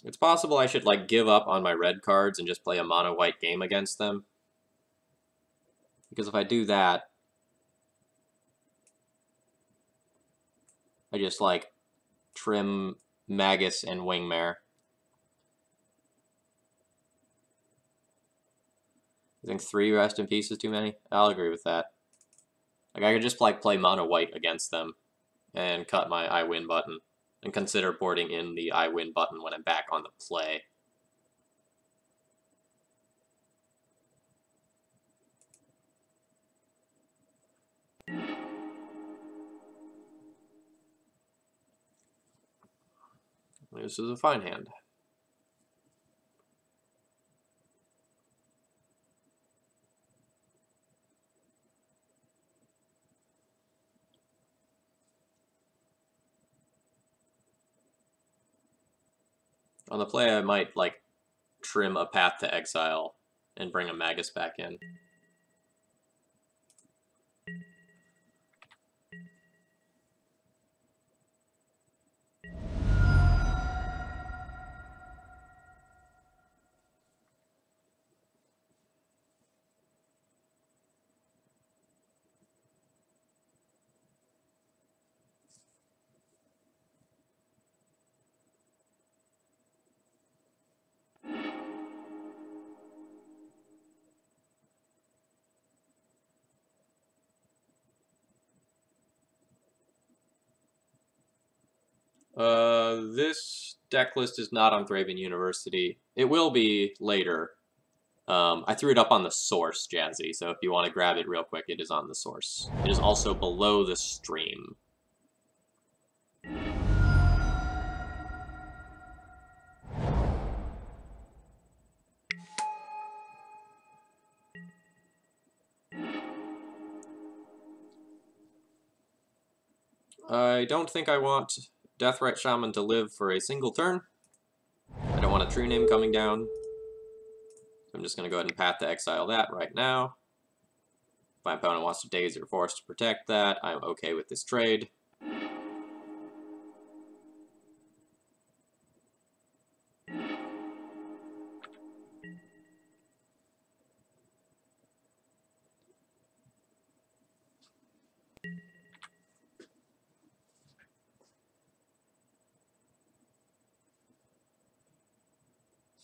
It's possible I should, like, give up on my red cards and just play a mono-white game against them. Because if I do that, I just, like, trim Magus and Wingmare. I think 3 Rest in Peace is too many. I'll agree with that. Like, I could just, like, play mono-white against them and cut my I win button. And consider boarding in the I win button when I'm back on the play. This is a fine hand. On the play, I might, like, trim a Path to Exile and bring a Magus back in. This deck list is not on Thraben University. It will be later. I threw it up on the source, Jazzy, so if you want to grab it real quick, it is on the source. It is also below the stream. I don't think I want Deathrite Shaman to live for a single turn. I don't want a True Name coming down. I'm just going to go ahead and Path to Exile that right now. If my opponent wants to Daze or Force to protect that, I'm okay with this trade.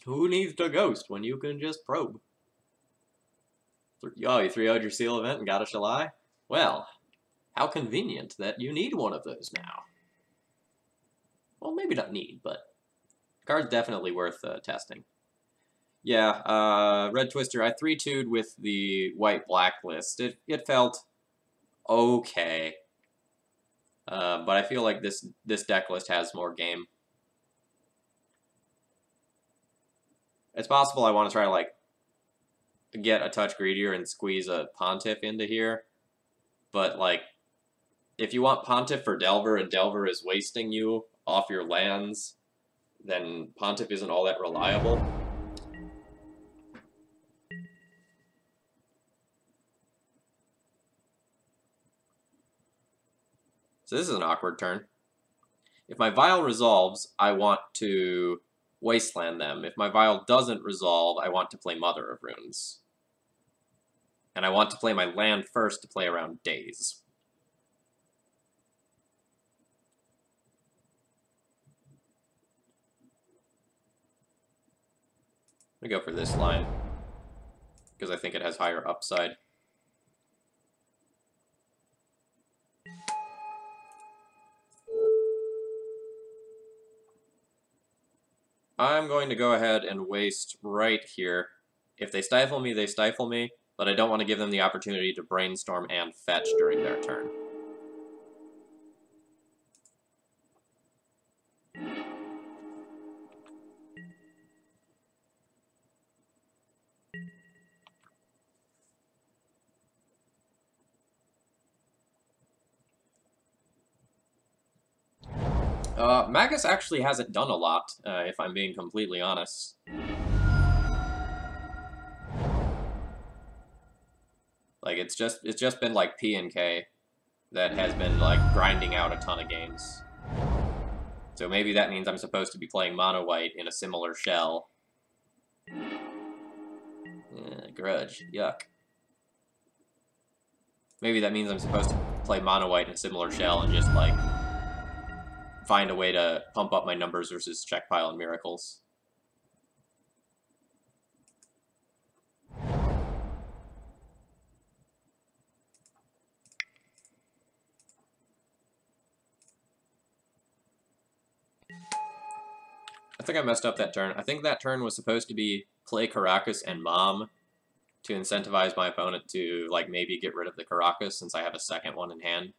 Who needs to ghost when you can just probe? Oh, you 3-0'd your seal event and got a Shalai? Well, how convenient that you need one of those now. Well, maybe not need, but the card's definitely worth testing. Yeah, Red Twister, I 3-2'd with the white blacklist. It felt okay. But I feel like this deck list has more game. It's possible I want to try to, like, get a touch greedier and squeeze a Pontiff into here. But, like, if you want Pontiff for Delver and Delver is wasting you off your lands, then Pontiff isn't all that reliable. So this is an awkward turn. If my Vial resolves, I want to Wasteland them. If my Vial doesn't resolve, I want to play Mother of Runes. And I want to play my land first to play around Daze. I'm going to go for this line, because I think it has higher upside. I'm going to go ahead and waste right here. If they stifle me, they stifle me, but I don't want to give them the opportunity to brainstorm and fetch during their turn. Magus actually hasn't done a lot, if I'm being completely honest. Like, it's just been, like, P and K that has been, like, grinding out a ton of games. So maybe that means I'm supposed to be playing mono white in a similar shell. Grudge. Yuck. Maybe that means I'm supposed to play mono white in a similar shell and just, like, find a way to pump up my numbers versus check pile and miracles. I think I messed up that turn. I think that turn was supposed to be play Caracas and Mom to incentivize my opponent to, like, maybe get rid of the Caracas since I have a second one in hand.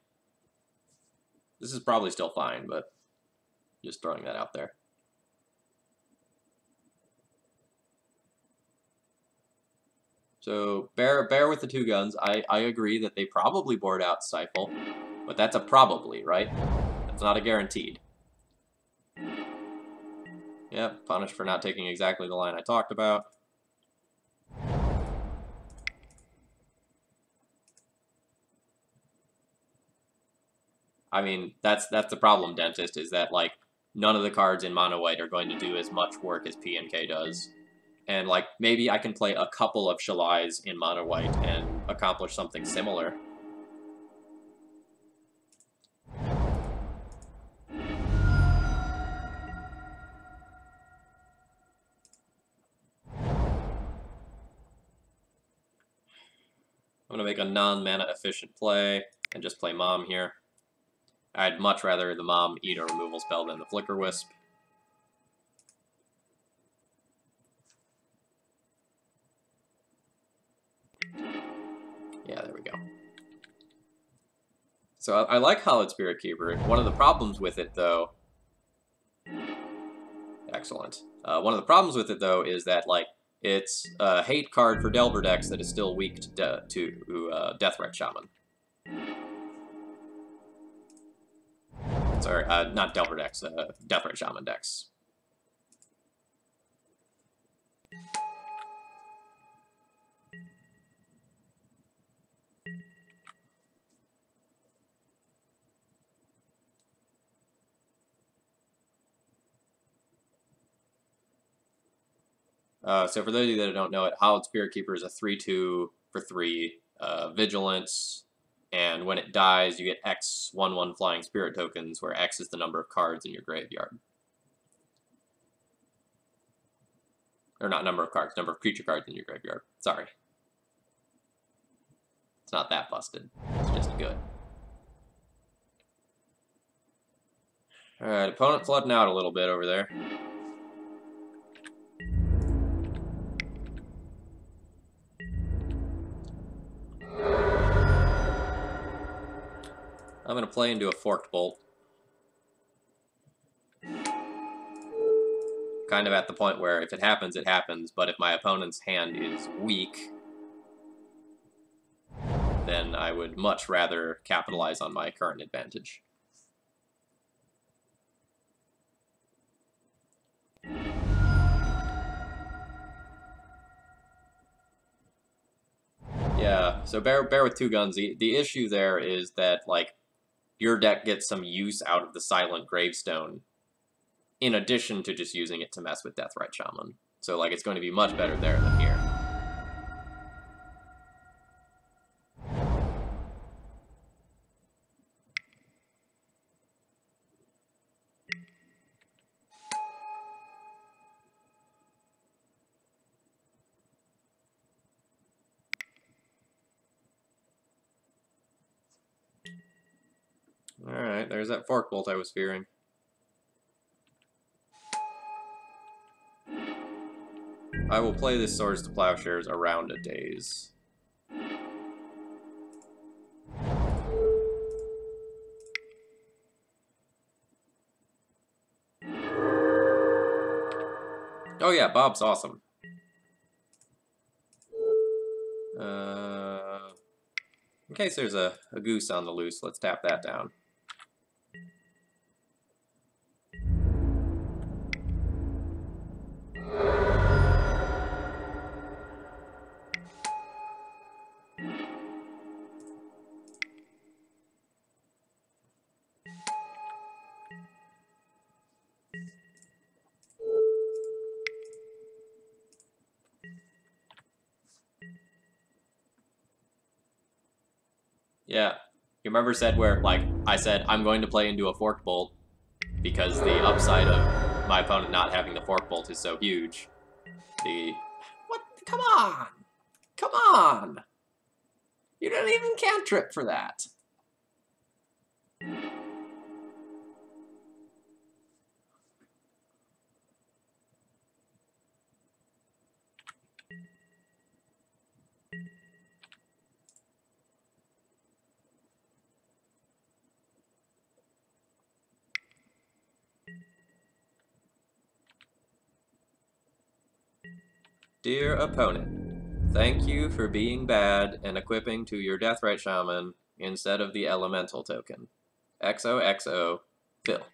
This is probably still fine, but just throwing that out there. So, bear with the two guns. I agree that they probably board out Stifle, but that's a probably, right? That's not a guaranteed. Yep, punished for not taking exactly the line I talked about. I mean, that's the problem, Dentist, is that, like, none of the cards in mono white are going to do as much work as P and K does. And, like, maybe I can play a couple of Shalais in mono white and accomplish something similar. I'm going to make a non-mana efficient play and just play Mom here. I'd much rather the Mom eat a removal spell than the Flicker Wisp. Yeah, there we go. So I like Hallowed Spirit Keeper. One of the problems with it, though... Excellent. One of the problems with it, though, is that, like, it's a hate card for Delver decks that is still weak to Deathrite Shaman. Sorry, not Delver decks, Deathrite Shaman decks. So for those of you that don't know it, Hallowed Spirit Keeper is a 3/2 for 3 vigilance, and when it dies, you get X 1/1 flying spirit tokens, where X is the number of cards in your graveyard. Or not number of cards, number of creature cards in your graveyard. Sorry. It's not that busted. It's just good. Alright, opponent flooding out a little bit over there. I'm going to play into a Forked Bolt. Kind of at the point where if it happens, it happens, but if my opponent's hand is weak, then I would much rather capitalize on my current advantage. Yeah, so bear with two guns. The issue there is that, like, your deck gets some use out of the Silent Gravestone, in addition to just using it to mess with Deathrite Shaman. So, like, it's going to be much better there than here. Alright, there's that Fork Bolt I was fearing. I will play this Swords to Plowshares around a daze. Oh yeah, Bob's awesome. In case there's a goose on the loose, let's tap that down. Yeah. You remember said where, like, I said, I'm going to play into a forked bolt because the upside of my opponent not having the fork bolt is so huge. What? Come on! Come on! You didn't even cantrip for that. Dear opponent, thank you for being bad and equipping to your Deathrite Shaman instead of the Elemental token. XOXO, Phil.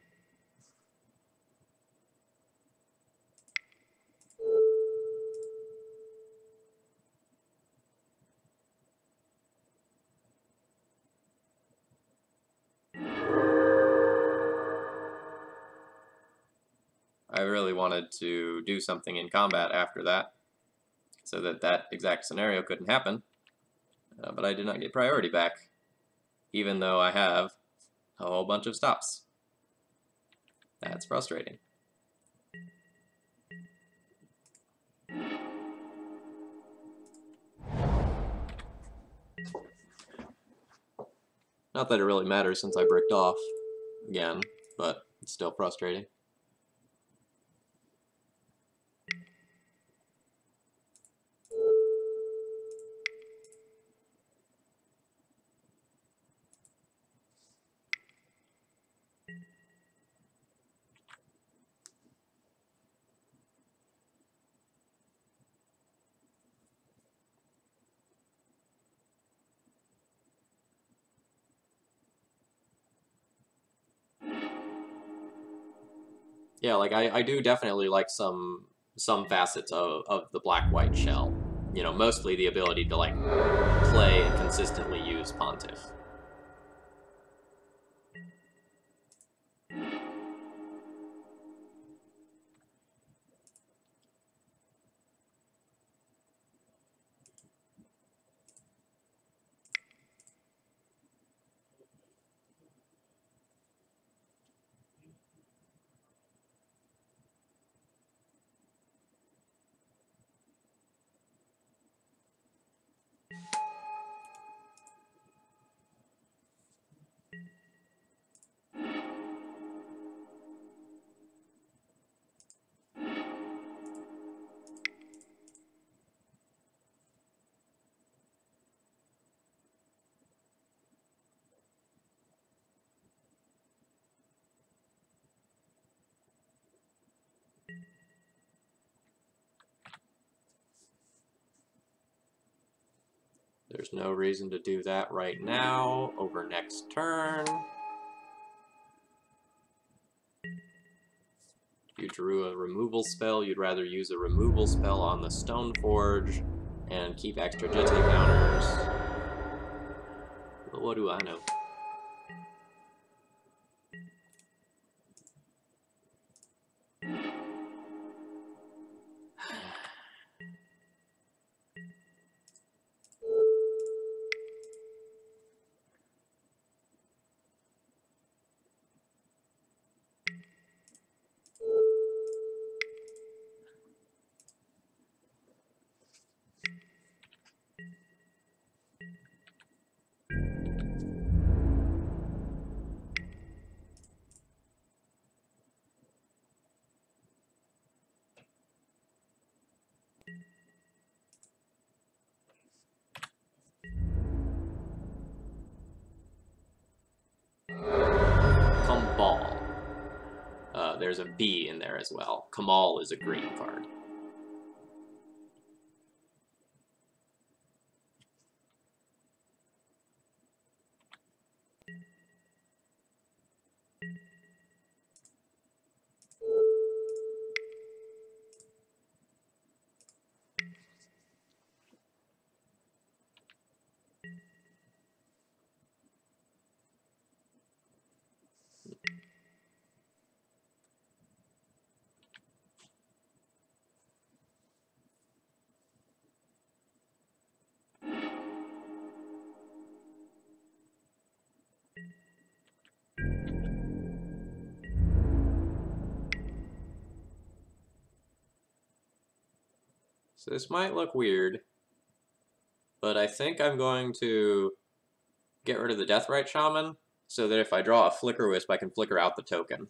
I really wanted to do something in combat after that, so that that exact scenario couldn't happen, but I did not get priority back, even though I have a whole bunch of stops. That's frustrating. Not that it really matters since I bricked off again, but it's still frustrating. Yeah, like I do definitely like some facets of the black-white shell. You know, mostly the ability to like play and consistently use Pontiff. There's no reason to do that right now. Over next turn. If you drew a removal spell, you'd rather use a removal spell on the Stoneforge and keep extra Jitsi counters. But what do I know? Kamal. There's a B in there as well. Kamal is a green card. So this might look weird, but I think I'm going to get rid of the Deathrite Shaman, so that if I draw a Flicker Wisp, I can flicker out the token.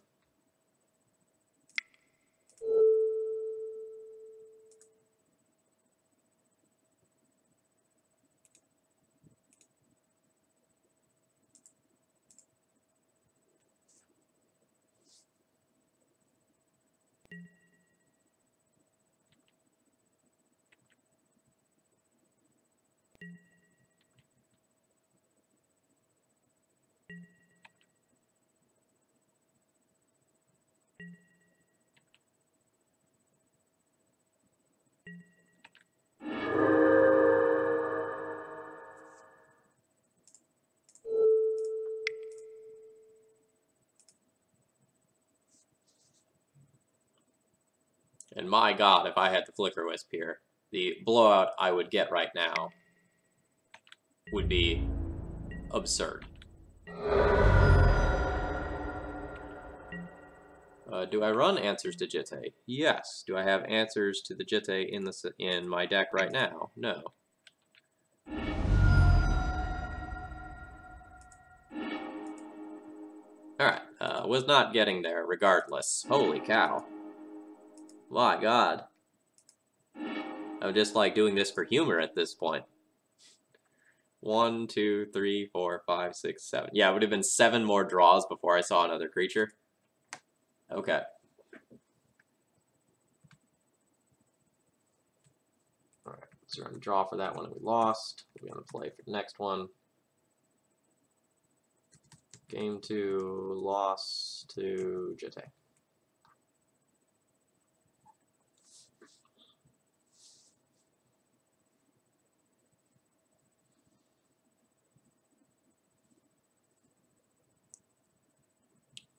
And my god, if I had the Flicker Wisp here, the blowout I would get right now would be absurd. Do I run Answers to Jitte? Yes. Do I have Answers to the Jitte in my deck right now? No. Alright, was not getting there regardless. Holy cow. My god. I'm just like doing this for humor at this point. 1, 2, 3, 4, 5, 6, 7. Yeah, it would have been 7 more draws before I saw another creature. Okay. Alright, so we're going to draw for that one and we lost. We're going to play for the next one. Game 2, loss to Jitte.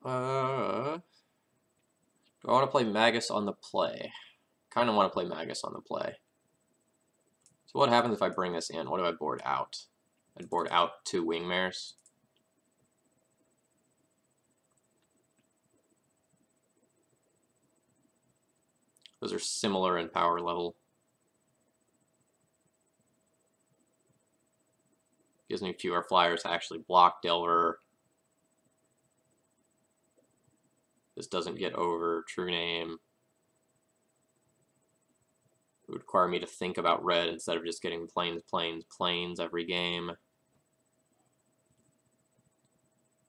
Do I want to play Magus on the play? Kind of want to play Magus on the play. So what happens if I bring this in? What do I board out? I'd board out 2 Wingmares. Those are similar in power level. Gives me fewer flyers to actually block Delver. This doesn't get over True Name. It would require me to think about red instead of just getting planes, planes, planes every game.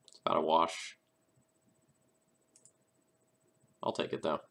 It's about a wash. I'll take it though.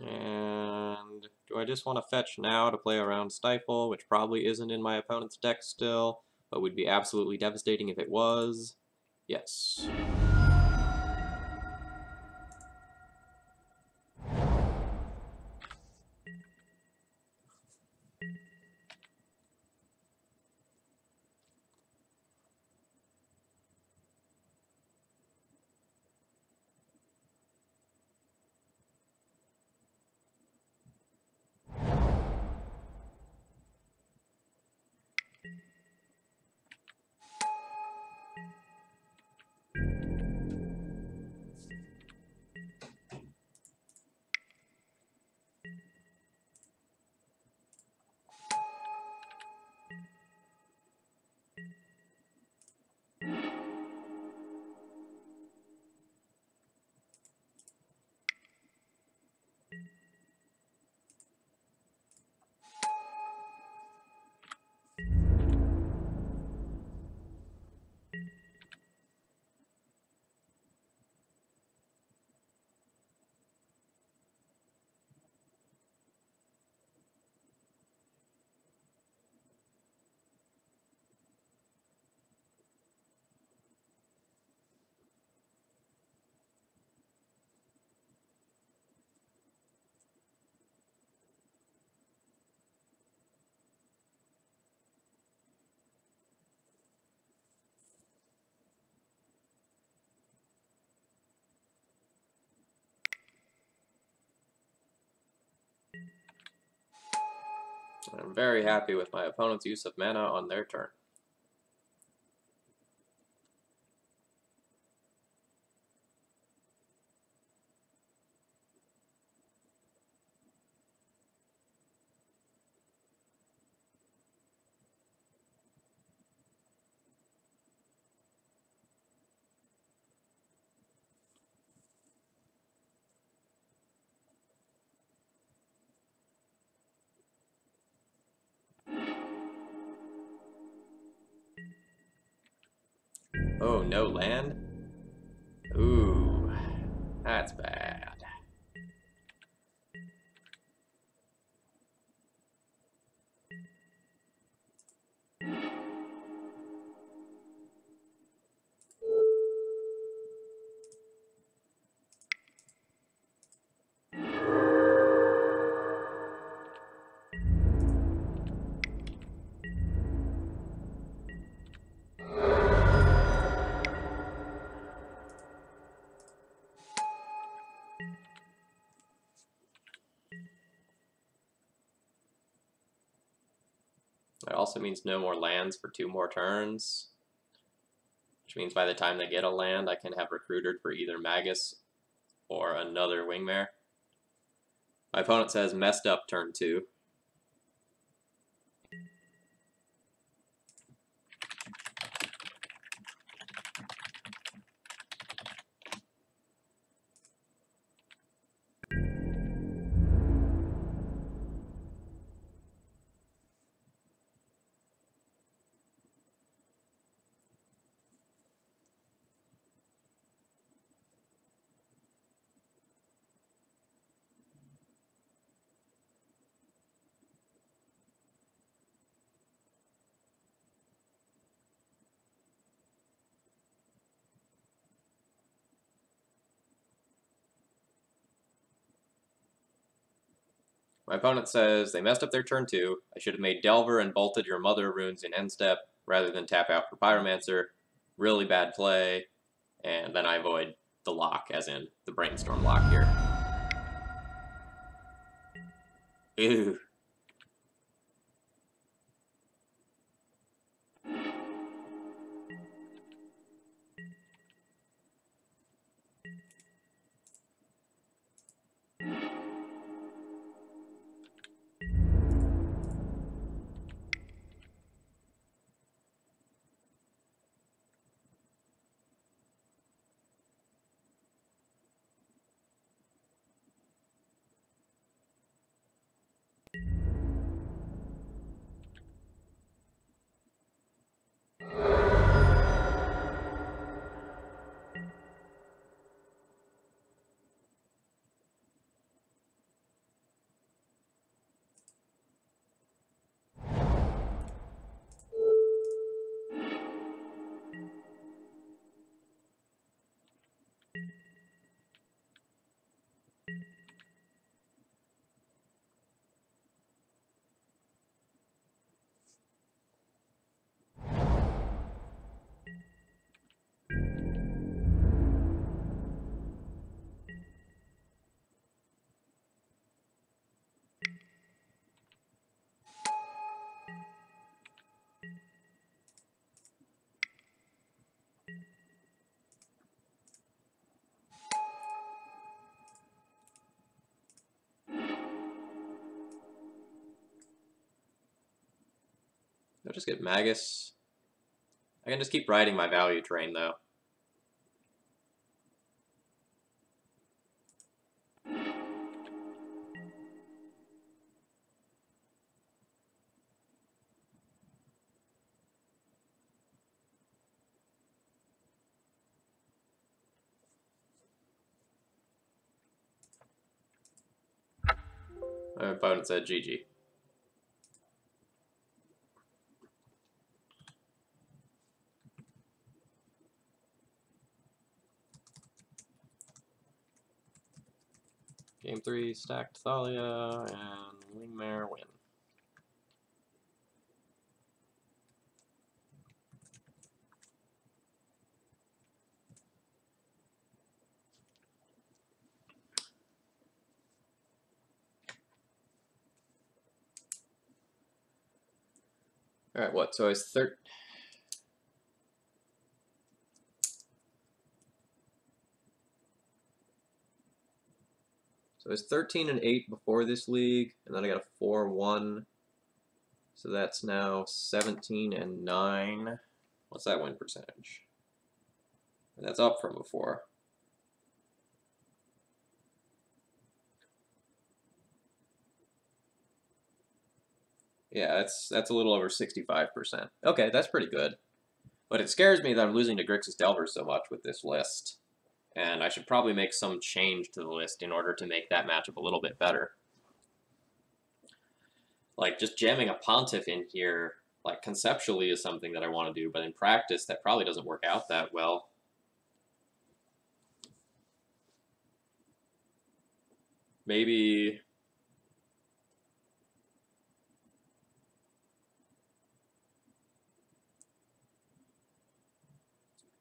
And do I just want to fetch now to play around Stifle, which probably isn't in my opponent's deck still, but would be absolutely devastating if it was? Yes. I'm very happy with my opponent's use of mana on their turn. Oh, no land? Ooh, that's bad. That also means no more lands for 2 more turns, which means by the time they get a land, I can have recruited for either Magus or another Wingmare. My opponent says messed up turn 2. My opponent says they messed up their turn 2. I should have made Delver and bolted your mother runes in end step rather than tap out for Pyromancer. Really bad play. And then I avoid the lock, as in the Brainstorm lock here. Ew. I'll just get Magus. I can just keep riding my value train, though. My opponent said GG. Game 3, stacked Thalia, and Wingmare win. Alright, what? So it's So it's 13 and 8 before this league, and then I got a 4-1. So that's now 17 and 9. What's that win percentage? That's up from before. Yeah, that's a little over 65%. Okay, that's pretty good. But it scares me that I'm losing to Grixis Delver so much with this list. And I should probably make some change to the list in order to make that matchup a little bit better. Like, just jamming a Pontiff in here, like, conceptually is something that I want to do, but in practice, that probably doesn't work out that well. Maybe...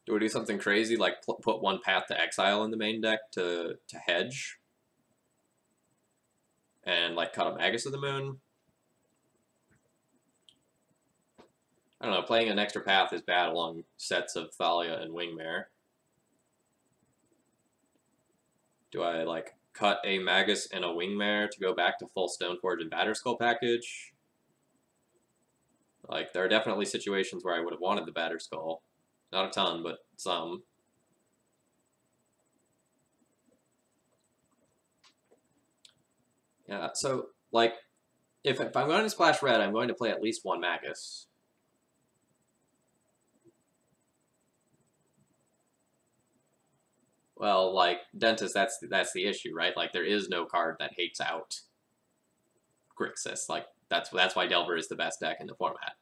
do we do something crazy, like put one Path to Exile in the main deck to hedge? And, like, cut a Magus of the Moon? I don't know, playing an extra path is bad along sets of Thalia and Wingmare. Do I, like, cut a Magus and a Wingmare to go back to full Stoneforge and Batterskull package? Like, there are definitely situations where I would have wanted the Batterskull. Not a ton, but some. Yeah, so, like, if I'm going to splash red, I'm going to play at least one Magus. Well, like, Dentist, that's the issue, right? Like, there is no card that hates out Grixis. Like, that's why Delver is the best deck in the format.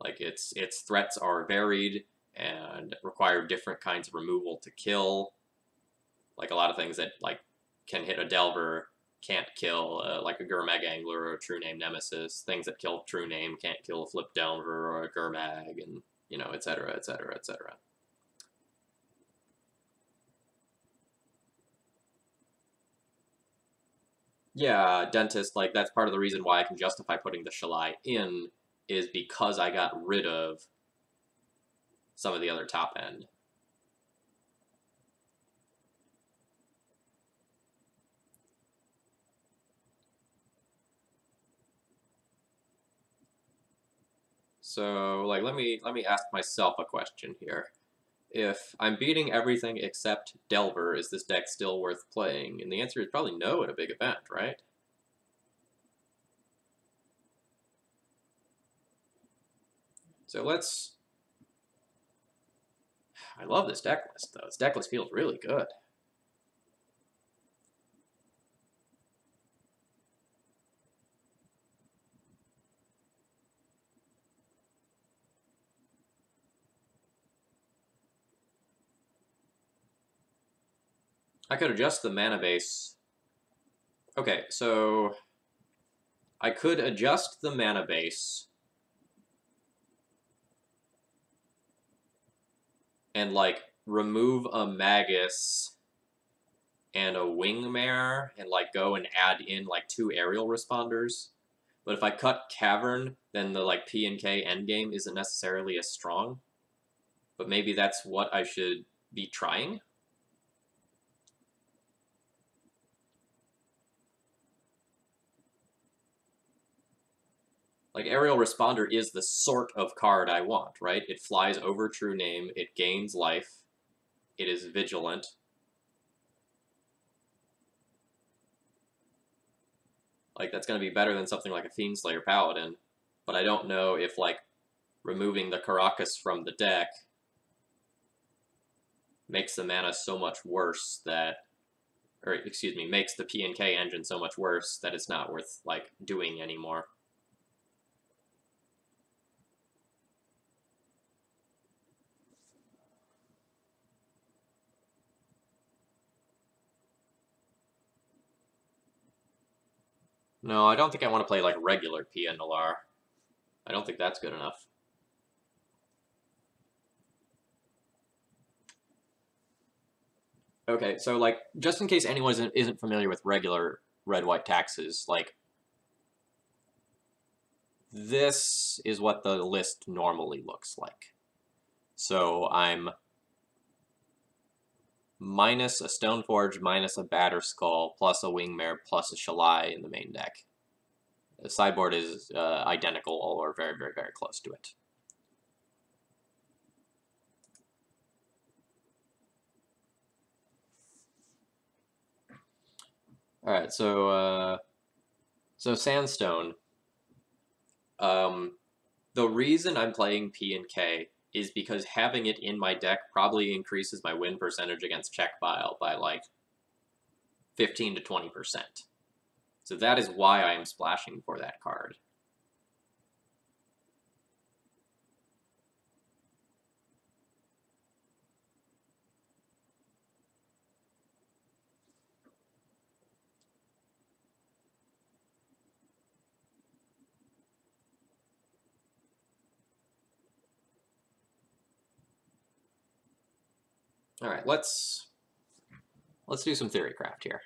Like, its threats are varied and require different kinds of removal to kill. Like, a lot of things that, like, can hit a Delver can't kill, like a Gurmag Angler or a True Name Nemesis. Things that kill True Name can't kill a Flip Delver or a Gurmag, and, you know, etc., etc., etc. Yeah, Dentist, like, that's part of the reason why I can justify putting the Shalai in, is because I got rid of some of the other top end. So, like, let me ask myself a question here. If I'm beating everything except Delver, is this deck still worth playing? And the answer is probably no at a big event, right? So let's... I love this deck list, though. This deck list feels really good. I could adjust the mana base. Okay, so I could adjust the mana base and, like, remove a Magus and a Wingmare and, like, go and add in, like, 2 aerial responders. But if I cut Cavern, then the, like, P and K endgame isn't necessarily as strong. But maybe that's what I should be trying? Like, Aerial Responder is the sort of card I want, right? It flies over True Name, it gains life, it is vigilant. Like, that's going to be better than something like a Fiendslayer Paladin. But I don't know if, like, removing the Caracas from the deck makes the mana so much worse that... or, excuse me, makes the P and K engine so much worse that it's not worth, like, doing anymore. No, I don't think I want to play, like, regular PNLR. I don't think that's good enough. Okay, so, like, just in case anyone isn't familiar with regular red-white taxes, like, this is what the list normally looks like. So I'm minus a Stoneforge, minus a Batterskull, plus a Wingmare, plus a Shalai in the main deck. The sideboard is identical or very, very, very close to it. All right, so Sandstone. The reason I'm playing P and K is because having it in my deck probably increases my win percentage against Check Bile by like 15 to 20%. So that is why I am splashing for that card. All right, let's do some Theorycraft here.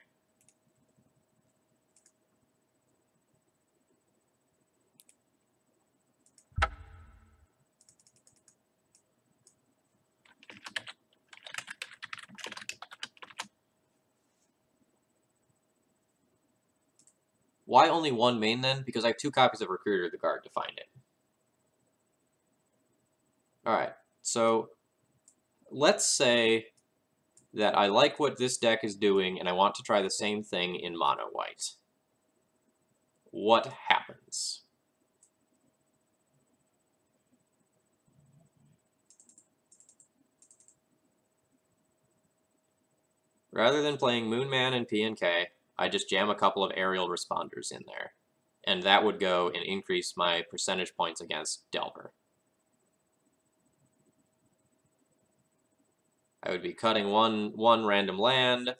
Why only one main then? Because I have 2 copies of Recruiter the Guard to find it. Alright, so let's say that I like what this deck is doing and I want to try the same thing in mono white. What happens? Rather than playing Moonman and P and K, I just jam a couple of aerial responders in there. And that would go and increase my percentage points against Delver. I would be cutting one random land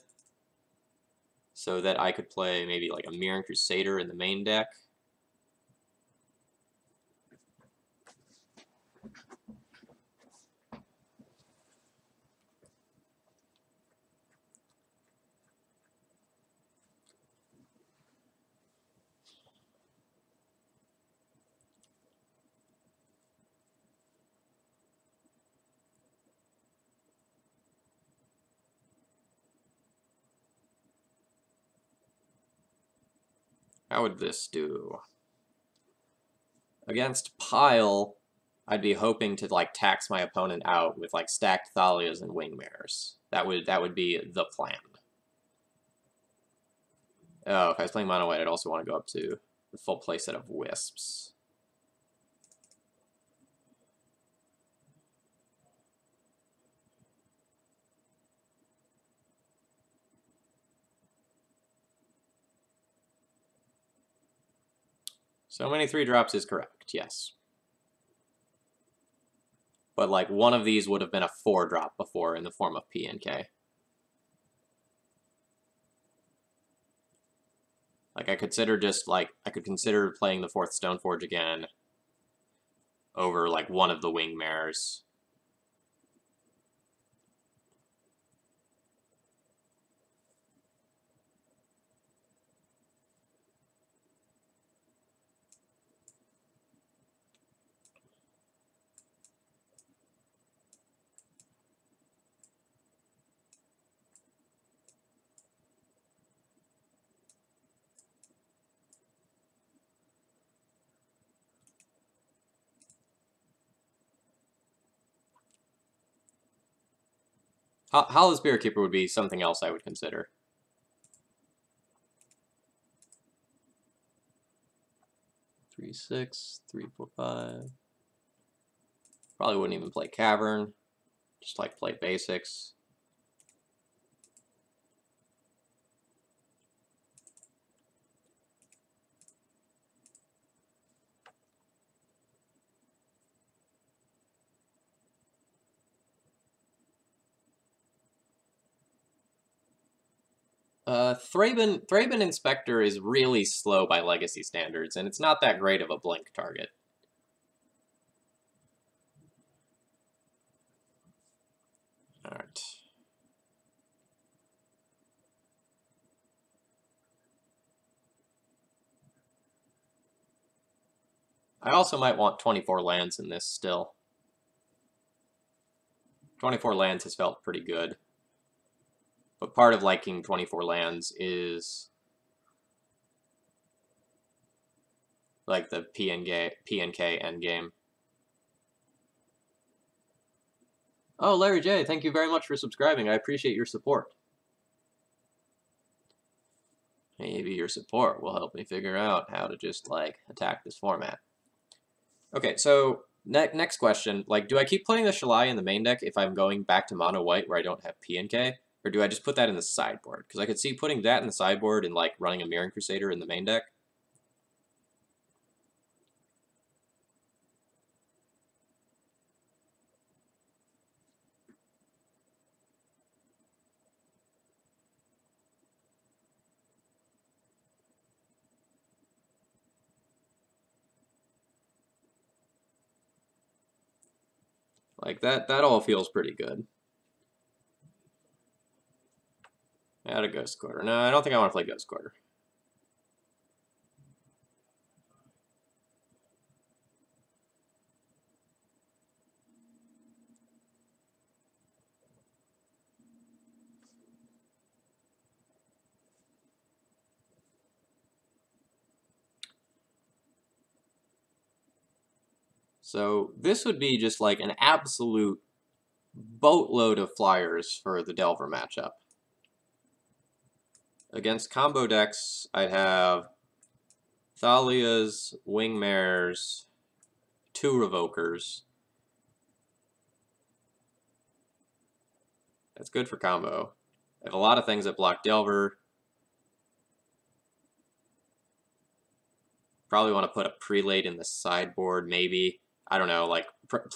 so that I could play maybe like a Mirran Crusader in the main deck. How would this do? Against Pile, I'd be hoping to like tax my opponent out with like stacked Thalias and Wingmares. That would be the plan. Oh, if I was playing mono white, I'd also want to go up to the full playset of Wisps. So many 3-drops is correct, yes. But like one of these would have been a 4-drop before in the form of P and K. Like I could consider playing the 4th Stoneforge again over like one of the Wingmares. Hollow Spirit Keeper would be something else I would consider. Three, 6, 3, 4, 5. Probably wouldn't even play Cavern. Just like play basics. Thraben Inspector is really slow by Legacy standards, and it's not that great of a blink target. Alright. I also might want 24 lands in this still. 24 lands has felt pretty good. But part of liking 24 lands is like the PNK endgame. Oh, Larry J, thank you very much for subscribing. I appreciate your support. Maybe your support will help me figure out how to just, like, attack this format. Okay, so next question. Like, do I keep playing the Shalai in the main deck if I'm going back to mono white where I don't have PNK? Or do I just put that in the sideboard? Because I could see putting that in the sideboard and, like, running a Mirran Crusader in the main deck. Like, that all feels pretty good. Add a Ghost Quarter. No, I don't think I want to play Ghost Quarter. So this would be just like an absolute boatload of flyers for the Delver matchup. Against combo decks, I'd have Thalia's, Wingmares, 2 Revokers. That's good for combo. I have a lot of things that block Delver. Probably want to put a Prelate in the sideboard, maybe. I don't know, like,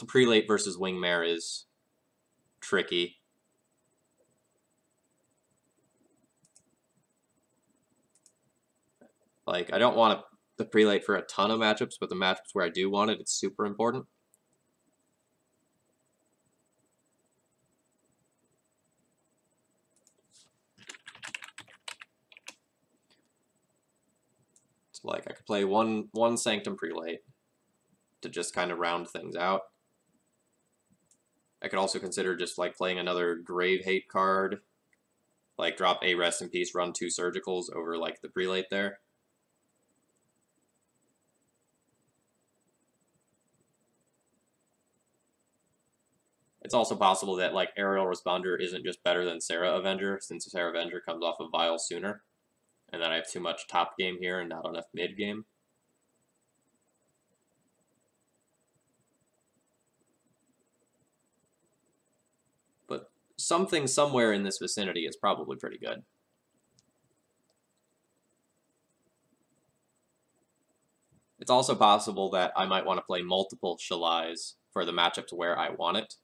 Prelate versus Wingmare is tricky. Like, I don't want the Prelate for a ton of matchups, but the matchups where I do want it, it's super important. So, like, I could play one Sanctum Prelate to just kind of round things out. I could also consider just, like, playing another Grave Hate card. Like, drop a Rest in Peace, run 2 Surgicals over, like, the Prelate there. It's also possible that, like, Aerial Responder isn't just better than Sarah Avenger, since Sarah Avenger comes off of Vile sooner. And then I have too much top game here and not enough mid game. But something somewhere in this vicinity is probably pretty good. It's also possible that I might want to play multiple Shalais for the matchup to where I want it.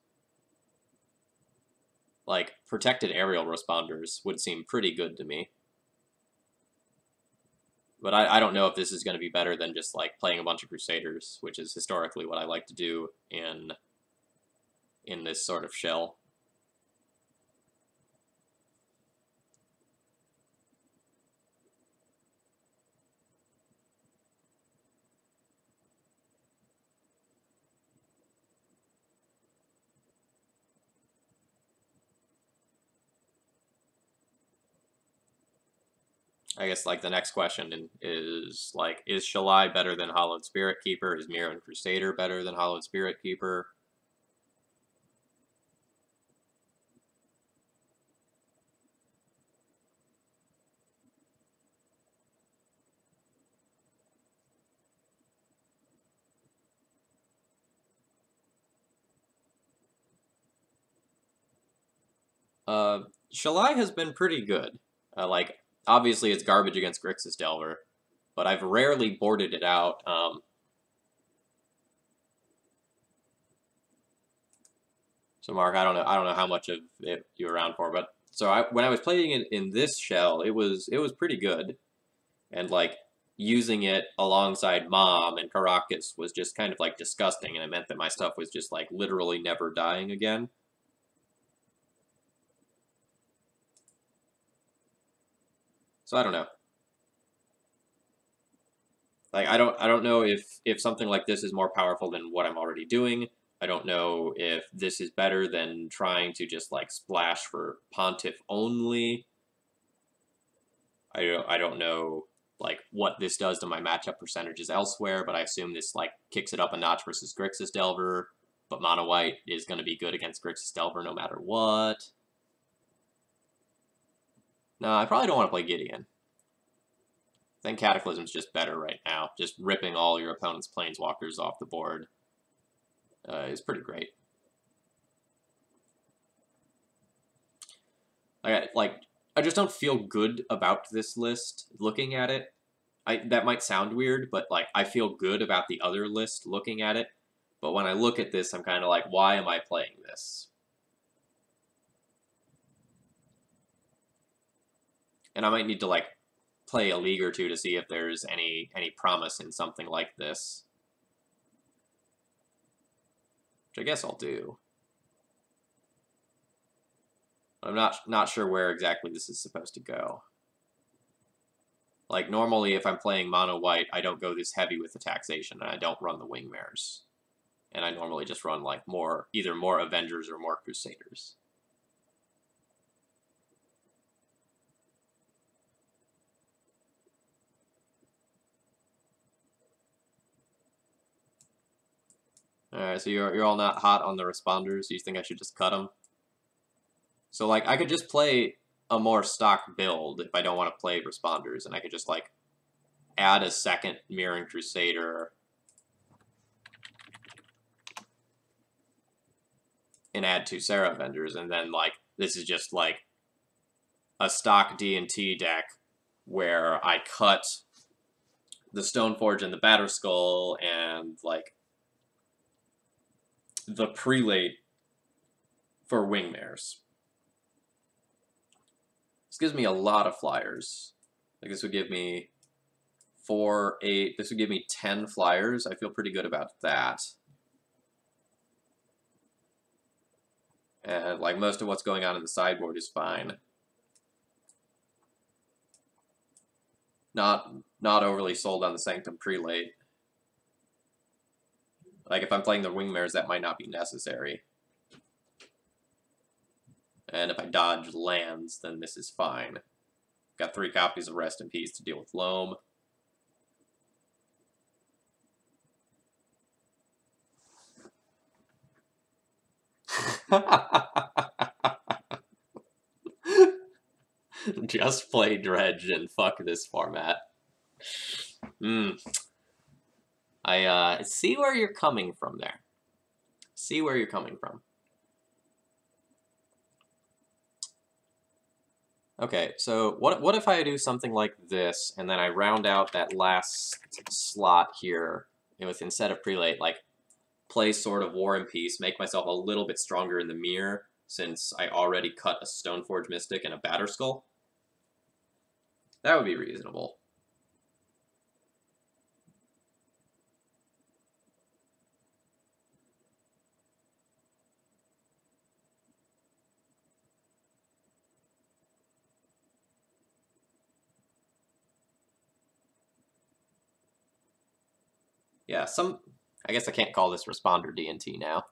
Like, protected aerial responders would seem pretty good to me. But I don't know if this is going to be better than just, like, playing a bunch of Crusaders, which is historically what I like to do in this sort of shell. I guess, like, the next question is, like, is Shalai better than Hallowed Spirit Keeper? Is Mirran Crusader better than Hallowed Spirit Keeper? Shalai has been pretty good. Like, obviously it's garbage against Grixis Delver, but I've rarely boarded it out. So Mark, I don't know how much of it you're around for, but so when I was playing it in this shell, it was pretty good, and like using it alongside Mom and Caracas was just kind of like disgusting, and it meant that my stuff was just like literally never dying again. So I don't know. Like, I don't know if something like this is more powerful than what I'm already doing. I don't know if this is better than trying to just, like, splash for Pontiff only. I don't know, like, what this does to my matchup percentages elsewhere, but I assume this, like, kicks it up a notch versus Grixis Delver, but Mono White is going to be good against Grixis Delver no matter what. No, I probably don't want to play Gideon. I think Cataclysm's just better right now. Just ripping all your opponent's Planeswalkers off the board is pretty great. I just don't feel good about this list looking at it. That might sound weird, but like I feel good about the other list looking at it. But when I look at this, I'm kind of like, why am I playing this? And I might need to like play a league or two to see if there's any promise in something like this. Which I guess I'll do. I'm not sure where exactly this is supposed to go. Like, normally if I'm playing mono white, I don't go this heavy with the taxation, and I don't run the Wingmares. And I normally just run, like, either more Avengers or more Crusaders. Alright, so you're all not hot on the responders? You think I should just cut them? So, like, I could just play a more stock build if I don't want to play responders, and I could just, like, add a second Mirroring Crusader and add 2 Sarah Avengers, and then, like, this is just, like, a stock D&T deck where I cut the Stoneforge and the Batterskull and, like, the Prelate for Wingmares. This gives me a lot of flyers. Like, this would give me 4, 8, this would give me 10 flyers. I feel pretty good about that. And, like, most of what's going on in the sideboard is fine. Not overly sold on the Sanctum Prelate. Like, if I'm playing the Wingmares, that might not be necessary. And if I dodge lands, then this is fine. Got 3 copies of Rest in Peace to deal with Loam. Just play Dredge and fuck this format. I see where you're coming from there. See where you're coming from. Okay, so what if I do something like this, and then I round out that last slot here with, instead of Prelate, like, play Sword of War and Peace, make myself a little bit stronger in the mirror, since I already cut a Stoneforge Mystic and a Batterskull? That would be reasonable. Yeah, I guess I can't call this Responder D&T now.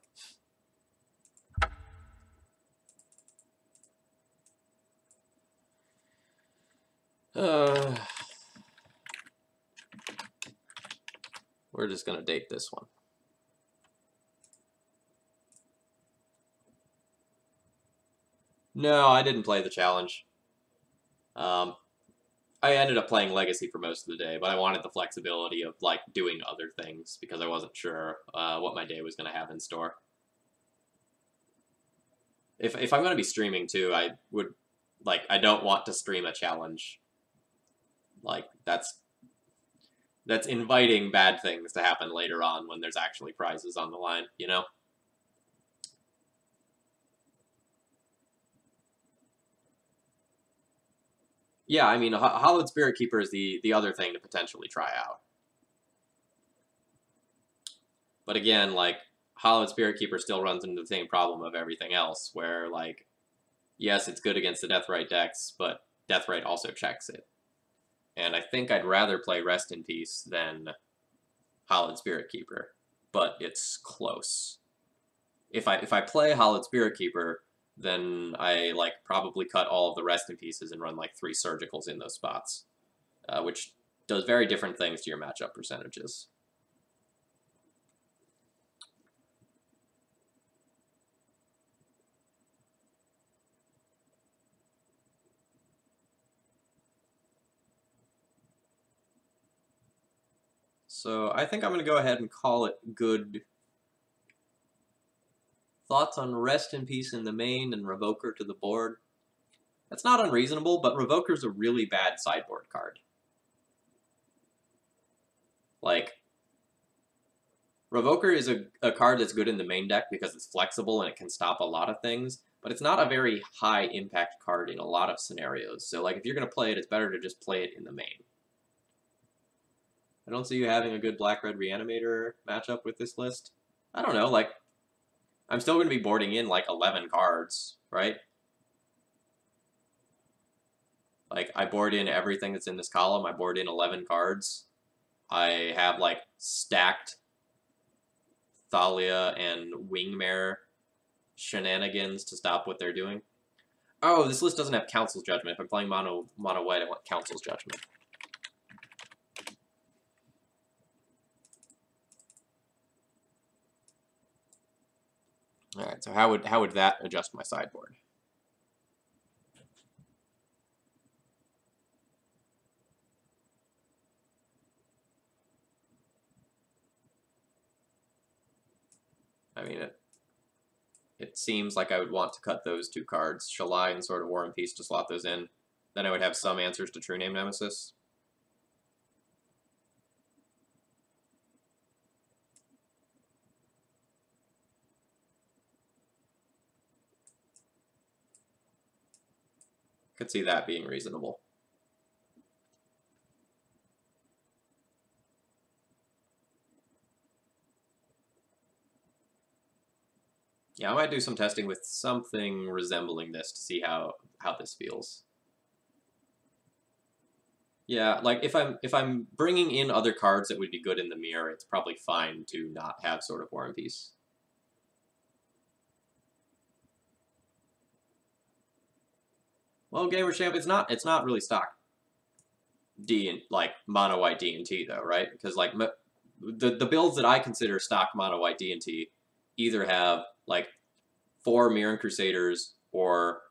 We're just gonna date this one. No, I didn't play the challenge. I ended up playing Legacy for most of the day, but I wanted the flexibility of, like, doing other things because I wasn't sure what my day was going to have in store. If I'm going to be streaming, too, I don't want to stream a challenge. Like, that's inviting bad things to happen later on when there's actually prizes on the line, you know? Yeah, I mean, Hallowed Spirit Keeper is the other thing to potentially try out. But again, like, Hallowed Spirit Keeper still runs into the same problem of everything else, where, like, yes, it's good against the Deathrite decks, but Deathrite also checks it. And I think I'd rather play Rest in Peace than Hallowed Spirit Keeper, but it's close. If I play Hallowed Spirit Keeper, then I like probably cut all of the Rest in Pieces and run like 3 Surgicals in those spots, which does very different things to your matchup percentages. So I think I'm going to go ahead and call it good. Thoughts on Rest in Peace in the main and Revoker to the board? That's not unreasonable, but Revoker's a really bad sideboard card. Like, Revoker is a card that's good in the main deck because it's flexible and it can stop a lot of things, but it's not a very high impact card in a lot of scenarios. So like if you're going to play it, it's better to just play it in the main. I don't see you having a good Black-Red Reanimator matchup with this list. I don't know, like, I'm still going to be boarding in like 11 cards, right? Like, I board in everything that's in this column. I board in 11 cards. I have like stacked Thalia and Wingmare shenanigans to stop what they're doing. Oh, this list doesn't have Council's Judgment. If I'm playing mono white, I want Council's Judgment. All right, so how would that adjust my sideboard? I mean, it seems like I would want to cut those 2 cards, Shalai and Sword of War and Peace, to slot those in. Then I would have some answers to True Name Nemesis. Could see that being reasonable. Yeah, I might do some testing with something resembling this to see how this feels. Yeah, like if I'm bringing in other cards that would be good in the mirror, it's probably fine to not have Sword of War and Peace. Well, Gamer Champ, it's not really stock D and like mono white D and T though, right? Because like the builds that I consider stock mono white D and T either have like 4 Mirran Crusaders or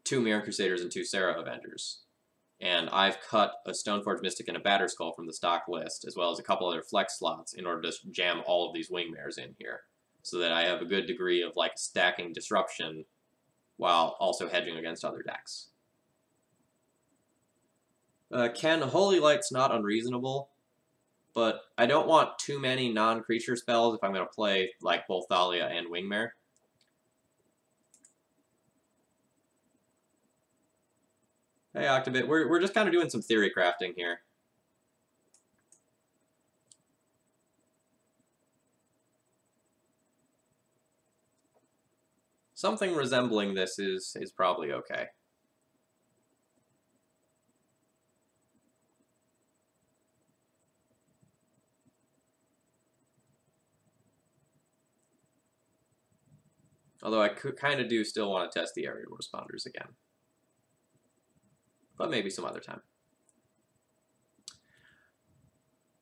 2 Mirran Crusaders and 2 Serra Avengers. And I've cut a Stoneforge Mystic and a Batterskull from the stock list, as well as a couple other flex slots in order to jam all of these Wingmares in here, so that I have a good degree of like stacking disruption while also hedging against other decks. Ken, Holy Light's not unreasonable, but I don't want too many non-creature spells if I'm going to play like both Thalia and Wingmare. Hey, Octobit, we're just kind of doing some theory crafting here. Something resembling this is probably okay. Although I kind of do still want to test the aerial responders again. But maybe some other time.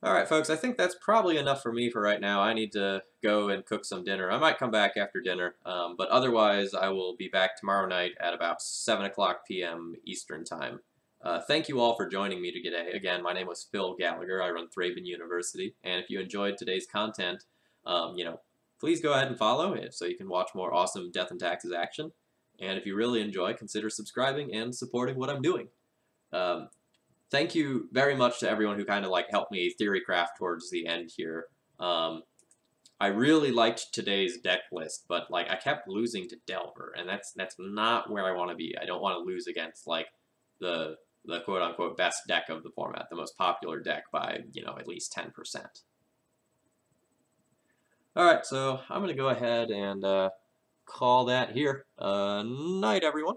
Alright, folks, I think that's probably enough for me for right now. I need to go and cook some dinner. I might come back after dinner, but otherwise I will be back tomorrow night at about 7 o'clock p.m. Eastern Time. Thank you all for joining me today. Again, my name was Phil Gallagher. I run ThrabenU University, and if you enjoyed today's content, please go ahead and follow it so you can watch more awesome Death and Taxes action. And if you really enjoy, consider subscribing and supporting what I'm doing. Thank you very much to everyone who kind of like helped me theory craft towards the end here. I really liked today's deck list, but like I kept losing to Delver, and that's not where I want to be. I don't want to lose against like the quote unquote best deck of the format, the most popular deck by, at least 10%. Alright, so I'm gonna go ahead and call that here. Night, everyone.